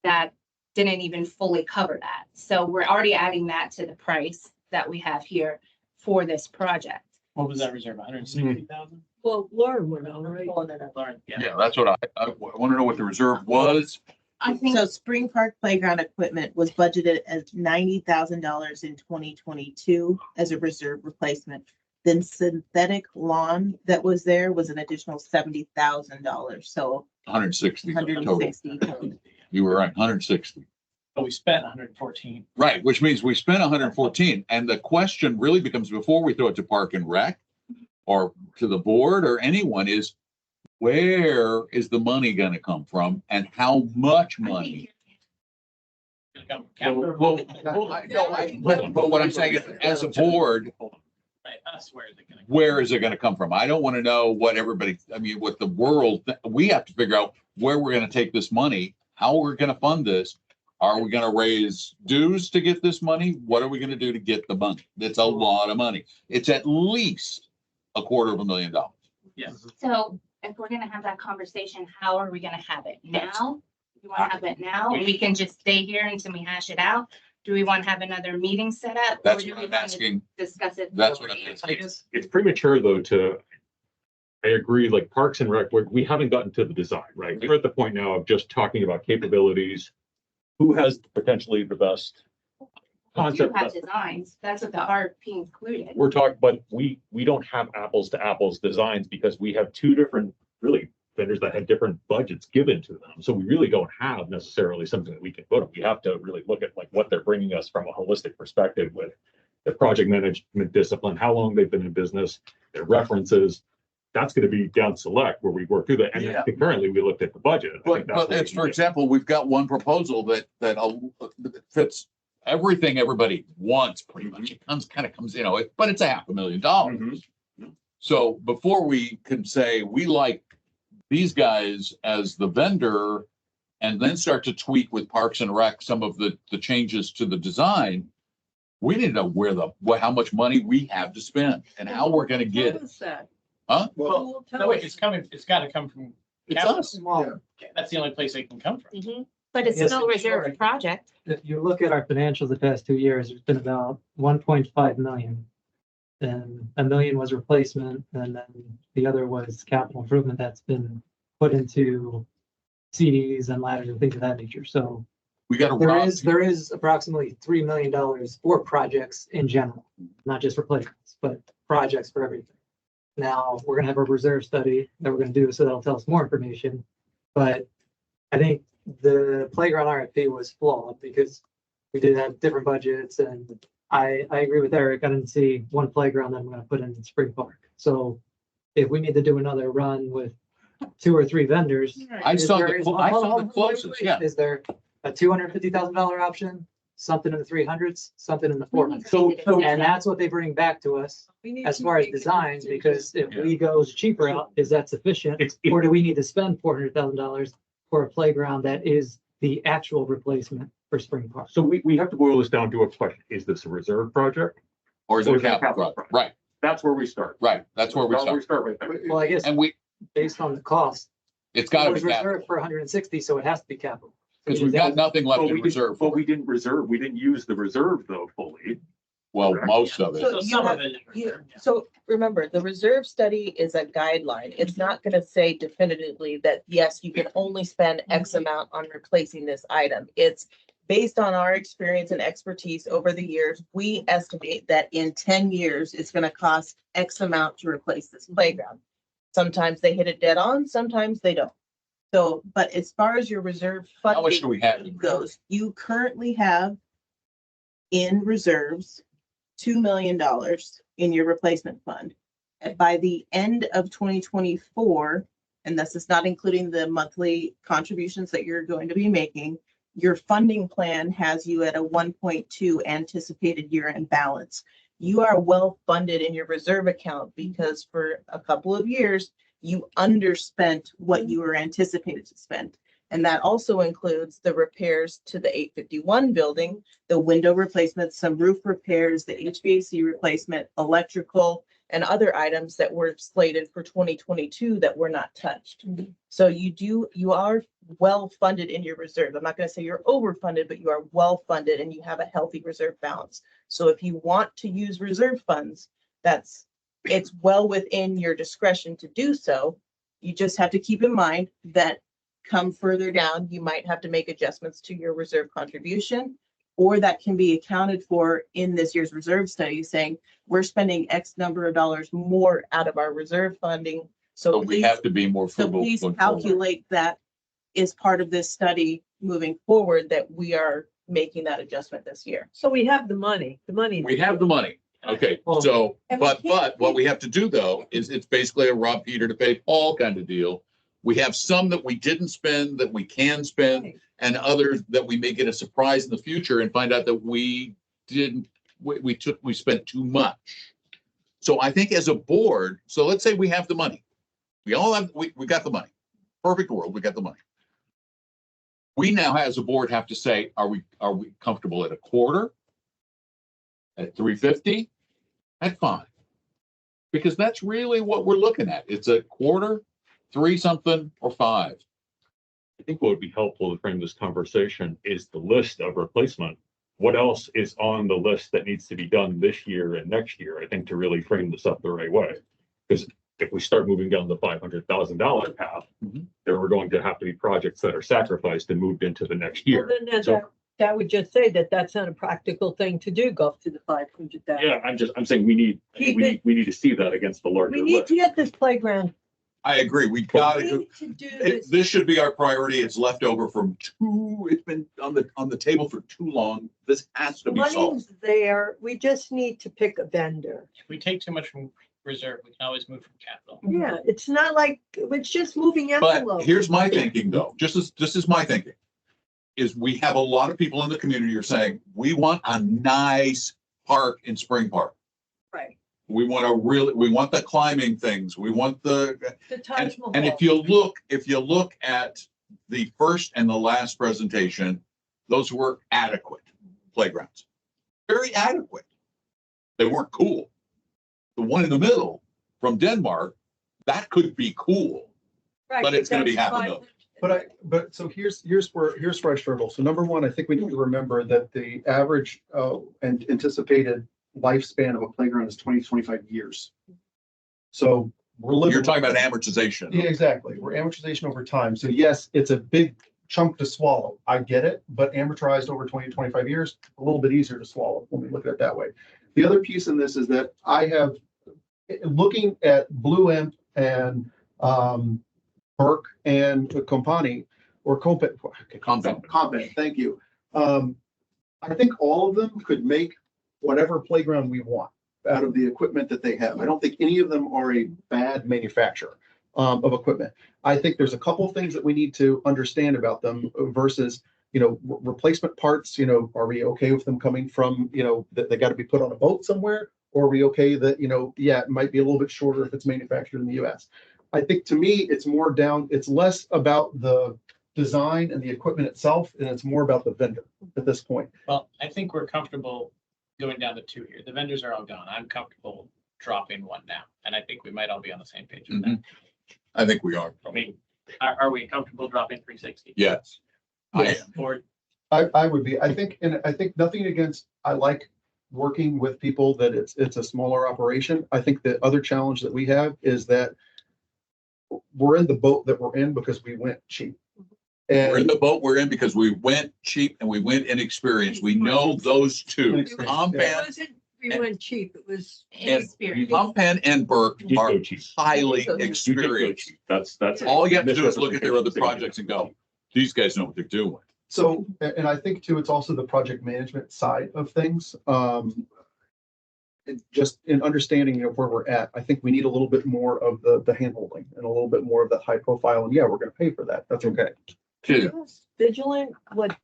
that didn't even fully cover that. So we're already adding that to the price that we have here for this project. What was that reserve? 160,000? Well, Lauren went on, right? Lauren, yeah. Yeah, that's what I want to know what the reserve was. I think so. Spring Park playground equipment was budgeted as $90,000 in 2022 as a reserve replacement. Then synthetic lawn that was there was an additional $70,000. So 160 total. 160. You were right, 160. But we spent 114. Right, which means we spent 114. And the question really becomes, before we throw it to Park and Rec or to the board or anyone, is where is the money going to come from and how much money? But what I'm saying is, as a board, Right, us, where is it gonna? where is it going to come from? I don't want to know what everybody, I mean, what the world, we have to figure out where we're going to take this money, how we're going to fund this. Are we going to raise dues to get this money? What are we going to do to get the money? That's a lot of money. It's at least $250,000. Yes. So if we're gonna have that conversation, how are we gonna have it now? You wanna have it now and we can just stay here until we hash it out? Do we want to have another meeting set up? That's or do what we I'm wanna asking. Discuss it. That's what I'm beforehand? asking. It's premature though I agree, like Parks and Rec, we haven't gotten to the design, right? We're at the point now of just talking about capabilities. Who has potentially the best We do concept? have designs. That's what the RFP included. We're talking, but we don't have apples to apples designs because we have two different really vendors that have different budgets given to them. So we really don't have necessarily something that we can put on. We have to really look at like what they're bringing us from a holistic perspective with the project management discipline, how long they've been in business, their references. That's going to be down select where we work through that. And Yeah. then currently we looked at the budget. I think that's But what it's, we for can do. example, we've got one proposal that fits everything everybody wants pretty much. It kind of comes, but it's $500,000. Mm-hmm. So before we can say we like these guys as the vendor and then start to tweak with Parks and Rec some of the changes to the design, we need to know how much money we have to spend and how we're going to get it. Huh? Well, no, wait, it's got to come from. It's capital. us. Okay, that's the only place it can come from. But it's Yes, still a reserve project. If you look at our financials the past 2 years, there's been about 1.5 million. And $1 million was replacement, and then the other was capital improvement that's been put into CDs and ladders and things of that nature. So We got to there is approximately $3 million for projects in general, not just for playgrounds, but projects for everything. Now, we're gonna have a reserve study that we're gonna do, so that'll tell us more information. But I think the playground RFP was flawed because we did have different budgets, and I agree with Eric. I didn't see one playground that I'm gonna put in Spring Park. So if we need to do another run with 2 or 3 vendors. I saw the closest, yeah. Is there a $250,000 option? Something in the 300s, something in the 400s. And that's what they bring back to us as far as designs, because if we go cheaper out, is that sufficient? Or do we need to spend $400,000 for a playground that is the actual replacement for Spring Park? So we have to boil this down to a question. Is this a reserve project? Or is it a capital project? Right. That's where we start. Right. That's where we start. right there. Well, I guess And based on the cost, it's got to it be was capital reserved for 160, so it has to be capital. because we've got nothing left in reserve. But we didn't reserve, we didn't use the reserve though fully. Well, most of it. So Some of it is reserved, yeah. So remember, the reserve study is a guideline. It's not gonna say definitively that, yes, you can only spend X amount on replacing this item. It's based on our experience and expertise over the years. We estimate that in 10 years, it's gonna cost X amount to replace this playground. Sometimes they hit it dead on, sometimes they don't. So, but as far as your reserve How much do funding we have? goes, you currently have in reserves $2 million in your replacement fund. And by the end of 2024, and this is not including the monthly contributions that you're going to be making, your funding plan has you at a 1.2 anticipated year-end balance. You are well funded in your reserve account because for a couple of years, you underspent what you were anticipated to spend. And that also includes the repairs to the 851 building, the window replacements, some roof repairs, the HVAC replacement, electrical, and other items that were slated for 2022 that were not touched. So you are well funded in your reserve. I'm not going to say you're overfunded, but you are well funded and you have a healthy reserve balance. So if you want to use reserve funds, it's well within your discretion to do so. You just have to keep in mind that come further down, you might have to make adjustments to your reserve contribution, or that can be accounted for in this year's reserve study, saying we're spending X number of dollars more out of our reserve funding. So we have to be more So frugal. please going forward. calculate that is part of this study moving forward, that we are making that adjustment this year. So we have the money, We have the money. Okay, so, but what we have to do though, is it's basically a rob Peter to pay Paul kind of deal. We have some that we didn't spend that we can spend, and others that we may get a surprise in the future and find out that we didn't, we spent too much. So I think as a board, so let's say we have the money. We got the money. Perfect world, we got the money. We now as a board have to say, are we comfortable at a quarter? At 350? At 5? Because that's really what we're looking at. It's a quarter, 3 something, or 5. I think what would be helpful to frame this conversation is the list of replacement. What else is on the list that needs to be done this year and next year? I think to really frame this up the right way. Because if we start moving down the $500,000 path, then we're going to have to be projects that are sacrificed and moved into the next year. Well, then So, that would just say that that's not a practical thing to do, go up to the 500,000. yeah, I'm saying we need to see that against the larger We need list. to get this playground. I agree. We We gotta, need to do this. this should be our priority. It's left over from it's been on the table for too long. This has to be solved. Money's there. We just need to pick a vendor. If we take too much from reserve, we can always move from capital. Yeah, it's not like, it's just moving But envelope. here's my thinking though, this is my thinking, is we have a lot of people in the community who are saying, we want a nice park in Spring Park. Right. We want the climbing things. We want The Taj Mahal. and if you look at the first and the last presentation, those were adequate playgrounds. Very adequate. They weren't cool. The one in the middle from Denmark, that could be cool, Right, but it's gonna be that's half a fine. million. But so here's where I struggle. So number one, I think we need to remember that the average and anticipated lifespan of a playground is 20-25 years. So we're looking. You're talking about amortization. Yeah, exactly. We're amortization over time. So yes, it's a big chunk to swallow. I get it, but amortized over 20-25 years, a little bit easier to swallow when we look at it that way. The other piece in this is that I have, looking at Blue Imp and Burke and Compani or Compat, thank you. I think all of them could make whatever playground we want out of the equipment that they have. I don't think any of them are a bad manufacturer of equipment. I think there's a couple of things that we need to understand about them versus, replacement parts. Are we okay with them coming from, that they got to be put on a boat somewhere? Or are we okay that, it might be a little bit shorter if it's manufactured in the US? I think to me, it's less about the design and the equipment itself, and it's more about the vendor at this point. Well, I think we're comfortable going down to 2 here. The vendors are all gone. I'm comfortable dropping 1 now. And I think we might all be on the same page with that. I think we are. I mean, are we comfortable dropping 360? Yes. I am. Or I would be. I think nothing against, I like working with people that it's a smaller operation. I think the other challenge that we have is that we're in the boat that we're in because we went cheap. And We're in the boat we're in because we went cheap and we went inexperienced. We know those two. Compan We went cheap. It was. Compan and Burke are highly experienced. That's All you have to do is look at their other projects and go, these guys know what they're doing. so, and I think too, it's also the project management side of things. Just in understanding, where we're at, I think we need a little bit more of the hand-holding and a little bit more of that high profile. And yeah, we're going to pay for that. That's okay. Vigilant, what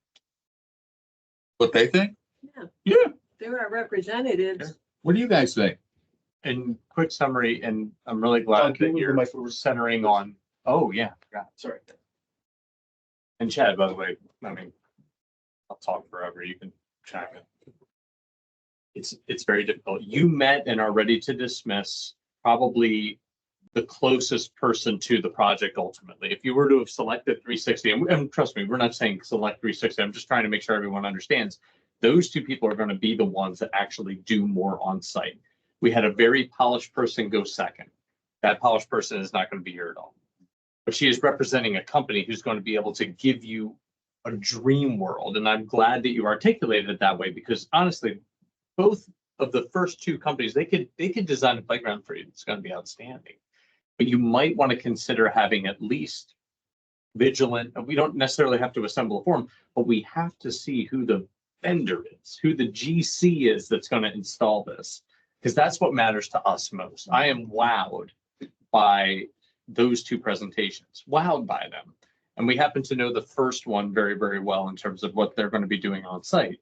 What they think? Yeah. Yeah. They're our representatives. What do you guys think? And quick summary, and I'm really glad can you that move the you're mic over? centering on, oh, yeah, forgot. Sorry. And Chad, by the way, I mean, I'll talk forever. You can chime in. It's very difficult. You met and are ready to dismiss probably the closest person to the project ultimately. If you were to have selected 360, and trust me, we're not saying select 360. I'm just trying to make sure everyone understands. Those two people are going to be the ones that actually do more on site. We had a very polished person go second. That polished person is not going to be here at all. But she is representing a company who's going to be able to give you a dream world. And I'm glad that you articulated it that way, because honestly, both of the first two companies, they could design a playground for you. It's going to be outstanding. But you might want to consider having at least vigilant. We don't necessarily have to assemble a form, but we have to see who the vendor is, who the GC is that's going to install this, because that's what matters to us most. I am wowed by those two presentations, wowed by them. And we happen to know the first one very, very well in terms of what they're going to be doing on site.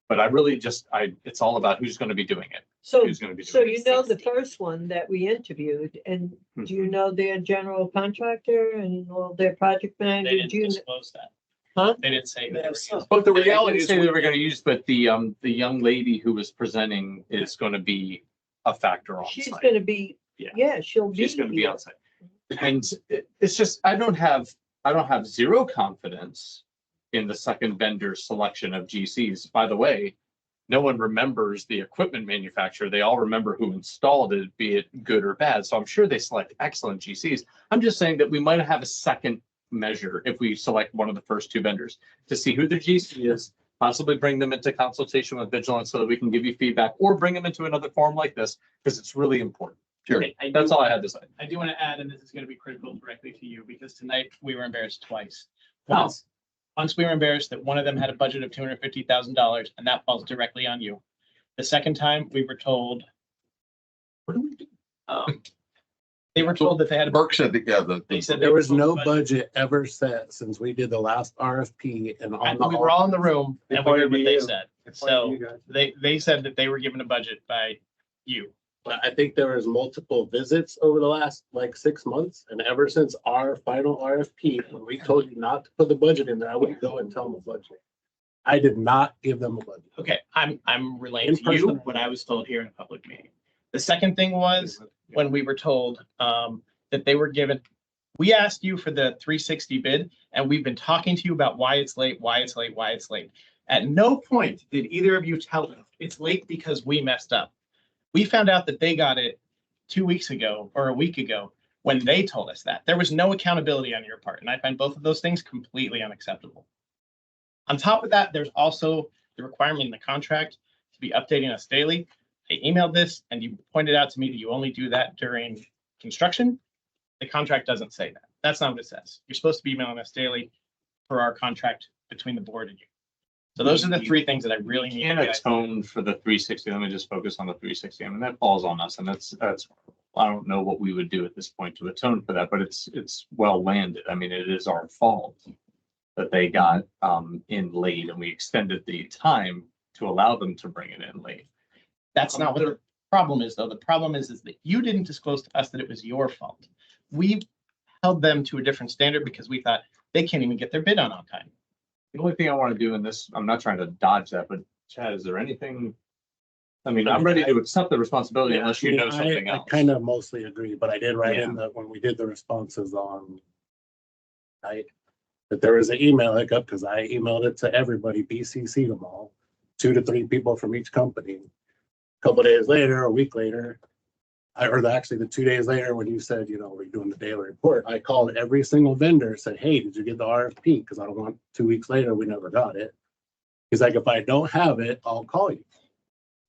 But I really just, it's all about who's going to be doing it. So, Who's going to be so doing you know the first one that we interviewed, and do you know their general contractor and all their project They manager? didn't Do you, disclose that. huh? They didn't say that. But the reality is, they were going to use, but the young lady who was presenting is going to be a factor on She's site. gonna be, Yeah. yeah, she'll be. She's going to be here. on site. And it's just, I don't have zero confidence in the second vendor selection of GCs. By the way, no one remembers the equipment manufacturer. They all remember who installed it, be it good or bad. So I'm sure they select excellent GCs. I'm just saying that we might have a second measure if we select one of the first two vendors to see who the GC is, possibly bring them into consultation with Vigilance so that we can give you feedback, or bring them into another forum like this, because it's really important. Sure. Okay, That's all I had to say. I do want to add, and this is going to be critical directly to you, because tonight we were embarrassed twice. Wow. Once we were embarrassed that one of them had a budget of $250,000, and that falls directly on you. The second time we were told, What do we do? they were told that they had. Burke said that, yeah, They said There they was were no told the budget ever set since we did the last RFP and on the. We were all in the room and we heard what they said. So You guys. they said that they were given a budget by you. But I think there was multiple visits over the last like 6 months, and ever since our final RFP, when we told you not to put the budget in there, I would go and tell them the budget. I did not give them a budget. Okay, I'm relaying to you In-person. what I was told here in a public meeting. The second thing was when we were told that they were given, we asked you for the 360 bid, and we've been talking to you about why it's late, why it's late, why it's late. At no point did either of you tell us it's late because we messed up. We found out that they got it 2 weeks ago or a week ago when they told us that. There was no accountability on your part, and I find both of those things completely unacceptable. On top of that, there's also the requirement in the contract to be updating us daily. I emailed this and you pointed out to me that you only do that during construction. The contract doesn't say that. That's not what it says. You're supposed to be emailing us daily for our contract between the board and you. So those are the three things that I really need. And atone for the 360. Let me just focus on the 360. I mean, that falls on us, and that's, I don't know what we would do at this point to atone for that, but it's well landed. I mean, it is our fault that they got in late, and we extended the time to allow them to bring it in late. That's not what the problem is, though. The problem is that you didn't disclose to us that it was your fault. We held them to a different standard because we thought they can't even get their bid on time. The only thing I want to do in this, I'm not trying to dodge that, but Chad, is there anything? I mean, I'm ready to accept the responsibility unless you know something else. I kind of mostly agree, but I did write Yeah. in that when we did the responses on night, that there was an email hiccup because I emailed it to everybody, BCC'd them all, 2 to 3 people from each company. A couple of days later, a week later, actually the 2 days later, when you said, we're doing the daily report, I called every single vendor, said, hey, did you get the RFP? Because I don't want 2 weeks later, we never got it. He's like, if I don't have it, I'll call you.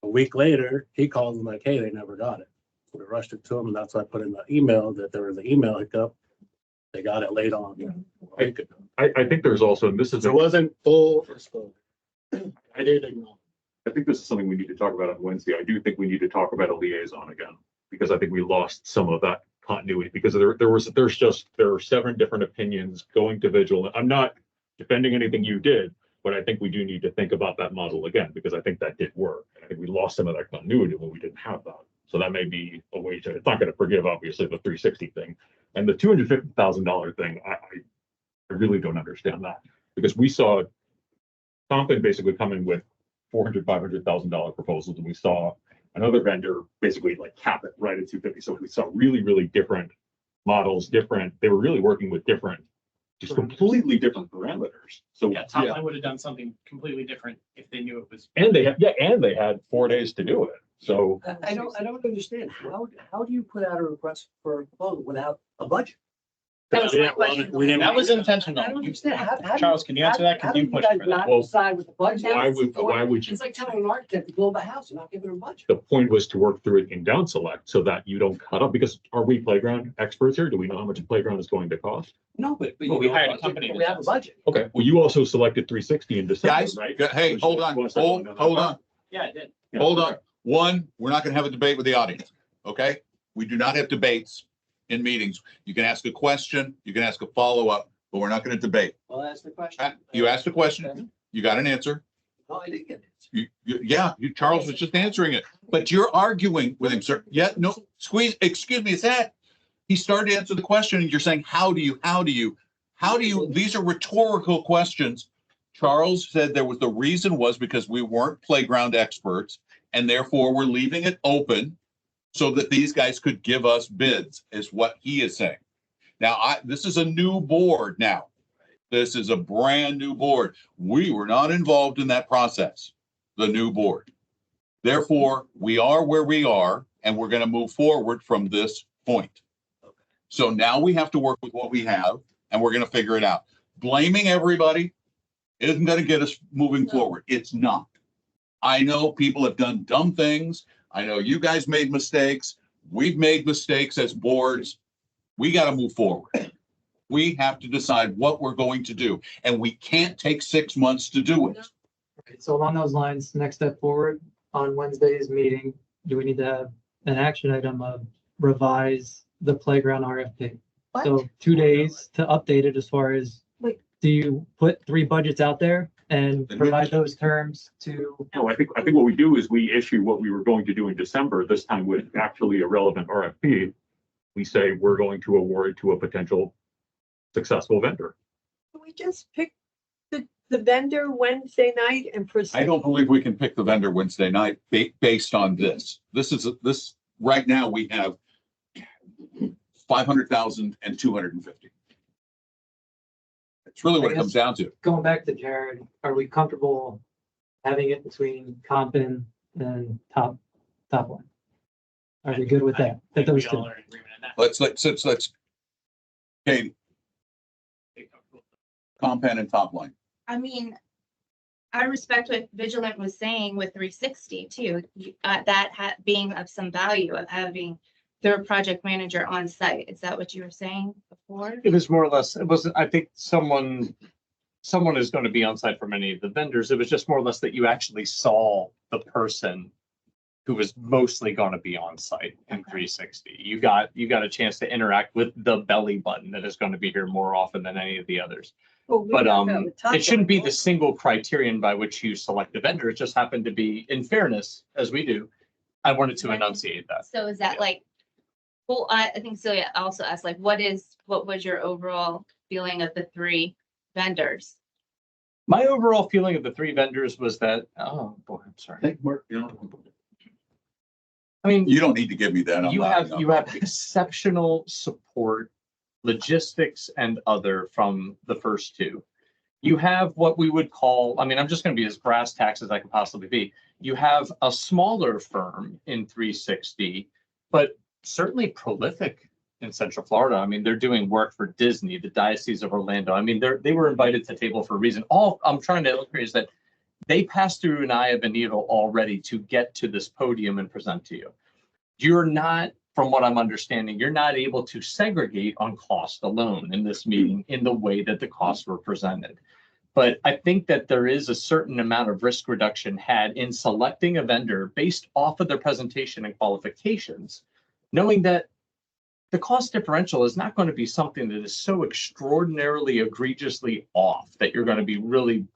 A week later, he calls and like, hey, they never got it. So we rushed it to him, and that's why I put in the email that there was an email hiccup. They got it late on. I think there's also, and this is. It wasn't full. I did ignore. I think this is something we need to talk about on Wednesday. I do think we need to talk about a liaison again, because I think we lost some of that continuity, because there are 7 different opinions going to Vigil. I'm not defending anything you did, but I think we do need to think about that model again, because I think that did work. I think we lost some of that continuity when we didn't have that. So that may be a way to, it's not gonna forgive, obviously, the 360 thing. And the $250,000 thing, I really don't understand that. Because we saw Compton basically come in with $400,000-$500,000 proposals, and we saw another vendor basically like cap it right at 250. So we saw really, really different models, they were really working with different, just completely different parameters. So Yeah, Top Line would have done something completely different if they knew it was. and they had 4 days to do it. So I don't understand. How do you put out a request for a proposal without a budget? That was my question. That was intentional. I don't understand. Charles, can you answer that? Because you pushed for that. Not Well, decide with the budget. why would you? It's like telling an architect to build a house and not giving him a budget. The point was to work through it in down select so that you don't cut up, because are we playground experts here? Do we know how much a playground is going to cost? No, but Well, we hired a company. We have a budget. Okay, well, you also selected 360 in December, Guys, right? hey, hold on, hold on, Yeah, it did. hold on. One, we're not gonna have a debate with the audience, okay? We do not have debates in meetings. You can ask a question, you can ask a follow-up, but we're not gonna debate. Well, that's the question. You asked a question, you got an answer. No, I didn't get it. Charles was just answering it, but you're arguing with him, sir. Yeah, no, excuse me, it's that. He started to answer the question and you're saying, how do you, these are rhetorical questions. Charles said the reason was because we weren't playground experts and therefore we're leaving it open so that these guys could give us bids, is what he is saying. Now, this is a new board now. This is a brand new board. We were not involved in that process, the new board. Therefore, we are where we are, and we're going to move forward from this point. So now we have to work with what we have, and we're going to figure it out. Blaming everybody isn't going to get us moving forward. It's not. I know people have done dumb things. I know you guys made mistakes. We've made mistakes as boards. We got to move forward. We have to decide what we're going to do, and we can't take 6 months to do it. Okay, so along those lines, next step forward on Wednesday's meeting, do we need to have an action item of revise the playground RFP? So 2 days to update it as far as, do you put 3 budgets out there and provide those terms to? No, I think what we do is we issue what we were going to do in December, this time with actually a relevant RFP. We say we're going to award it to a potential successful vendor. Can we just pick the vendor Wednesday night and proceed? I don't believe we can pick the vendor Wednesday night based on this. This right now we have 500,000 and 250. It's really what it comes down to. Going back to Jared, are we comfortable having it between Compton and top line? Are we good with that? That those two? Let's, Katie. Compound and top line. I mean, I respect what Vigilant was saying with 360 too, being of some value of having their project manager on site. Is that what you were saying before? It was more or less, I think someone is going to be on site for many of the vendors. It was just more or less that you actually saw the person who was mostly going to be on site in 360. You got a chance to interact with the belly button that is going to be here more often than any of the others. But it shouldn't be the single criterion by which you select the vendor. It just happened to be, in fairness, as we do, I wanted to enunciate that. So is that well, I think Celia also asked, what was your overall feeling of the 3 vendors? My overall feeling of the 3 vendors was that, oh boy, I'm sorry. Thank Mark. I mean, you don't need to give me that. You have exceptional support, logistics and other from the first 2. You have what we would call, I mean, I'm just going to be as brass tacks as I can possibly be. You have a smaller firm in 360, but certainly prolific in Central Florida. I mean, they're doing work for Disney, the Diocese of Orlando. I mean, they were invited to the table for a reason. All I'm trying to illustrate is that they passed through an eye of a needle already to get to this podium and present to you. You're not, from what I'm understanding, you're not able to segregate on cost alone in this meeting in the way that the costs were presented. But I think that there is a certain amount of risk reduction had in selecting a vendor based off of their presentation and qualifications, knowing that the cost differential is not going to be something that is so extraordinarily egregiously off that you're going to be really,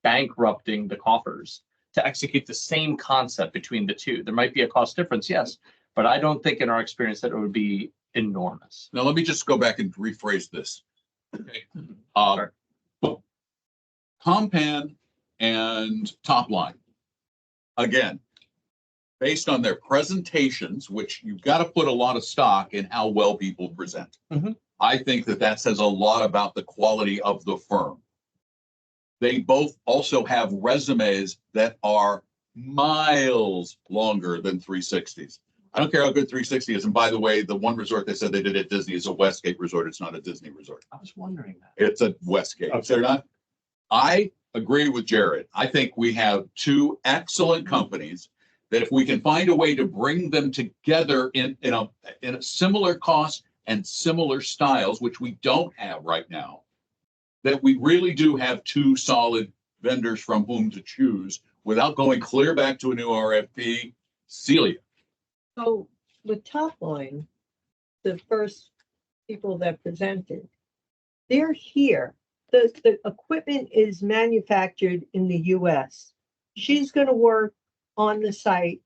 bankrupting the coffers to execute the same concept between the two. There might be a cost difference, yes, but I don't think in our experience that it would be enormous. Now, let me just go back and rephrase this. Okay. Compan and Topline, again, based on their presentations, which you've got to put a lot of stock in how well people present. Mhm. I think that says a lot about the quality of the firm. They both also have resumes that are miles longer than 360s. I don't care how good 360 is. And by the way, the one resort they said they did at Disney is a Westgate resort. It's not a Disney resort. I was wondering that. It's a Westgate. Okay. They're not. I agree with Jared. I think we have two excellent companies that if we can find a way to bring them together in a similar cost and similar styles, which we don't have right now, that we really do have two solid vendors from whom to choose without going clear back to a new RFP. Celia. So with Topline, the first people that presented, they're here. The equipment is manufactured in the US. She's gonna work on the site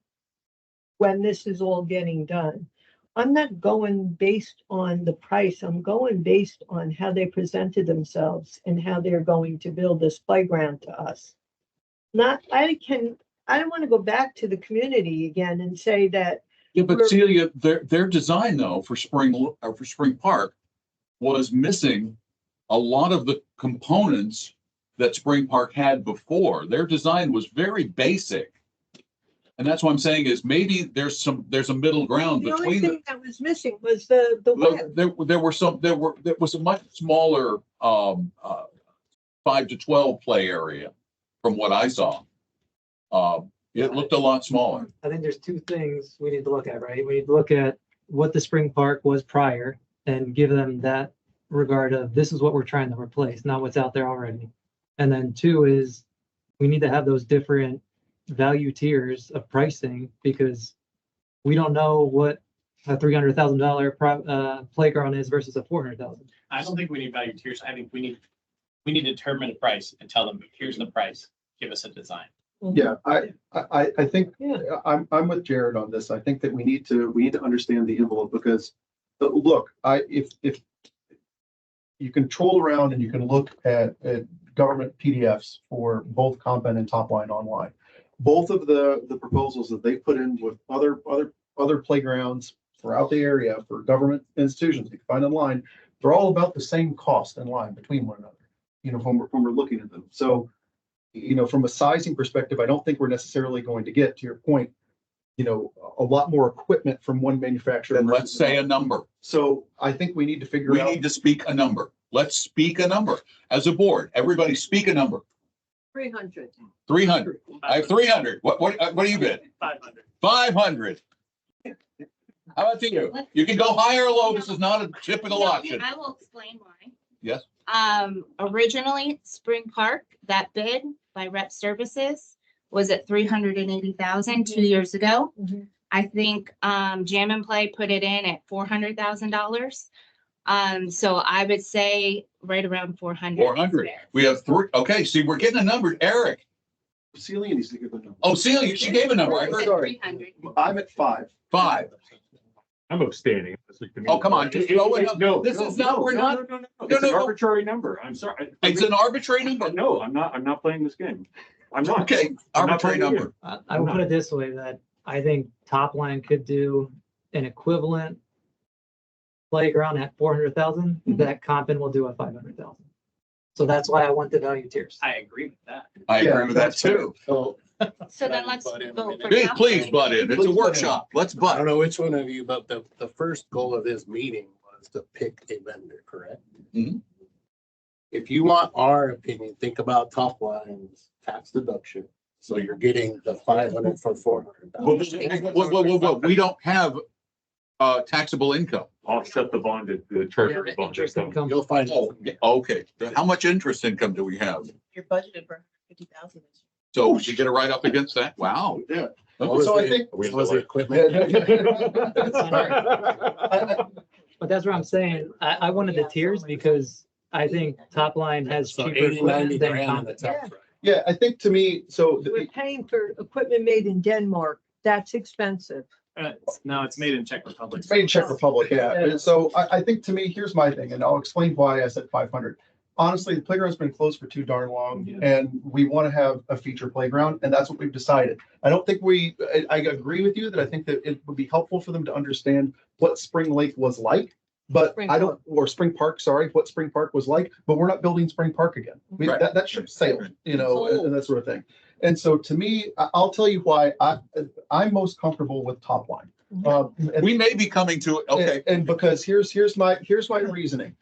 when this is all getting done. I'm not going based on the price. I'm going based on how they presented themselves and how they're going to build this playground to us. I don't want to go back to the community again and say that. Yeah, but Celia, their design though for Spring Park was missing a lot of the components that Spring Park had before. Their design was very basic. And that's what I'm saying is maybe there's a middle ground The only between thing that was missing was the web. there was a much smaller 5 to 12 play area from what I saw. It looked a lot smaller. I think there's two things we need to look at, right? We need to look at what the spring park was prior and give them that regard of this is what we're trying to replace, not what's out there already. And then two is we need to have those different value tiers of pricing because we don't know what a $300,000 playground is versus a $400,000. I don't think we need value tiers. I think we need to determine a price and tell them, here's the price, give us a design. Yeah, I think I'm with Jared on this. I think that we need to understand the envelope because look, if you can troll around and you can look at government PDFs for both Compan and Topline online. Both of the proposals that they put in with other playgrounds throughout the area for government institutions you can find online, they're all about the same cost in line between one another. You know, when we're looking at them. So, you know, from a sizing perspective, I don't think we're necessarily going to get, to your point, you know, a lot more equipment from one manufacturer. Then let's say a number. So I think we need to figure out. We need to speak a number. Let's speak a number as a board. Everybody speak a number. 300. 300. I have 300. What do you bid? 500. 500. How about you? You can go higher or low. This is not a typical auction. I will explain why. Yes. Originally, Spring Park, that bid by Rep Services was at 380,000 2 years ago. I think Jam and Play put it in at $400,000. So I would say right around 400. 400. We have three. Okay, see, we're getting a number. Eric. Celia needs to give a number. Oh, Celia, she gave a number. I heard. Sorry. I'm at 5. 5. I'm abstaining. Oh, come on. Just throw it up. No, this is not, we're not. No. It's an arbitrary number. I'm sorry. It's an arbitrary number. No, I'm not playing this game. I'm not. Okay, arbitrary number. I will put it this way, that I think Topline could do an equivalent playground at 400,000, that Compan will do at 500,000. So that's why I want the value tiers. I agree with that. I agree with that too. So then let's vote for. Please butt in. It's a workshop. Let's I butt. don't know which one of you, but the first goal of this meeting was to pick a vendor, correct? Mhm. If you want our opinion, think about top lines, tax deduction. So you're getting the 500 for 400. Whoa. We don't have taxable income. Offset the bonded, the treasury bond income. You'll find. Oh, okay. How much interest income do we have? You're budgeted for 50,000. So we should get it right up against that. Wow. Yeah. Okay. So I think. We Was the equipment? But that's what I'm saying. I wanted the tiers because I think Topline has So cheaper 80, 90 equipment than grand in the Compan. tax rate. Yeah, I think to me, so We're paying for equipment made in Denmark. That's expensive. No, it's made in Czech Republic. it's made in Czech Republic, yeah. And so I think to me, here's my thing, and I'll explain why I said 500. Honestly, the playground's been closed for too darn long, and we want to have a feature playground, and that's what we've decided. I don't think I agree with you that I think that it would be helpful for them to understand what Spring Lake was like. But Spring I don't, or Spring Park, sorry, what Spring Park was like, but we're not building Spring Park again. Right. That ship sailed, and that sort of thing. And so to me, I'll tell you why I'm most comfortable with top line. We may be coming to it. Okay. And because here's my reasoning.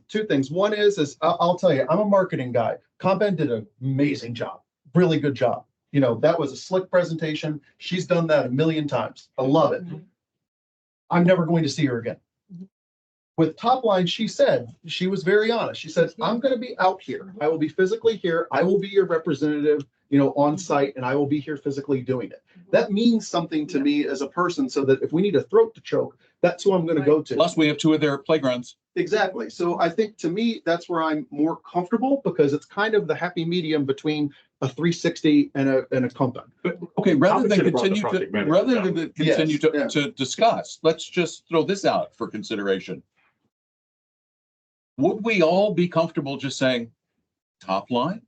Two things. One is I'll tell you, I'm a marketing guy. ComEd did an amazing job, really good job. That was a slick presentation. She's done that a million times. I love it. I'm never going to see her again. With top line, she was very honest. She said, I'm going to be out here. I will be physically here. I will be your representative, on site, and I will be here physically doing it. That means something to me as a person, so that if we need a throat to choke, that's who I'm going to go to. Plus, we have 2 of their playgrounds. Exactly. So I think to me, that's where I'm more comfortable, because it's kind of the happy medium between a 360 and a compound. But okay, rather than Compensate continue brought the project to Yes, discuss, let's just throw this out for consideration. Would we all be comfortable just saying top line?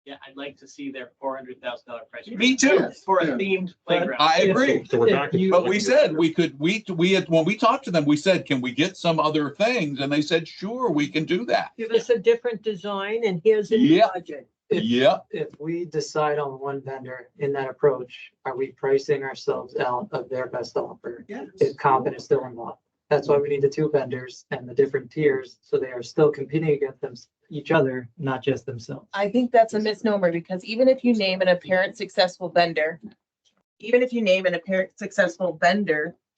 Yeah, I'd like to see their $400,000 price. Me too. For a themed playground. I agree. So we're back. But we said we could, we had, when we talked to them, we said, can we get some other things? And they said, sure, we can do that. Give us a different design and here's the Yeah. budget. Yeah. If we decide on one vendor in that approach, are we pricing ourselves out of their best offer? Yes. If ComEd is still involved. That's why we need the 2 vendors and the different tiers, so they are still competing against each other, not just themselves. I think that's a misnomer, because even if you name an apparent successful vendor,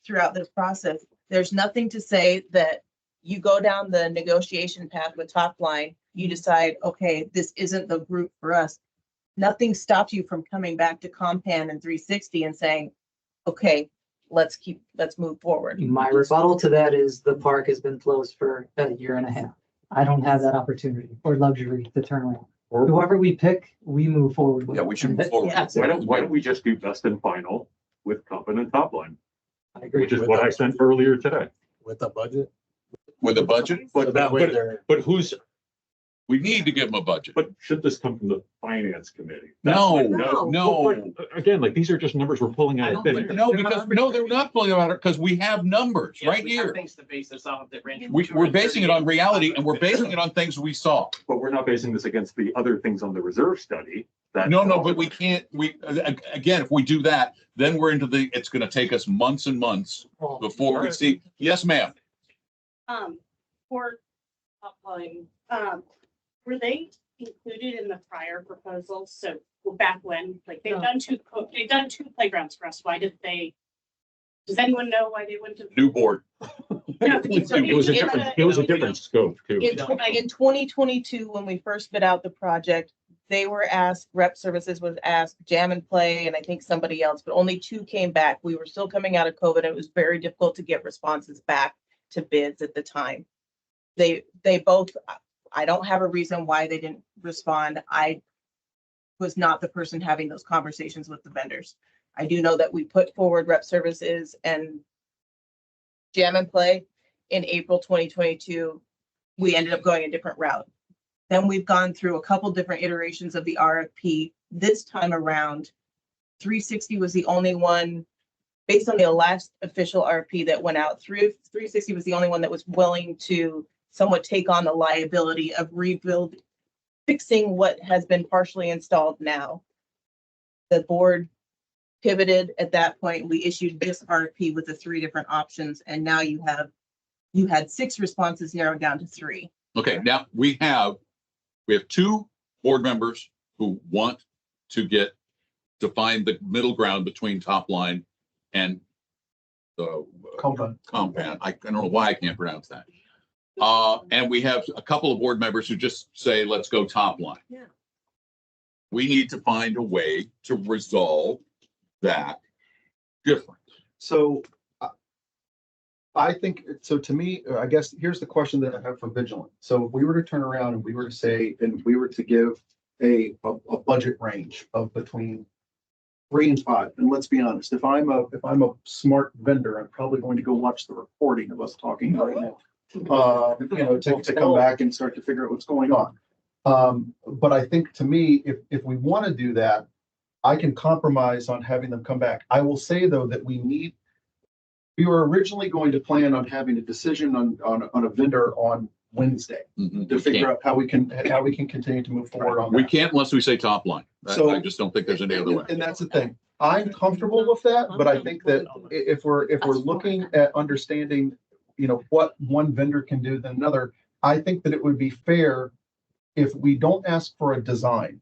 throughout this process, there's nothing to say that you go down the negotiation path with top line, you decide, okay, this isn't the group for us. Nothing stops you from coming back to Compan and 360 and saying, okay, let's move forward. My rebuttal to that is the park has been closed for a year and a half. I don't have that opportunity or luxury to turn around. Whoever we pick, we move forward with. Yeah, we should move forward. Why don't we just do best and final with company and top line, I agree. which is what I sent earlier today. With a budget. With a budget, So that way they're. But who's, we need to give them a budget. but should this come from the finance committee? No, No. no. But again, like, these are just numbers we're pulling out of thin air. No, because, no, they're not pulling about it, because we have numbers right We have here. Things to base this off of that range. from We're basing it on 238 reality, and we're basing it on things we saw. But we're not basing this against the other things on the reserve study. That No, but we can't, again, if we do that, then we're into it's gonna take us months and months before we see. Yes, ma'am. For top line, were they included in the prior proposal? So back when, like, they've done 2 playgrounds for us. Why did they? Does anyone know why they went to? New board. It was a different scope too. In 2022, when we first bid out the project, they were asked, Rep Services was asked, Jam and Play, and I think somebody else, but only 2 came back. We were still coming out of COVID. And it was very difficult to get responses back to bids at the time. They both, I don't have a reason why they didn't respond. I was not the person having those conversations with the vendors. I do know that we put forward Rep Services and Jam and Play in April 2022. We ended up going a different route. Then we've gone through a couple different iterations of the RFP. This time around, 360 was the only one, based on the last official RFP that went out through, 360 was the only one that was willing to somewhat take on the liability of fixing what has been partially installed now. The board pivoted at that point. We issued this RFP with the 3 different options, and now you had 6 responses narrowed down to 3. Okay, now we have 2 board members who want to find the middle ground between top line and the compound. I don't know why I can't pronounce that. And we have a couple of board members who just say, let's go top line. Yeah. We need to find a way to resolve that difference. So I think, so to me, I guess here's the question that I have for Vigilant. So if we were to turn around and we were to say, and we were to give a budget range of between 3 and 5, and let's be honest, if I'm a smart vendor, I'm probably going to go watch the recording of us talking right now. To come back and start to figure out what's going on. But I think to me, if we want to do that, I can compromise on having them come back. I will say though, that we were originally going to plan on having a decision on a vendor on Wednesday to figure out how we can continue to move forward on that. We can't unless we say top line. So- I just don't think there's any other way. And that's the thing. I'm comfortable with that, but I think that if we're looking at understanding, what one vendor can do than another, I think that it would be fair if we don't ask for a design,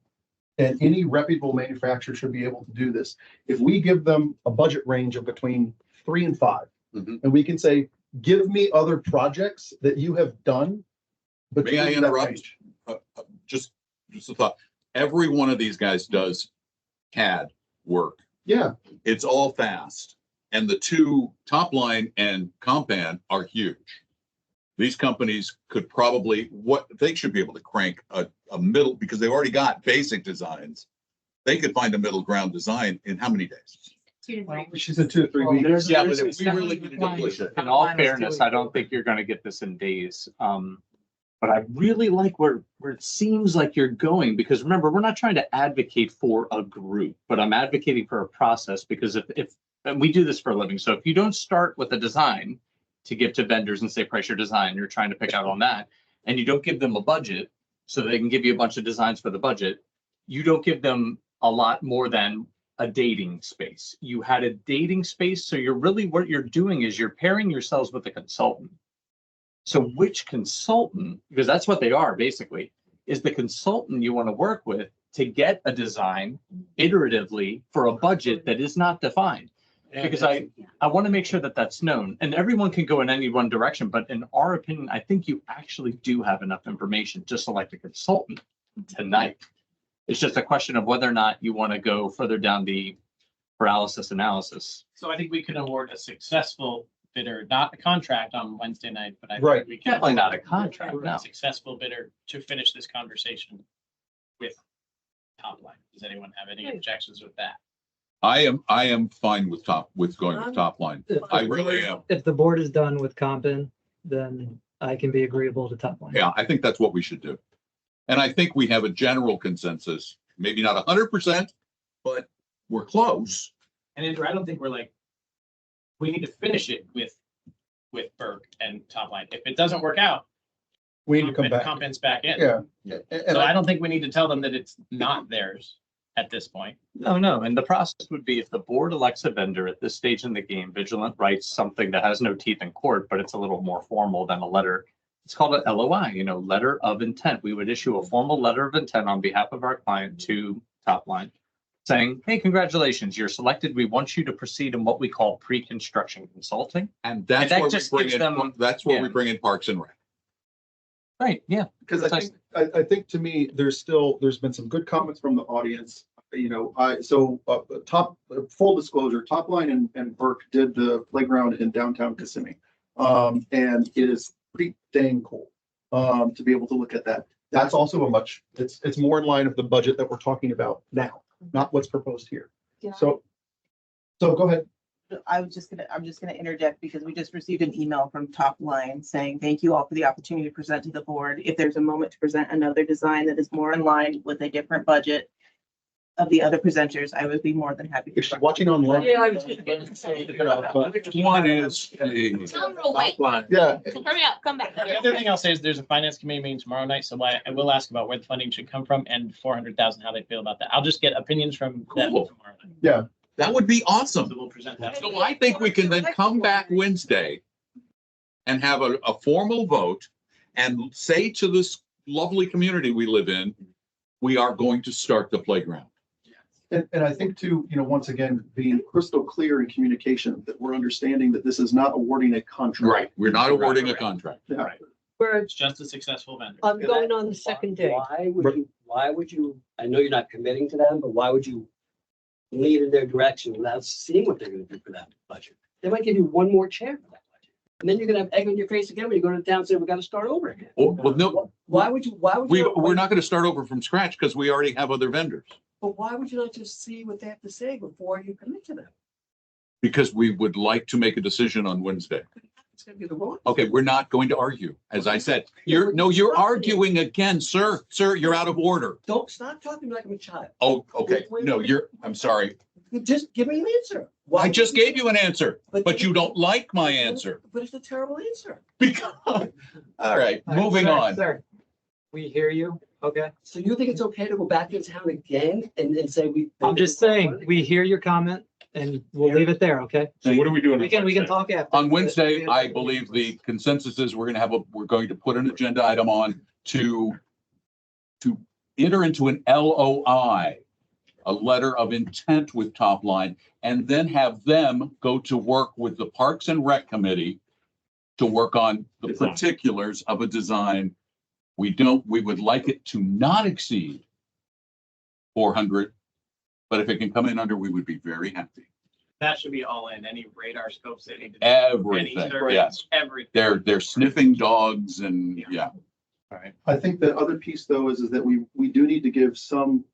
and any reputable manufacturer should be able to do this. If we give them a budget range of between 3 and 5, and we can say, give me other projects that you have done. May I interrupt? Just a thought. Every one of these guys does CAD work. Yeah. It's all fast. And the two, Top Line and Compan, are huge. These companies could probably, they should be able to crank a middle, because they've already got basic designs. They could find a middle ground design in how many days? She said 2 to 3 weeks. Yeah, but if we really need to push it. In all fairness, I don't think you're gonna get this in days. But I really like where it seems like you're going, because remember, we're not trying to advocate for a group, but I'm advocating for a process, because if and we do this for a living. So if you don't start with a design to give to vendors and say, price your design, you're trying to pick out on that, and you don't give them a budget so they can give you a bunch of designs for the budget, you don't give them a lot more than a dating space. You had a dating space. So what you're doing is you're pairing yourselves with a consultant. So which consultant, because that's what they are basically, is the consultant you want to work with to get a design iteratively for a budget that is not defined. Because I want to make sure that that's known, and everyone can go in any one direction. But in our opinion, I think you actually do have enough information to select a consultant tonight. It's just a question of whether or not you want to go further down the paralysis analysis. So I think we can award a successful bidder, not a contract on Wednesday night, but I Right. think we can. Definitely not a contract, award no. A successful bidder to finish this conversation with Top Line. Does anyone have any objections with that? I am fine with going with Top Line. I really am. If the board is done with Compen, then I can be agreeable to Top Line. Yeah, I think that's what we should do. And I think we have a general consensus, maybe not 100%, but we're close. And Andrew, I don't think we need to finish it with Burke and Top Line. If it doesn't work out, We need to come back. Compen's back in. Yeah. So I don't think we need to tell them that it's not theirs at this point. No. And the process would be, if the board elects a vendor at this stage in the game, Vigilant writes something that has no teeth in court, but it's a little more formal than a letter. It's called an LOI, letter of intent. We would issue a formal letter of intent on behalf of our client to Top Line, saying, hey, congratulations, you're selected. We want you to proceed in what we call pre-construction consulting. And that's that where just we bring gives in, them- that's where yeah. we bring in Parks and Rec. Right, yeah. Because I think to me, there's been some good comments from the audience. Full disclosure, Top Line and Burke did the playground in downtown Kissimmee. And it is pretty dang cool to be able to look at that. That's also it's more in line of the budget that we're talking about now, not what's proposed here. Yeah. So go ahead. I'm just gonna interject, because we just received an email from Top Line saying, thank you all for the opportunity to present to the board. If there's a moment to present another design that is more in line with a different budget of the other presenters, I would be more than happy. If she's watching online. Yeah, I was just gonna say. One is Tell them to wait. Yeah. Hurry up, come back. The other thing I'll say is there's a finance committee meeting tomorrow night, so I will ask about where the funding should come from and 400,000, how they feel about that. I'll just get opinions from them Cool. tomorrow night. Yeah. That would be awesome. So we'll present that. So I think we can then come back Wednesday and have a formal vote and say to this lovely community we live in, we are going to start the playground. And I think too, once again, being crystal clear in communication, that we're understanding that this is not awarding a contract. Right. We're not awarding a contract. Yeah. It's just a successful vendor. I'm going on the second day. Why would you, I know you're not committing to them, but why would you lead in their direction without seeing what they're gonna do for that budget? They might give you one more chair for that budget. And then you're gonna have egg on your face again when you go to town and say, we gotta start over again. Well, no, Why would you? we're not going to start over from scratch because we already have other vendors. But why would you not just see what they have to say before you commit to them? Because we would like to make a decision on Wednesday. It's gonna be the wrong. Okay, we're not going to argue. As I said, you're arguing again, sir. Sir, you're out of order. Don't stop talking to me like I'm a child. Oh, okay. No, I'm sorry. You just give me an answer. I just gave you an answer, but you don't like my answer. But it's a terrible answer. Because, all right, moving sir, on. Sir, we hear you. Okay. So you think it's okay to go back in town again and then say we? I'm just saying, we hear your comment and we'll leave it there, okay? So what are we doing? We can talk after. On Wednesday, I believe the consensus is we're going to put an agenda item on to enter into an LOI, a letter of intent with Top Line, and then have them go to work with the Parks and Rec Committee to work on the particulars of a design. We would like it to not exceed 400, but if it can come in under, we would be very happy. That should be all in, any radar scopes they need to do. Everything, Any surveys, yes. Everything. They're sniffing dogs and yeah. All right. I think the other piece though is that we do need to give some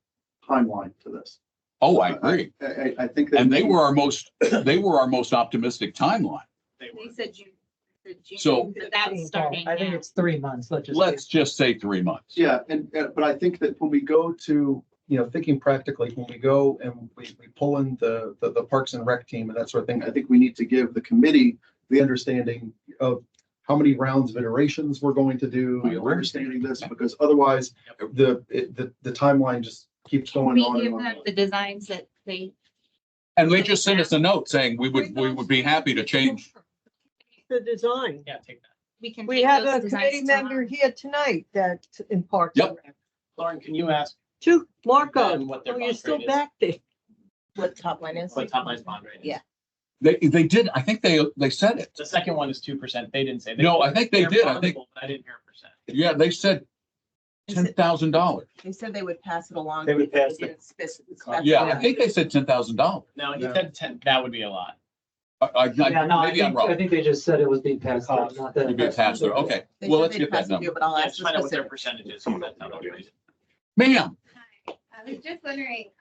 timeline to this. Oh, I agree. I think that. And they were our most optimistic timeline. They said June. So- But that's starting I think now. it's 3 months. Let's just say 3 months. Yeah, but I think that when we go to, thinking practically, when we go and we pull in the Parks and Rec team and that sort of thing, I think we need to give the committee the understanding of how many rounds of iterations we're going to do, understanding this, because otherwise the timeline just keeps going We on give and them on. the designs that they. And they just sent us a note saying we would be happy to change. The design. Yeah, take that. We can. We take have those a designs committee member tomorrow. here tonight that in Parks. and Yep. Rec. Lauren, can you ask To Marco, them what their oh, you're bond still rate is? back there. What top line is? What top line's bond rate is? Yeah. They did, I think they said it. The second one is 2%. They didn't say. No, I think they They're did. I think, bondable, but I didn't hear a percent. yeah, they said $10,000. They said they would pass it along. They would but pass it. didn't Yeah, I think they said $10,000. No, he said 10, that would be a lot. Yeah, no, Maybe I'm I wrong. think they just said it was being passed on, not that. It'd be a pass through. Okay, They well, said let's they'd get pass that it to you, number. But I'll Yeah, ask just the find out what their specifics. percentage is. So that's how they'll raise it. Ma'am, I was just wondering,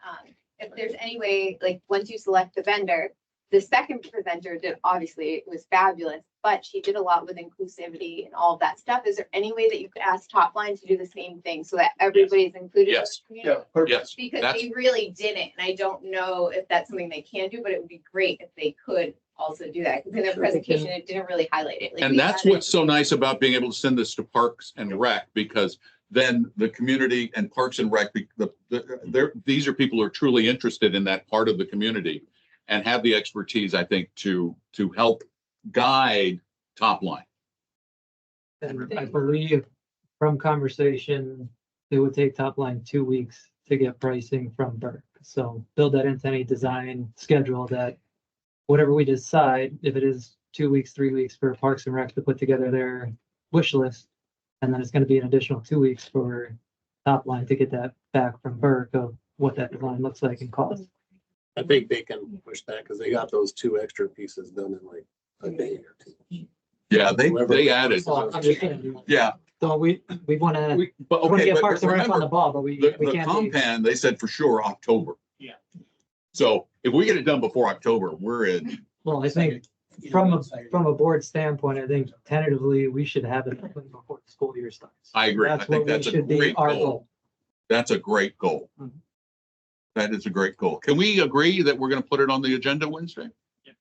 if there's any way, like, once you select the vendor, the second presenter did, obviously, it was fabulous, but she did a lot with inclusivity and all of that stuff. Is there any way that you could ask Top Line to do the same thing so that everybody's included? in Yes. the community? yes, Because that's, they really didn't, and I don't know if that's something they can do, but it would be great if they could also do that, because in their Sure they presentation, can. it didn't really highlight it. Like, and we that's had it- what's so nice about being able to send this to Parks and Rec, because then the community and Parks and Rec, these are people who are truly interested in that part of the community and have the expertise, I think, to help guide Top Line. And I believe from conversation, it would take Top Line 2 weeks to get pricing from Burke. So build that into any design schedule that whatever we decide, if it is 2 weeks, 3 weeks for Parks and Rec to put together their wish list. And then it's going to be an additional 2 weeks for Top Line to get that back from Burke of what that design looks like and cost. I think they can push that because they got those 2 extra pieces done in like a day or 2. Yeah, they added, So I'm just saying, yeah. so we want to But okay, get but Parks and Rec on the remember, ball, but we the can't. be- compound, they said for sure October. Yeah. So if we get it done before October, we're in. Well, I think from a board standpoint, I think tentatively we should have it open before the school year starts. I agree. I That's think what we that's a should be great our goal. goal. That's a great goal. Mhm. That is a great goal. Can we agree that we're going to put it on the agenda Wednesday? Yeah.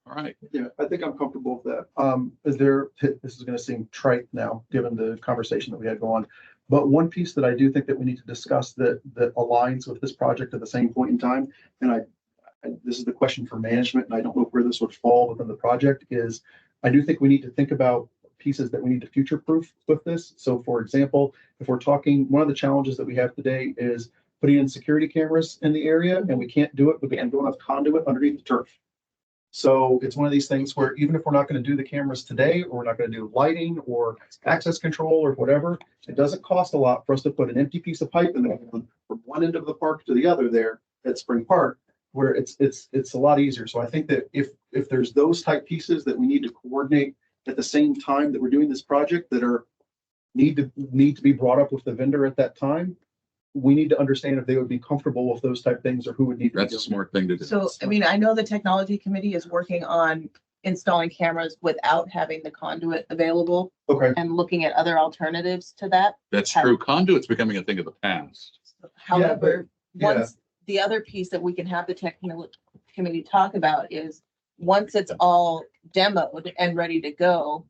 All right. Yeah, I think I'm comfortable with that. This is gonna seem trite now, given the conversation that we had going on. But one piece that I do think that we need to discuss that aligns with this project at the same point in time, and this is the question for management, and I don't know where this would fall within the project, is I do think we need to think about pieces that we need to future-proof with this. So for example, if we're talking, one of the challenges that we have today is putting in security cameras in the area, and we can't do it because we don't have conduit underneath the turf. So it's one of these things where even if we're not going to do the cameras today, or we're not going to do lighting or access control or whatever, it doesn't cost a lot for us to put an empty piece of pipe in there from one end of the park to the other there at Spring Park, where it's a lot easier. So I think that if there's those type pieces that we need to coordinate at the same time that we're doing this project that are need to be brought up with the vendor at that time. We need to understand if they would be comfortable with those type things or who would need. That's a smart thing to do. So, I mean, I know the technology committee is working on installing cameras without having the conduit available Okay. and looking at other alternatives to that. That's true. Conduit's becoming a thing of the past. However, yeah. once the other piece that we can have the technical committee talk about is once it's all demoed and ready to go,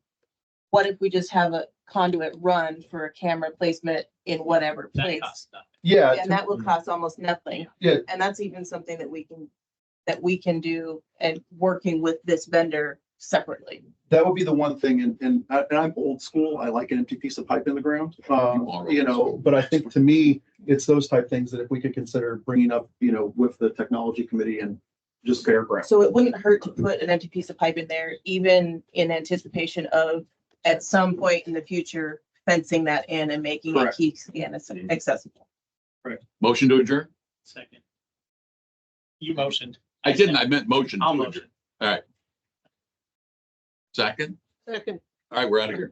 what if we just have a conduit run for a camera placement in whatever That place? costs nothing. Yeah. And that will cost almost nothing. Yeah. And that's even something that we can do and working with this vendor separately. That would be the one thing, and I'm old school. I like an empty piece of pipe in the ground, but I think to me, it's those type things that if we could consider bringing up, with the technology committee and just fairground. So it wouldn't hurt to put an empty piece of pipe in there, even in anticipation of at some point in the future, fencing that in and making it keep accessible. Motion to adjourn? Second. You motioned. I didn't. I meant motion. I'll to motion. adjourn. All right. Second? Second. All right, we're out of here.